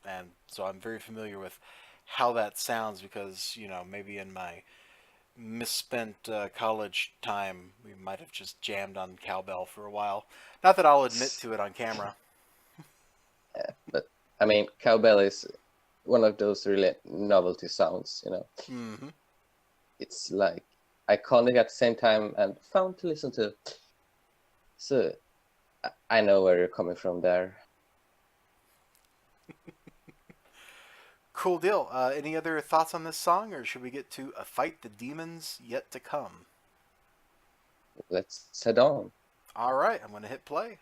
And so I'm very familiar with how that sounds because, you know, maybe in my misspent college time, we might have just jammed on cowbell for a while. Not that I'll admit to it on camera. Yeah, but I mean, cowbell is one of those really novelty sounds, you know. Mm-hmm. It's like iconic at the same time and fun to listen to. So I know where you're coming from there. Cool deal. Any other thoughts on this song, or should we get to A Fight the Demons Yet to Come? Let's head on. All right, I'm going to hit play.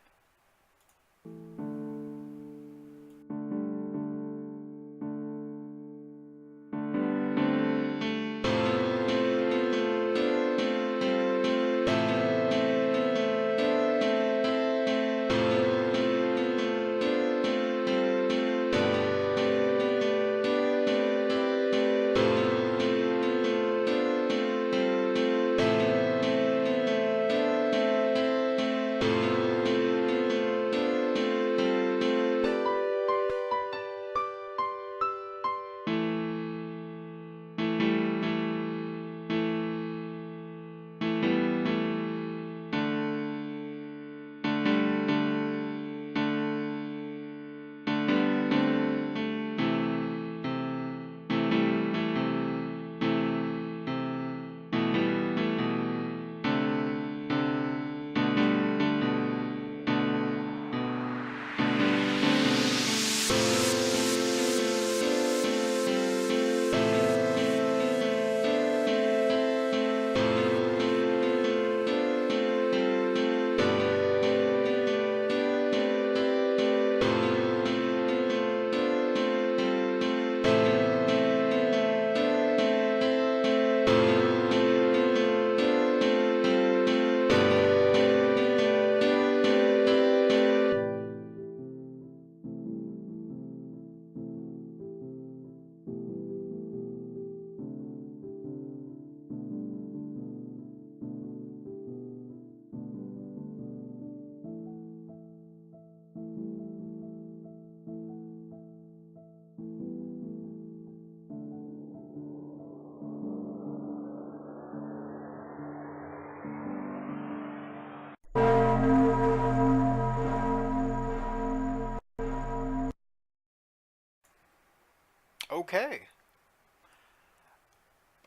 Okay.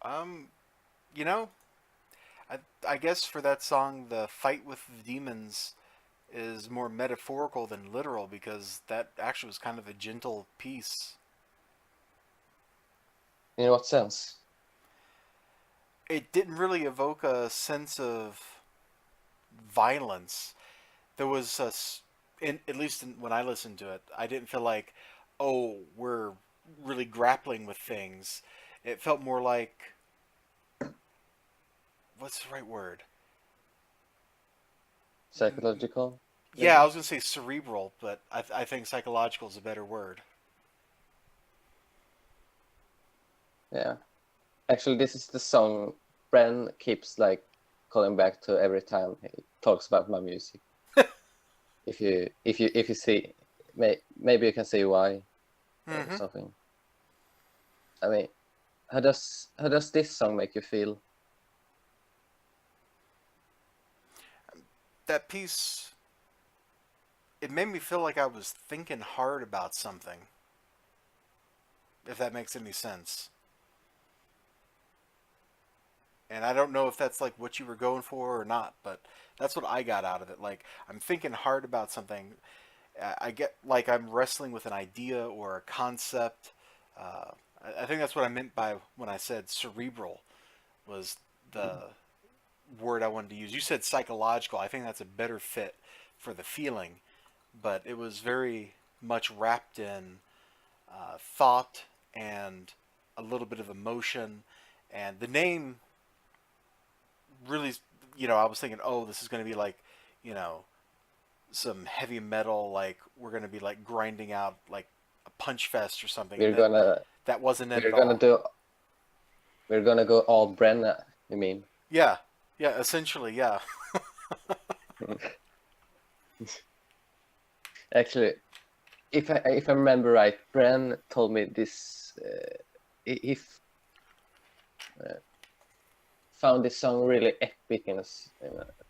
Um, you know, I I guess for that song, the fight with the demons is more metaphorical than literal because that actually was kind of a gentle piece. In what sense? It didn't really evoke a sense of violence. There was at least when I listened to it, I didn't feel like, oh, we're really grappling with things. It felt more like, what's the right word? Psychological, Yeah, I maybe? was gonna say cerebral, but I think psychological is a better word. Yeah. Actually, this is the song Bren keeps like calling back to every time he talks about my music. If you see, maybe you can see why or Hmm. something. I mean, how does this song make you feel? That piece, it made me feel like I was thinking hard about something, if that makes any sense. And I don't know if that's like what you were going for or not, but that's what I got out of it. Like, I'm thinking hard about something. I get like I'm wrestling with an idea or a concept. Uh, I think that's what I meant by when I said cerebral was the word I wanted to use. You said psychological. I think that's a better fit for the feeling, but it was very much wrapped in thought and a little bit of emotion. And the name really, I was thinking, oh, this is going to be like, you know, some heavy metal, like we're going to be like grinding out like a punch fest or something, and We're that gonna that wasn't it we're at gonna all. do we're gonna go all Brenna, you mean? Yeah, yeah, essentially, yeah. Actually, if I remember right, Bren told me this. He uh, found this song really epic in a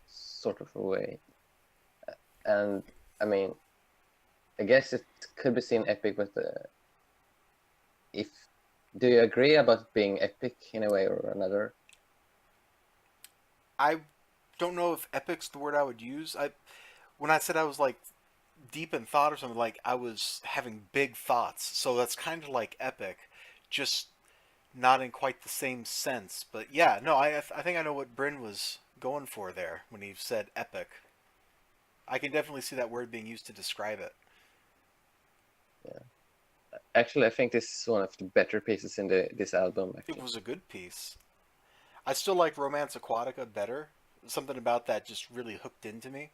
sort of a way, and I mean, I guess it could be seen epic, but if do you agree about being epic in a way or another? I don't know if epic's the word I would use. I When I said I was like deep in thought or something, like I was having big thoughts, so that's kind of like epic, just not in quite the same sense. But yeah, no, I think I know what Bryn was going for there when he said epic. I can definitely see that word being used to describe it. Yeah. Actually, I think this is one of the better pieces in this album. It Actually, was a good piece. I still like Romance Aquatica better. Something about that just really hooked into me.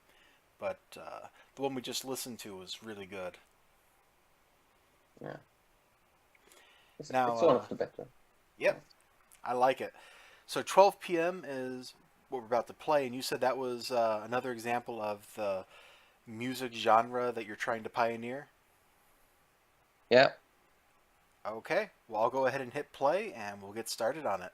But the one we just listened to was really good. yeah, Now, it's one of the better. yep, I like it. So 12 p.m. is what we're about to play, and you said that was another example of the music genre that you're trying to pioneer. Yeah. Okay, well, I'll go ahead and hit play, and we'll get started on it.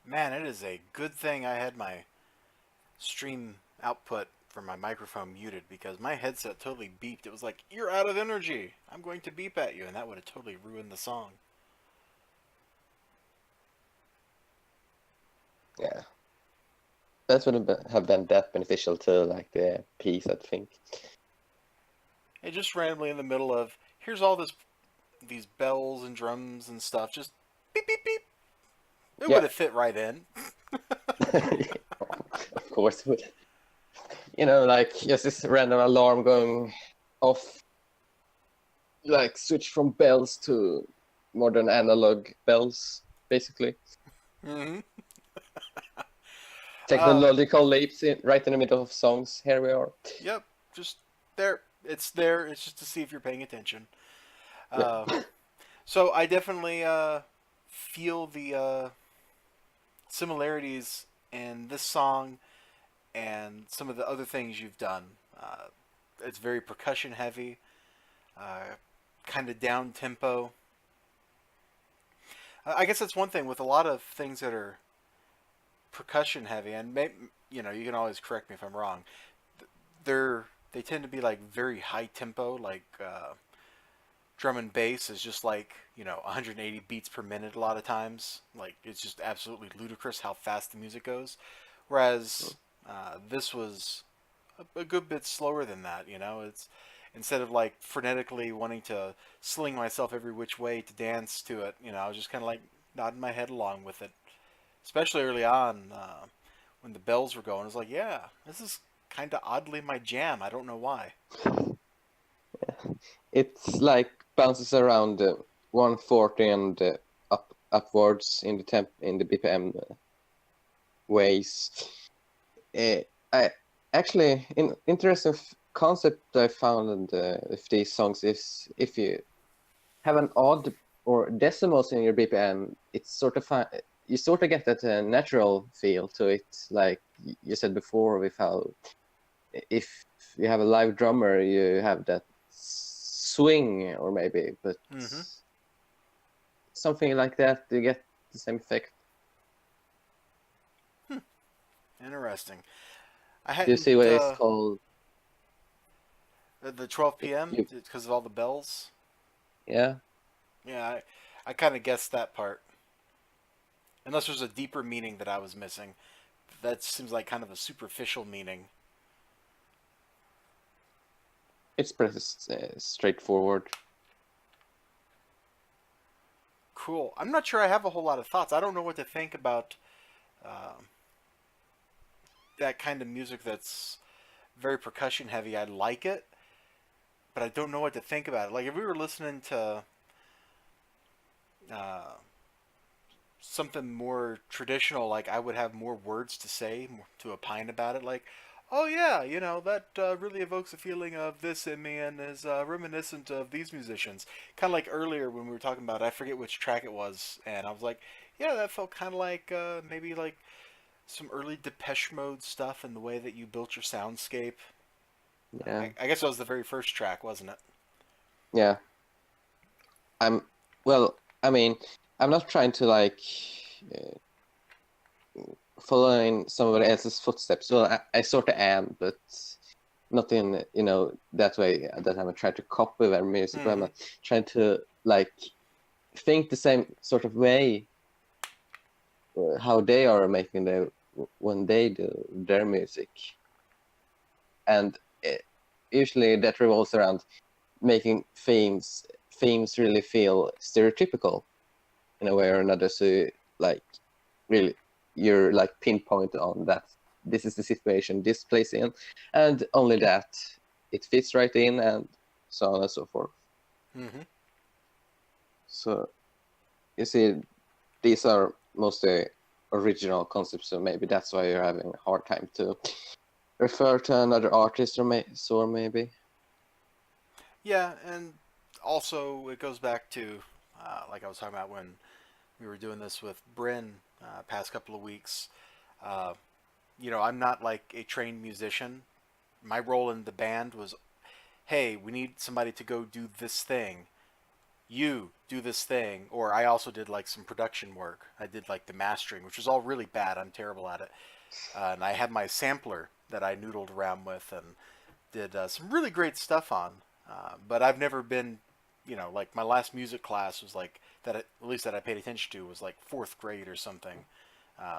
Man, it is a good thing I had my stream output for my microphone muted because my headset totally beeped. It was like, "You're out of energy. I'm going to beep at you," and that would have totally ruined the song. Yeah, that would have been that beneficial to like the piece, I think. It just randomly in the middle of, here's all these bells and drums and stuff, just beep beep beep. It would Yeah, have fit right in. of course it would. Like just this random alarm going off, like switch from bells to modern analog bells, basically. Mm-hmm. Technological leaps right in the middle of songs. Here we are. Yep, just there. It's there. It's just to see if you're paying attention. Uh, Yeah. so I definitely feel the similarities in this song and some of the other things you've done. It's very percussion heavy, kind of down tempo. I guess that's one thing with a lot of things that are percussion heavy, and you can always correct me if I'm wrong. They tend to be like very high tempo, like drum and bass is just like 180 beats per minute a lot of times. Like it's just absolutely ludicrous how fast the music goes. Whereas this was a good bit slower than that. It's instead of like frenetically wanting to sling myself every which way to dance to it. I was just kind of like nodding my head along with it, especially early on when the bells were going. I was like, yeah, this is kind of oddly my jam. I don't know why. It's like bounces around 140 and upwards in the BPM ways. I actually interesting concept I found with these songs is if you have an odd or decimals in your BPM, it's sort of you sort of get that natural feel to it, like you said before, with how if you have a live drummer, you have that swing, or maybe, but Mm-hmm. something like that, you get the same effect. Interesting. I Do you hadn't see what it's called? the 12 p.m. You, because of all the bells. yeah, Yeah, I kind of guessed that part. Unless there's a deeper meaning that I was missing. That seems like kind of a superficial meaning. it's pretty straightforward. Cool. I'm not sure I have a whole lot of thoughts. I don't know what to think about um that kind of music that's very percussion heavy. I like it, but I don't know what to think about it. Like if we were listening to uh, something more traditional, like I would have more words to say, to opine about it. Like, oh yeah, that really evokes a feeling of this in me and is reminiscent of these musicians. Kind of like earlier when we were talking about, I forget which track it was, and I was like, yeah, that felt kind of like maybe like some early Depeche Mode stuff in the way that you built your soundscape. Yeah, I guess that was the very first track, wasn't it? yeah. I'm well. I mean, I'm not trying to like uh, follow in somebody else's footsteps. Well, I sort of am, but not in that way that I'm trying to copy their music. But Mm-hmm. I'm trying to like think the same sort of way how they are making their when they do their music, and usually that revolves around making themes really feel stereotypical in a way or another. So like really you're like pinpoint on that this is the situation this plays in, and only that it fits right in, and so on and so forth. Mm-hmm. So you see, these are mostly original concepts, so maybe that's why you're having a hard time to refer to another artist, or maybe. Yeah, and also it goes back to like I was talking about when we were doing this with Bryn past couple of weeks. Uh, I'm not like a trained musician. My role in the band was, hey, we need somebody to go do this thing. you do this thing, or I also did like some production work. I did like the mastering, which was all really bad. I'm terrible at it. And I had my sampler that I noodled around with and did some really great stuff on. But I've never been, like my last music class was like that. At least that I paid attention to was like fourth grade or something.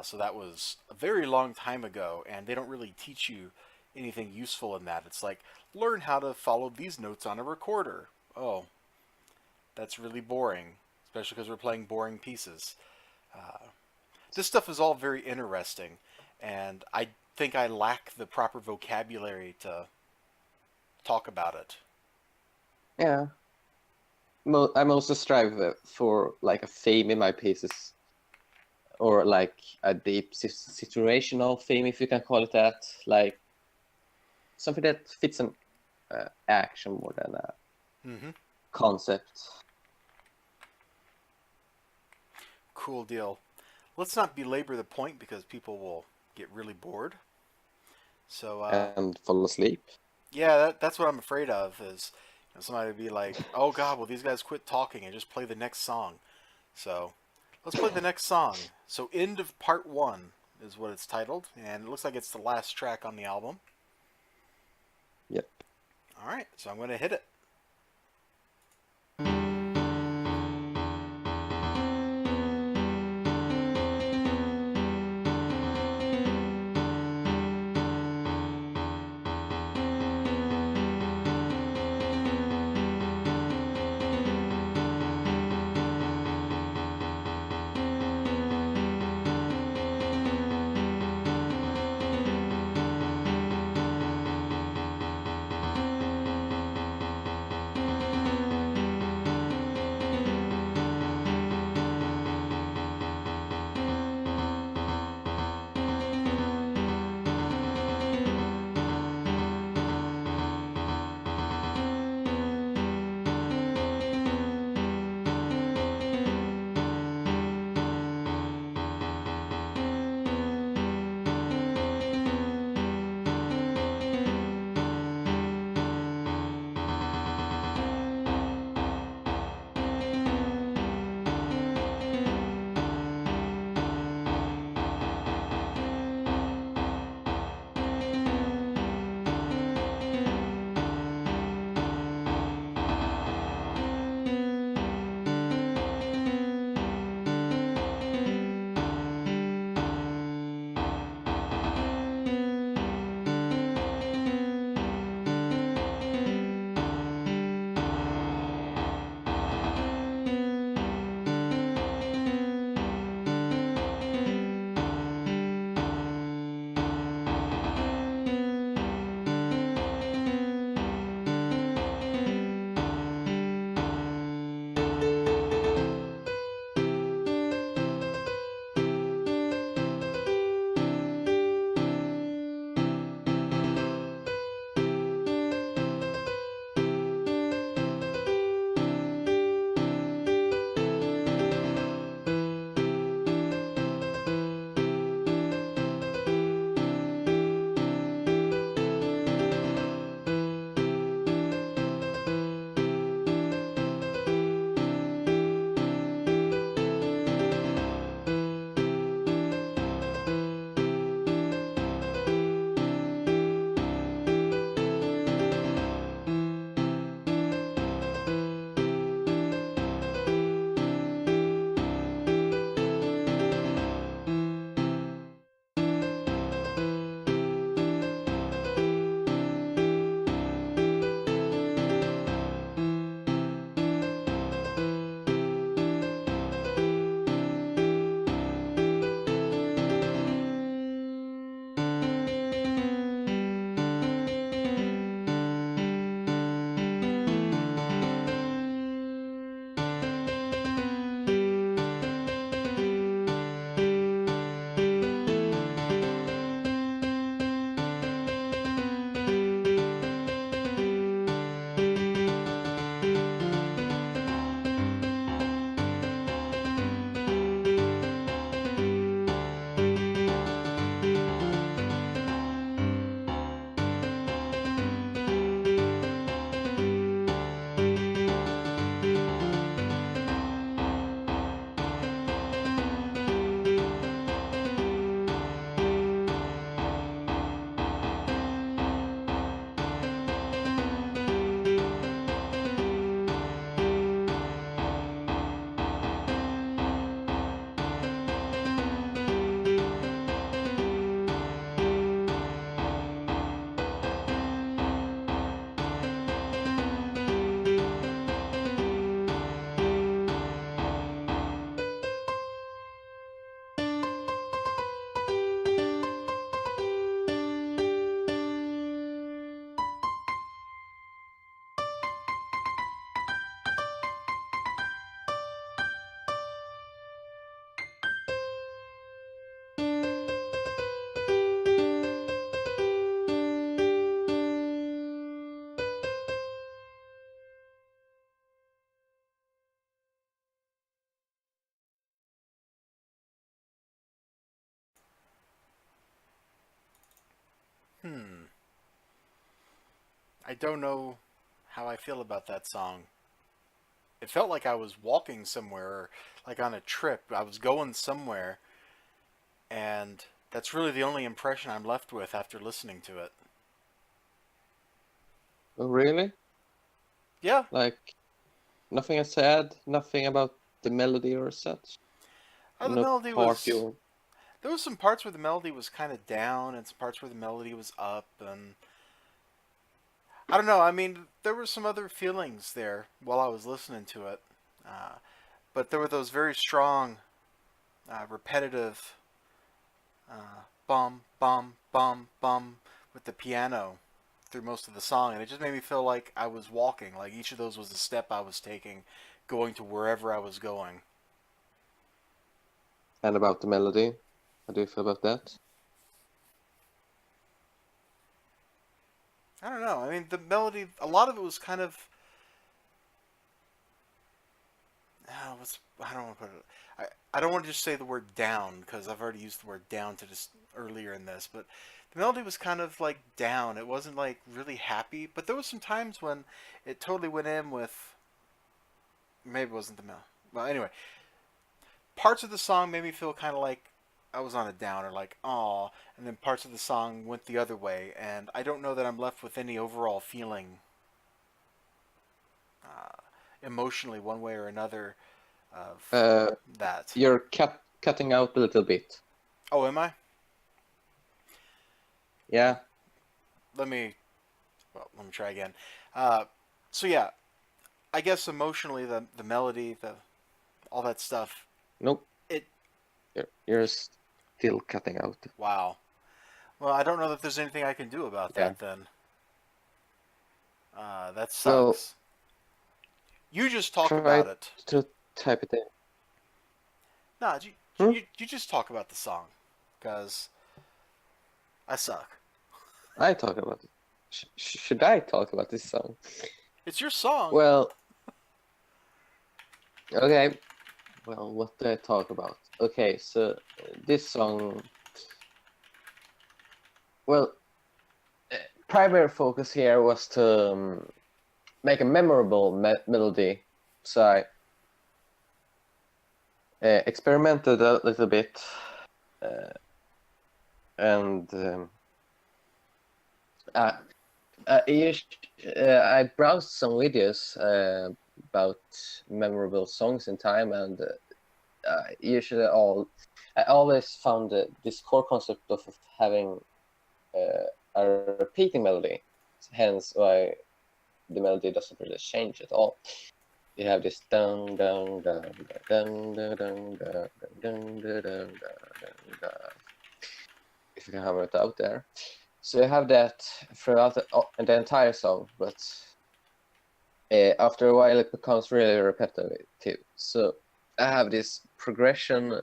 So that was a very long time ago, and they don't really teach you anything useful in that. It's like learn how to follow these notes on a recorder. Oh, that's really boring, especially because we're playing boring pieces. This stuff is all very interesting, and I think I lack the proper vocabulary to talk about it. Yeah. I mostly strive for like a theme in my pieces, or like a deep situational theme, if you can call it that. Like something that fits an action more than a Mm-hmm. concept. Cool deal. Let's not belabor the point because people will get really bored. So, And fall asleep. yeah, that's what I'm afraid of is somebody would be like, oh God, will these guys quit talking and just play the next song? So, let's play the next song. So, End of Part 1 is what it's titled, and it looks like it's the last track on the album. Yep. Alright, so I'm going to hit it. I don't know how I feel about that song. It felt like I was walking somewhere, or like on a trip. I was going somewhere, and that's really the only impression I'm left with after listening to it. Oh, really? Yeah, Like nothing is said, nothing about the melody or such. the No melody part was. you. There was some parts where the melody was kind of down, and some parts where the melody was up, and I don't know. I mean, there were some other feelings there while I was listening to it, uh, but there were those very strong, repetitive bum bum bum bum with the piano through most of the song, and it just made me feel like I was walking. Like each of those was a step I was taking, going to wherever I was going. And about the melody, how do you feel about that? I don't know. I mean, the melody, a lot of it was kind of. I don't want to put it. I don't want to just say the word down because I've already used the word down to just earlier in this, but the melody was kind of like down. It wasn't like really happy, but there was some times when it totally went in with. Maybe it wasn't the melody. Well, anyway, parts of the song made me feel kind of like I was on a downer, like aw, and then parts of the song went the other way, and I don't know that I'm left with any overall feeling uh, emotionally one way or another of Uh, that. you're cutting out a little bit. Oh, am I? Yeah. Let me let me try again. Uh, so yeah, I guess emotionally the melody, the all that stuff. Nope. It You're still cutting out. wow. Well, I don't know that there's anything I can do about Yeah. that then. That Well, sucks. You just talk try about it. to type it in. No, Hmm? you just talk about the song, cause I suck. I talk about it. Should I talk about this song? It's your song. Well, okay. Well, what do I talk about? Okay, so this song. Well, primary focus here was to make a memorable melody. So I experimented a little bit, and I, I browsed some videos about memorable songs in time, and usually I always found this core concept of having a repeating melody, hence why the melody doesn't really change at all. You have this dun dun dun dun dun dun dun dun dun dun dun, if you can hammer it out there. So you have that throughout the entire song, but after a while it becomes really repetitive. So I have this progression,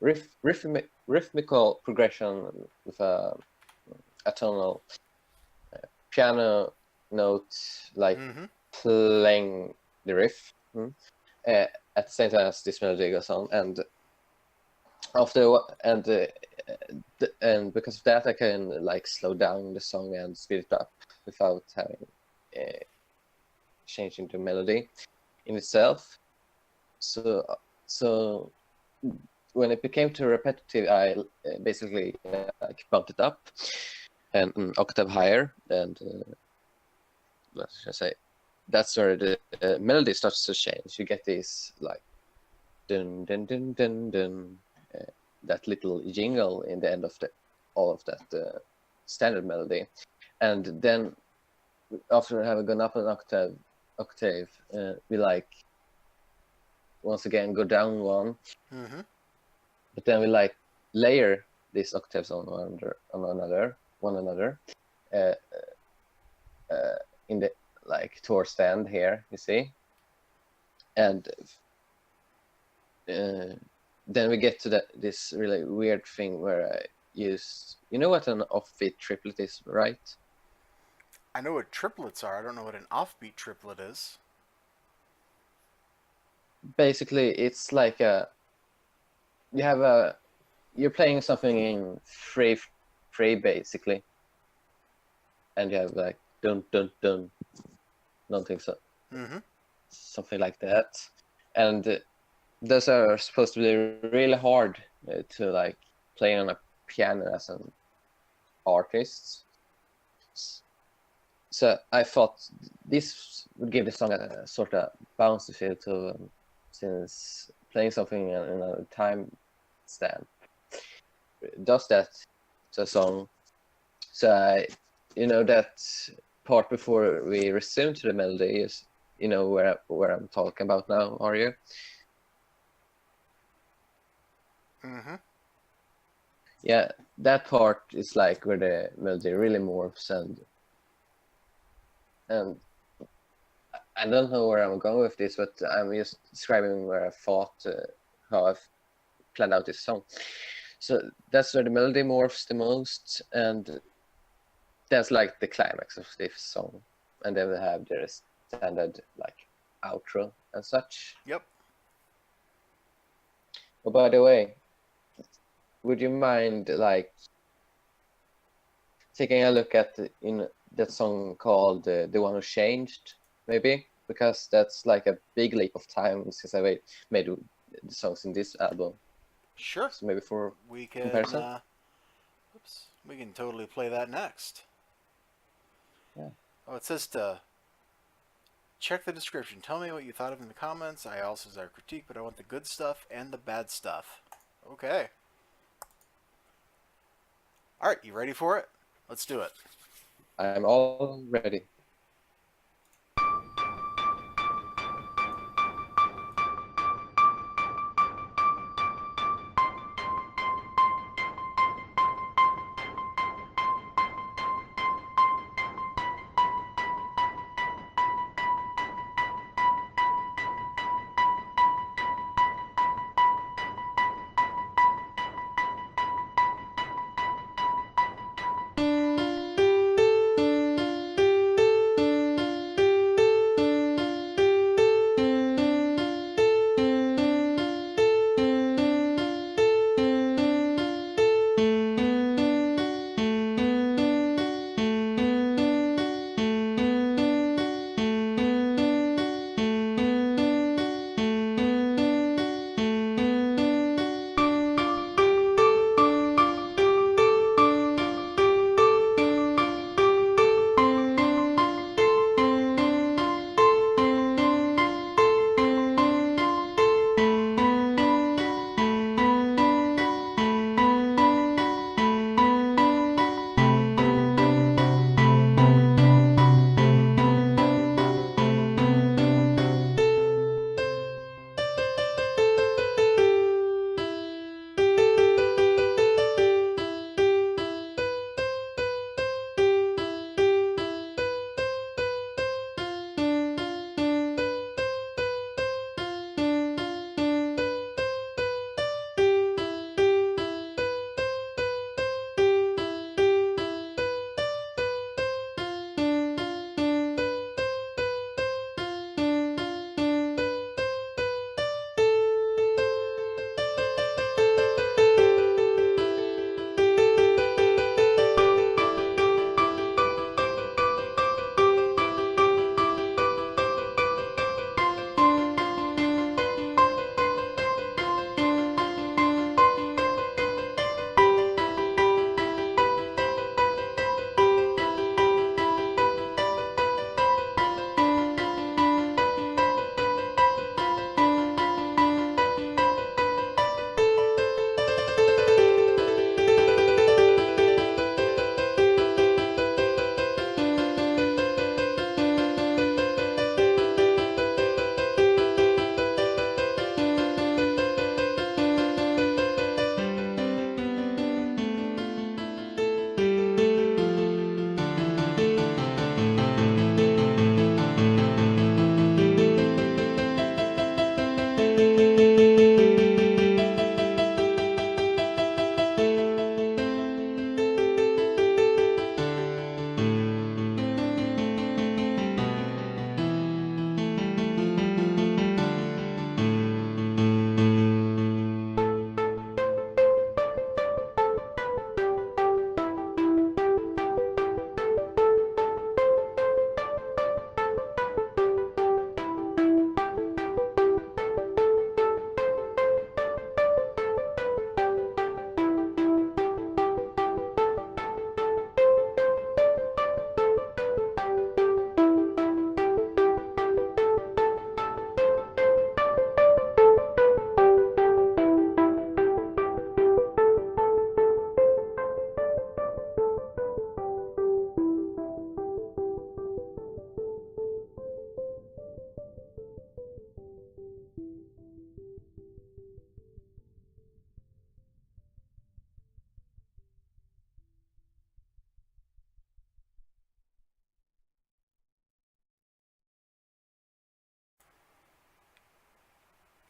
rhythmical progression with a tonal piano note, like Mm-hmm. playing the riff at the same time as this melody goes on, and after and because of that I can like slow down the song and speed it up without having changing the melody in itself. So when it became too repetitive, I basically like bumped it up and an octave higher, and what should I say? That's where the melody starts to change. You get these like dun dun dun dun dun, that little jingle in the end of all of that standard melody, and then after having gone up an octave, we like once again go down one, Mm-hmm. but then we like layer these octaves on one another, uh, in the like towards the end here, you see, and then we get to this really weird thing where I use, you know what an offbeat triplet is, right? I know what triplets are. I don't know what an offbeat triplet is. Basically, it's like you're playing something in free basically, and you have like dun dun dun, something Mm-hmm. something like that, and those are supposed to be really hard to like play on a piano as an artist. So I thought this would give the song a sort of bouncy feel to since playing something in a time stamp does that to a song. So that part before we resume to the melody is where I'm talking about now, are you? Mm-hmm. Yeah, that part is like where the melody really morphs and I don't know where I'm going with this, but I'm just describing where I thought how I've planned out this song. So that's where the melody morphs the most, and that's like the climax of this song. And then we have the standard like outro and such. Yep. Oh, by the way, would you mind like taking a look at in that song called "The One Who Changed"? Maybe because that's like a big leap of time since I made the songs in this album. Sure. So maybe for We can. comparison. Oops. We can totally play that next. Yeah. Oh, it says to check the description. Tell me what you thought of in the comments. I also desire critique, but I want the good stuff and the bad stuff. Okay. All right, you ready for it? Let's do it. I'm all ready.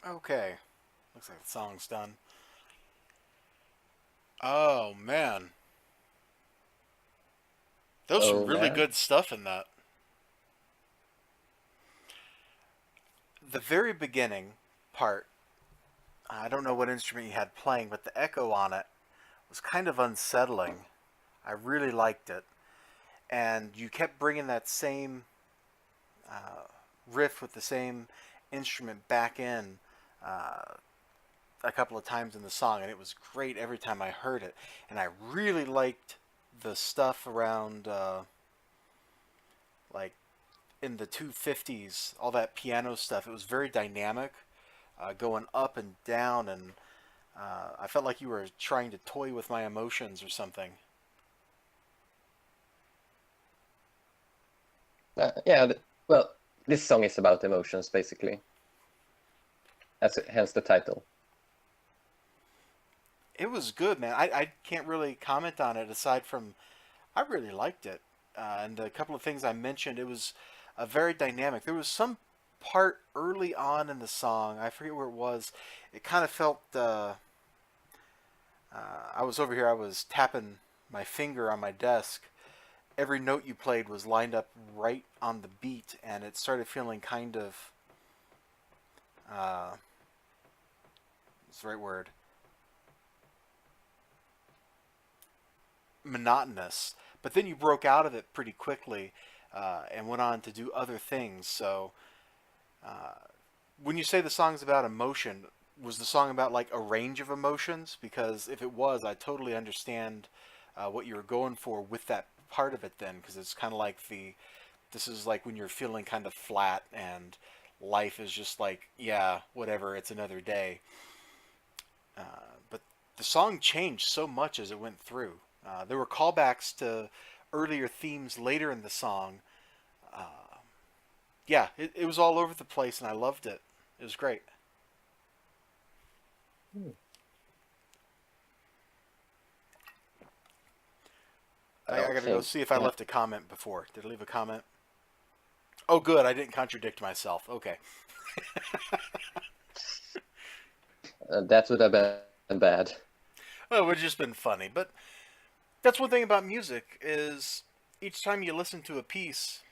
Okay. Looks like the song's done. Oh man, there's some Oh really man. good stuff in that. The very beginning part, I don't know what instrument you had playing, but the echo on it was kind of unsettling. I really liked it. And you kept bringing that same uh, riff with the same instrument back in uh, a couple of times in the song, and it was great every time I heard it. And I really liked the stuff around, like, in the 250s, all that piano stuff. It was very dynamic, going up and down, and I felt like you were trying to toy with my emotions or something. Yeah. Well, this song is about emotions, basically. Hence the title. It was good, man. I can't really comment on it aside from I really liked it. And a couple of things I mentioned, it was very dynamic. There was some part early on in the song, I forget where it was. It kind of felt. I was over here. I was tapping my finger on my desk. Every note you played was lined up right on the beat, and it started feeling kind of. Uh, what's the right word? Monotonous. But then you broke out of it pretty quickly, and went on to do other things. So uh, when you say the song's about emotion, was the song about like a range of emotions? Because if it was, I totally understand what you were going for with that part of it then, because it's kind of like this is like when you're feeling kind of flat and life is just like, yeah, whatever, it's another day. But the song changed so much as it went through. There were callbacks to earlier themes later in the song. Uh, yeah, it was all over the place, and I loved it. It was great. Hmm. I I don't gotta go think see if I left a comment before. Did I leave a comment? Oh, good. I didn't contradict myself. Okay. that would have been bad. Well, it would have just been funny. But that's one thing about music is each time you listen to a piece,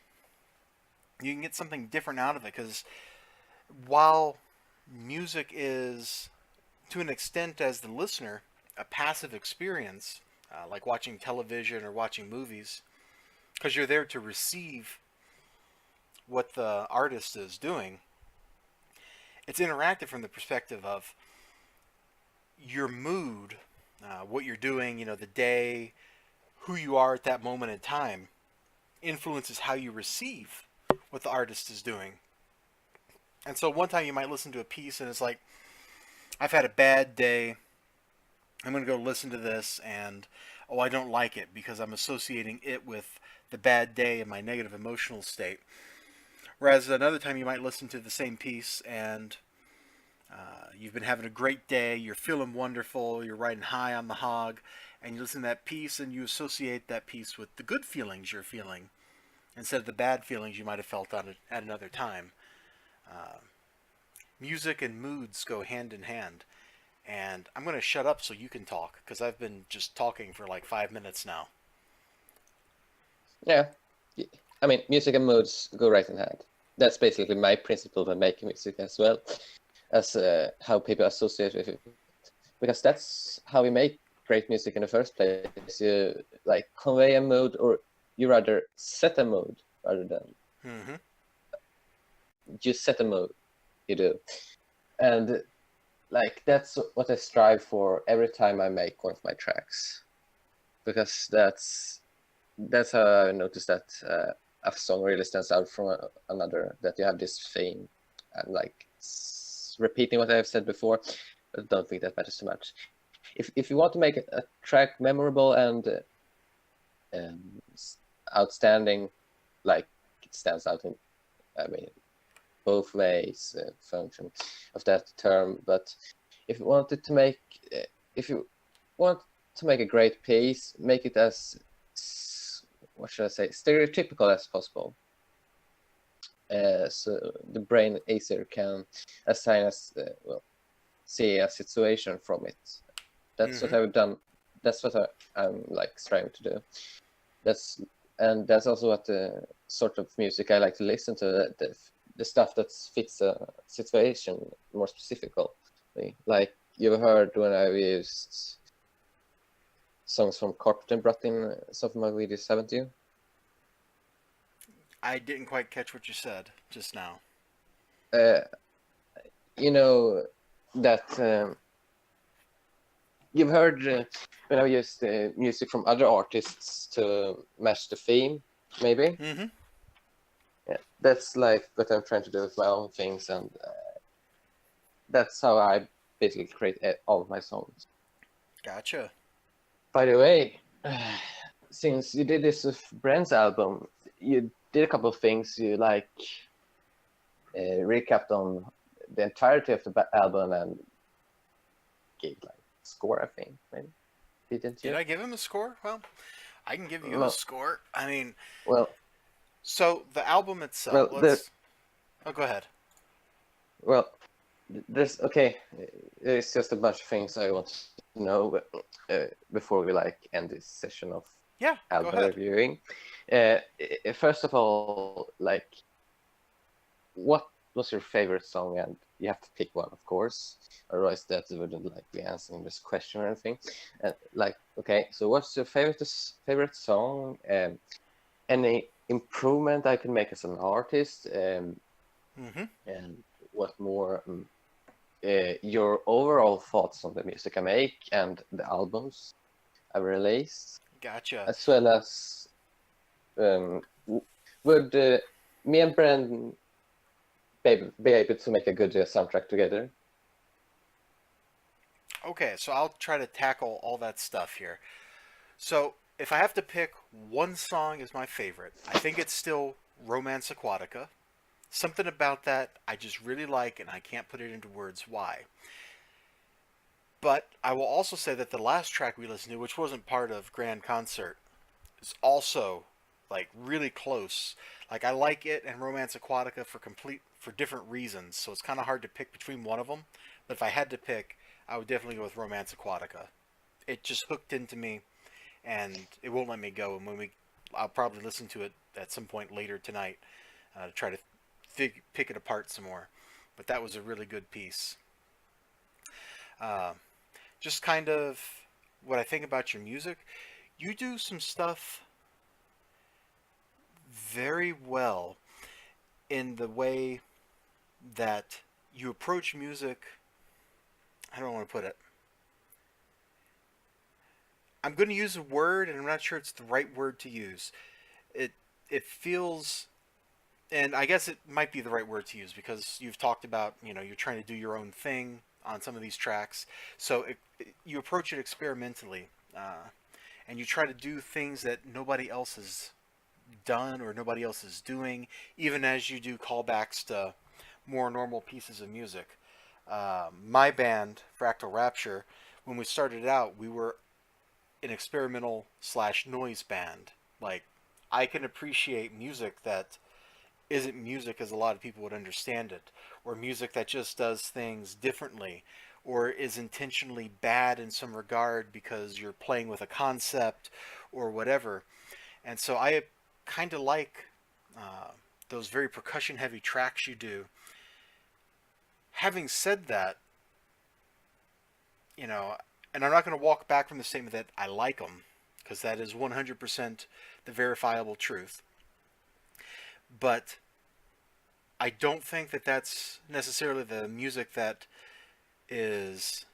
you can get something different out of it. Because while music is, to an extent, as the listener, a passive experience, like watching television or watching movies, because you're there to receive what the artist is doing. It's interactive from the perspective of your mood, what you're doing, the day, who you are at that moment in time, influences how you receive what the artist is doing. And so one time you might listen to a piece and it's like, I've had a bad day. I'm going to go listen to this and, oh, I don't like it because I'm associating it with the bad day and my negative emotional state. Whereas another time you might listen to the same piece and you've been having a great day, you're feeling wonderful, you're riding high on the hog, and you listen to that piece and you associate that piece with the good feelings you're feeling instead of the bad feelings you might have felt on it at another time. Uh, Music and moods go hand in hand. And I'm going to shut up so you can talk because I've been just talking for like 5 minutes now. Yeah. I mean, music and moods go right in hand. That's basically my principle when making music as well, as how people associate with it. Because that's how we make great music in the first place. You like convey a mood, or you rather set a mood rather than Mm-hmm. just set a mood. You do, and like that's what I strive for every time I make one of my tracks, because that's how I noticed that a song really stands out from another. That you have this theme, and like repeating what I've said before, but I don't think that matters too much. If you want to make a track memorable and um, outstanding, like it stands out in, I mean, both ways, function of that term. But if you wanted to make, if you want to make a great piece, make it as, what should I say, stereotypical as possible. so the brain easier can assign us, see a situation from it. That's what Mm-hmm. I've done. That's what I'm like striving to do. That's also what the sort of music I like to listen to. The stuff that fits a situation more specifically. Like you've heard when I've used songs from Carpenter in some of my videos, haven't you? I didn't quite catch what you said just now. Uh, you know that you've heard when I used music from other artists to match the theme, maybe. Mm-hmm. Yeah, that's like what I'm trying to do with my own things, and that's how I basically create all of my songs. Gotcha. By the way, since you did this with Brent's album, you did a couple of things. You like recapped on the entirety of the album and gave like score, I think, maybe. Didn't Did you? I give him a score? Well, I can give you a Well, score. I mean, well, so the album itself. well, the Let's. Oh, go ahead. well, there's okay. It's just a bunch of things I want to know before we like end this session of Yeah, go album ahead. reviewing. First of all, like, what was your favorite song? And you have to pick one, of course, otherwise that wouldn't like be answering this question or anything. Like, okay, so what's your favorite song? Any improvement I can make as an artist? Mm-hmm. And what more? Your overall thoughts on the music I make and the albums I released, Gotcha. as well as would me and Bren be able to make a good soundtrack together? Okay, so I'll try to tackle all that stuff here. So, if I have to pick one song as my favorite, I think it's still Romance Aquatica. Something about that I just really like, and I can't put it into words why. But I will also say that the last track we listened to, which wasn't part of Grand Concert, is also like really close. Like I like it and Romance Aquatica for different reasons, so it's kind of hard to pick between one of them. But if I had to pick, I would definitely go with Romance Aquatica. It just hooked into me, and it won't let me go. And I'll probably listen to it at some point later tonight to try to pick it apart some more. But that was a really good piece. Uh, just kind of what I think about your music. You do some stuff very well in the way that you approach music. I don't want to put it. I'm going to use a word, and I'm not sure it's the right word to use. It it feels, and I guess it might be the right word to use because you've talked about you're trying to do your own thing on some of these tracks. So you approach it experimentally, and you try to do things that nobody else has done or nobody else is doing, even as you do callbacks to more normal pieces of music. My band, Fractal Rapture, when we started out, we were an experimental slash noise band. Like, I can appreciate music that isn't music as a lot of people would understand it, or music that just does things differently, or is intentionally bad in some regard because you're playing with a concept or whatever. And so I kind of like uh, those very percussion heavy tracks you do. Having said that, you know, and I'm not going to walk back from the statement that I like them, because that is 100% the verifiable truth. But I don't think that that's necessarily the music that is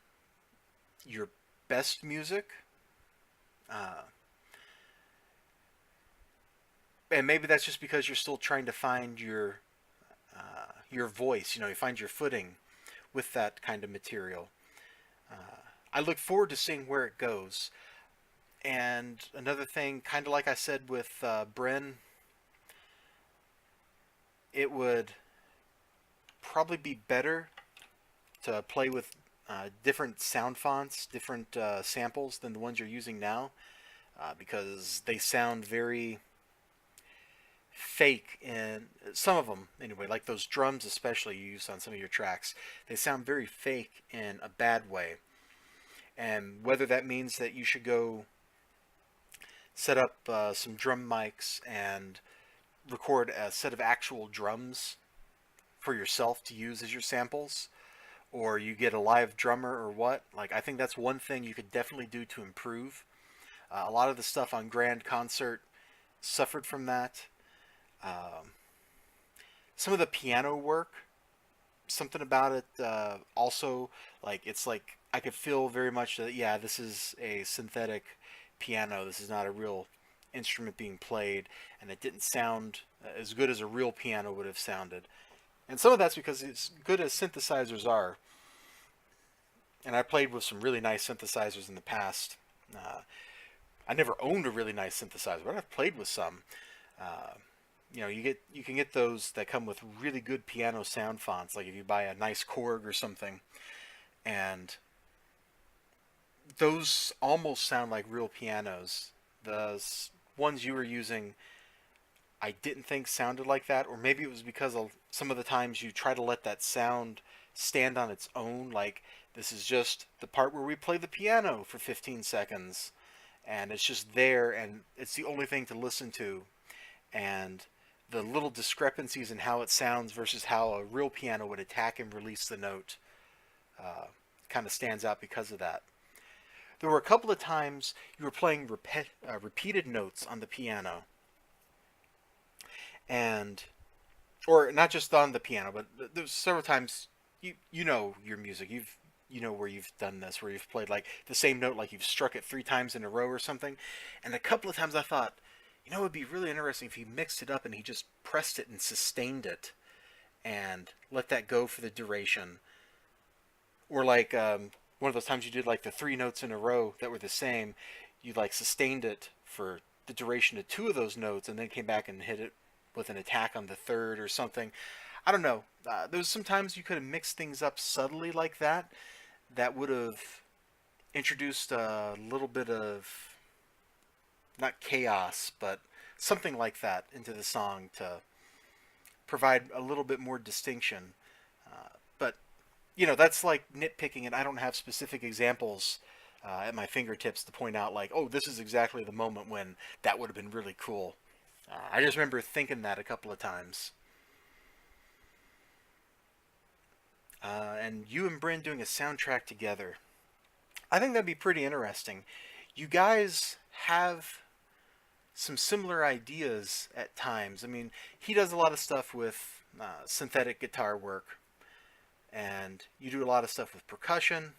your best music. Uh, and maybe that's just because you're still trying to find your voice. You find your footing with that kind of material. I look forward to seeing where it goes. And another thing, kind of like I said with Bren, it would probably be better to play with different sound fonts, different samples than the ones you're using now, because they sound very fake in some of them anyway, like those drums especially you use on some of your tracks. They sound very fake in a bad way. And whether that means that you should go set up some drum mics and record a set of actual drums for yourself to use as your samples, or you get a live drummer or what, like I think that's one thing you could definitely do to improve. A lot of the stuff on Grand Concert suffered from that. Um, some of the piano work, something about it also, like it's like I could feel very much that, yeah, this is a synthetic piano. This is not a real instrument being played, and it didn't sound as good as a real piano would have sounded. And some of that's because as good as synthesizers are, and I played with some really nice synthesizers in the past. Uh, I never owned a really nice synthesizer, but I've played with some. Uh, you can get those that come with really good piano sound fonts, like if you buy a nice Korg or something, and those almost sound like real pianos. The ones you were using, I didn't think sounded like that, or maybe it was because of some of the times you try to let that sound stand on its own, like this is just the part where we play the piano for 15 seconds, and it's just there, and it's the only thing to listen to, and the little discrepancies in how it sounds versus how a real piano would attack and release the note kind of stands out because of that. There were a couple of times you were playing repeated notes on the piano, and or not just on the piano, but there's several times you know your music. You know where you've done this, where you've played like the same note, like you've struck it 3 times in a row or something. And a couple of times I thought, it would be really interesting if he mixed it up and he just pressed it and sustained it and let that go for the duration. Or like one of those times you did like the 3 notes in a row that were the same, you like sustained it for the duration of 2 of those notes and then came back and hit it with an attack on the third or something. I don't know. There was sometimes you could have mixed things up subtly like that. That would have introduced a little bit of not chaos, but something like that into the song to provide a little bit more distinction. But that's like nitpicking, and I don't have specific examples at my fingertips to point out like, oh, this is exactly the moment when that would have been really cool. I just remember thinking that a couple of times. And you and Bryn doing a soundtrack together. I think that'd be pretty interesting. You guys have some similar ideas at times. I mean, he does a lot of stuff with synthetic guitar work, and you do a lot of stuff with percussion.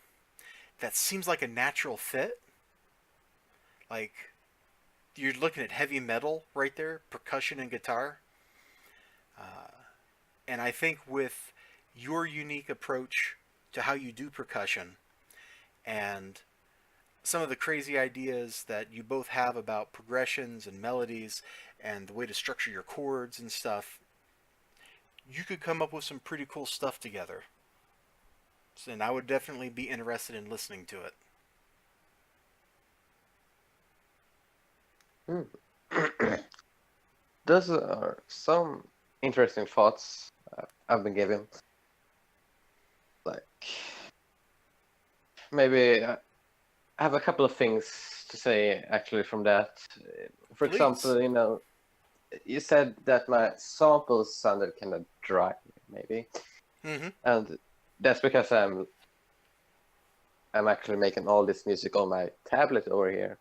That seems like a natural fit. Like, you're looking at heavy metal right there, percussion and guitar. And I think with your unique approach to how you do percussion and some of the crazy ideas that you both have about progressions and melodies and the way to structure your chords and stuff, you could come up with some pretty cool stuff together. And I would definitely be interested in listening to it. Those are some interesting thoughts I've been given. Like, maybe I have a couple of things to say actually from that. For Please. example, you said that my samples sounded kind of dry, maybe, and that's because I'm actually making all this music on my tablet over here.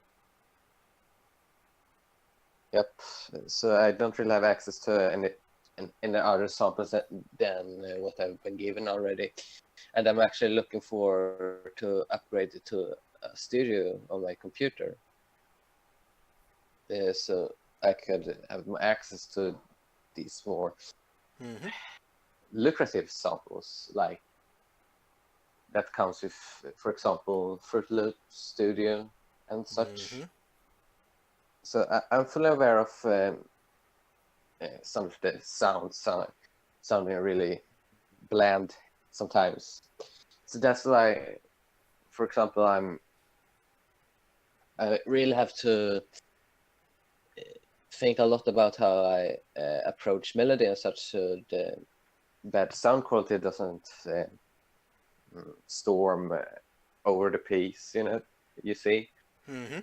Yep. So I don't really have access to any other samples than what I've been given already, and I'm actually looking to upgrade it to a studio on my computer, so I could have more access to these more lucrative samples, like that comes with, for example, Fruit Loop Studio and such. So I'm fully aware of some of the sounds sounding really bland sometimes. So that's why, for example, I really have to think a lot about how I approach melody and such, so the bad sound quality doesn't storm over the piece, you see. Mm-hmm.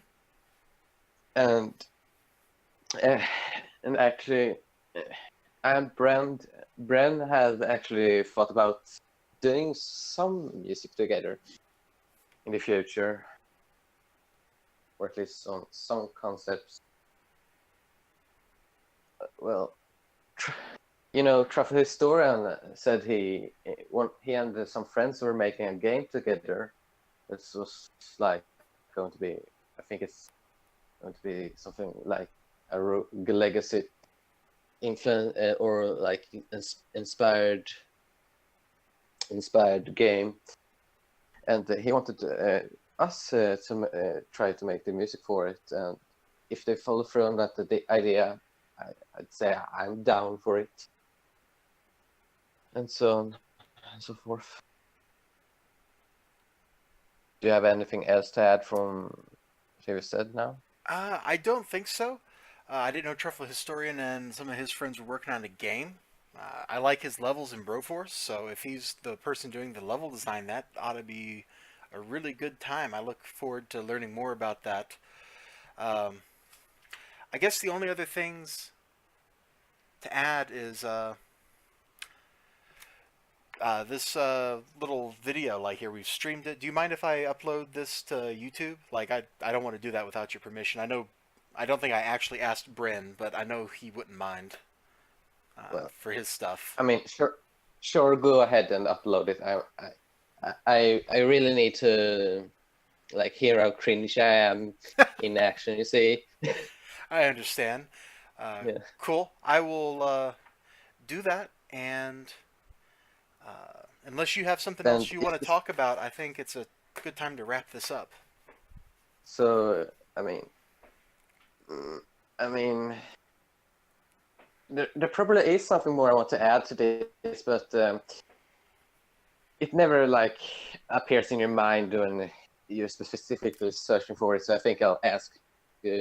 And uh, and actually, and Bren has actually thought about doing some music together in the future, or at least some concepts. Well, Truffle Historian said he and some friends were making a game together. This was like going to be, I think it's going to be something like a Rogue Legacy influence or like inspired game, and he wanted us to try to make the music for it. And if they follow through on that the idea, I'd say I'm down for it, and so on and so forth. Do you have anything else to add from what you said now? I don't think so. I didn't know Truffle Historian and some of his friends were working on a game. I like his levels in Broforce, so if he's the person doing the level design, that ought to be a really good time. I look forward to learning more about that. Um, I guess the only other things to add is this little video like here. We've streamed it. Do you mind if I upload this to YouTube? Like, I don't want to do that without your permission. I don't think I actually asked Bryn, but I know he wouldn't mind Well, for his stuff. I mean, sure, go ahead and upload it. I really need to like hear how cringe I am in action. You see? I understand. Yeah. Cool. I will do that, and unless you have something Then else you if want to this, talk about, I think it's a good time to wrap this up. so, I mean, mm, I mean, there probably is something more I want to add to this, but it never like appears in your mind when you're specifically searching for it. So I think I'll ask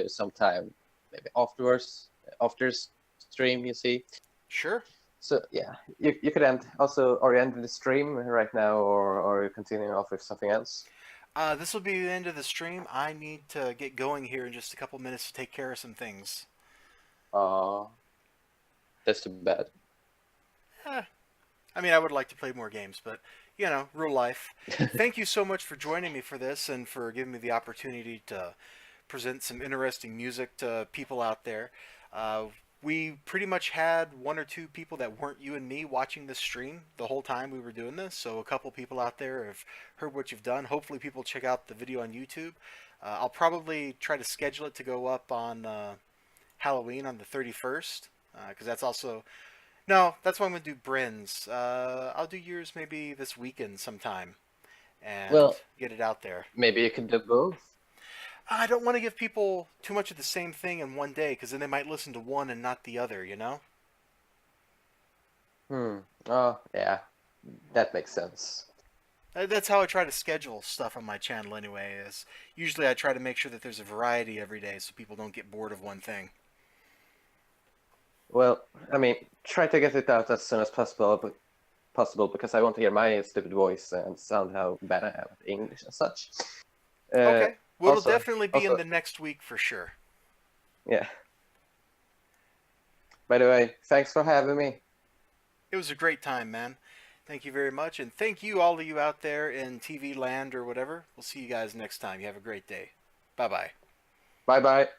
sometime, maybe afterwards, after stream. You see. Sure. So yeah, you could end. Also, are you ending the stream right now, or are you continuing off with something else? This will be the end of the stream. I need to get going here in just a couple minutes to take care of some things. Uh, that's too bad. Eh, I mean, I would like to play more games, but real life. Thank you so much for joining me for this and for giving me the opportunity to present some interesting music to people out there. Uh, we pretty much had one or two people that weren't you and me watching this stream the whole time we were doing this. So a couple people out there have heard what you've done. Hopefully, people check out the video on YouTube. I'll probably try to schedule it to go up on Halloween on the 31st, because that's also no, that's when I'm gonna do Bryn's. I'll do yours maybe this weekend sometime and Well, get it out there. maybe you could do both. I don't want to give people too much of the same thing in one day because then they might listen to one and not the other, you know? Oh, yeah, that makes sense. That's how I try to schedule stuff on my channel anyway, is usually I try to make sure that there's a variety every day so people don't get bored of one thing. Well, I mean, try to get it out as soon as possible because I want to hear my stupid voice and sound how bad I am at English and such. Okay. Well, it'll Also, definitely be in the next week for sure. yeah. By the way, thanks for having me. It was a great time, man. Thank you very much, and thank you, all of you out there in TV land or whatever. We'll see you guys next time. You have a great day. Bye-bye. Bye bye.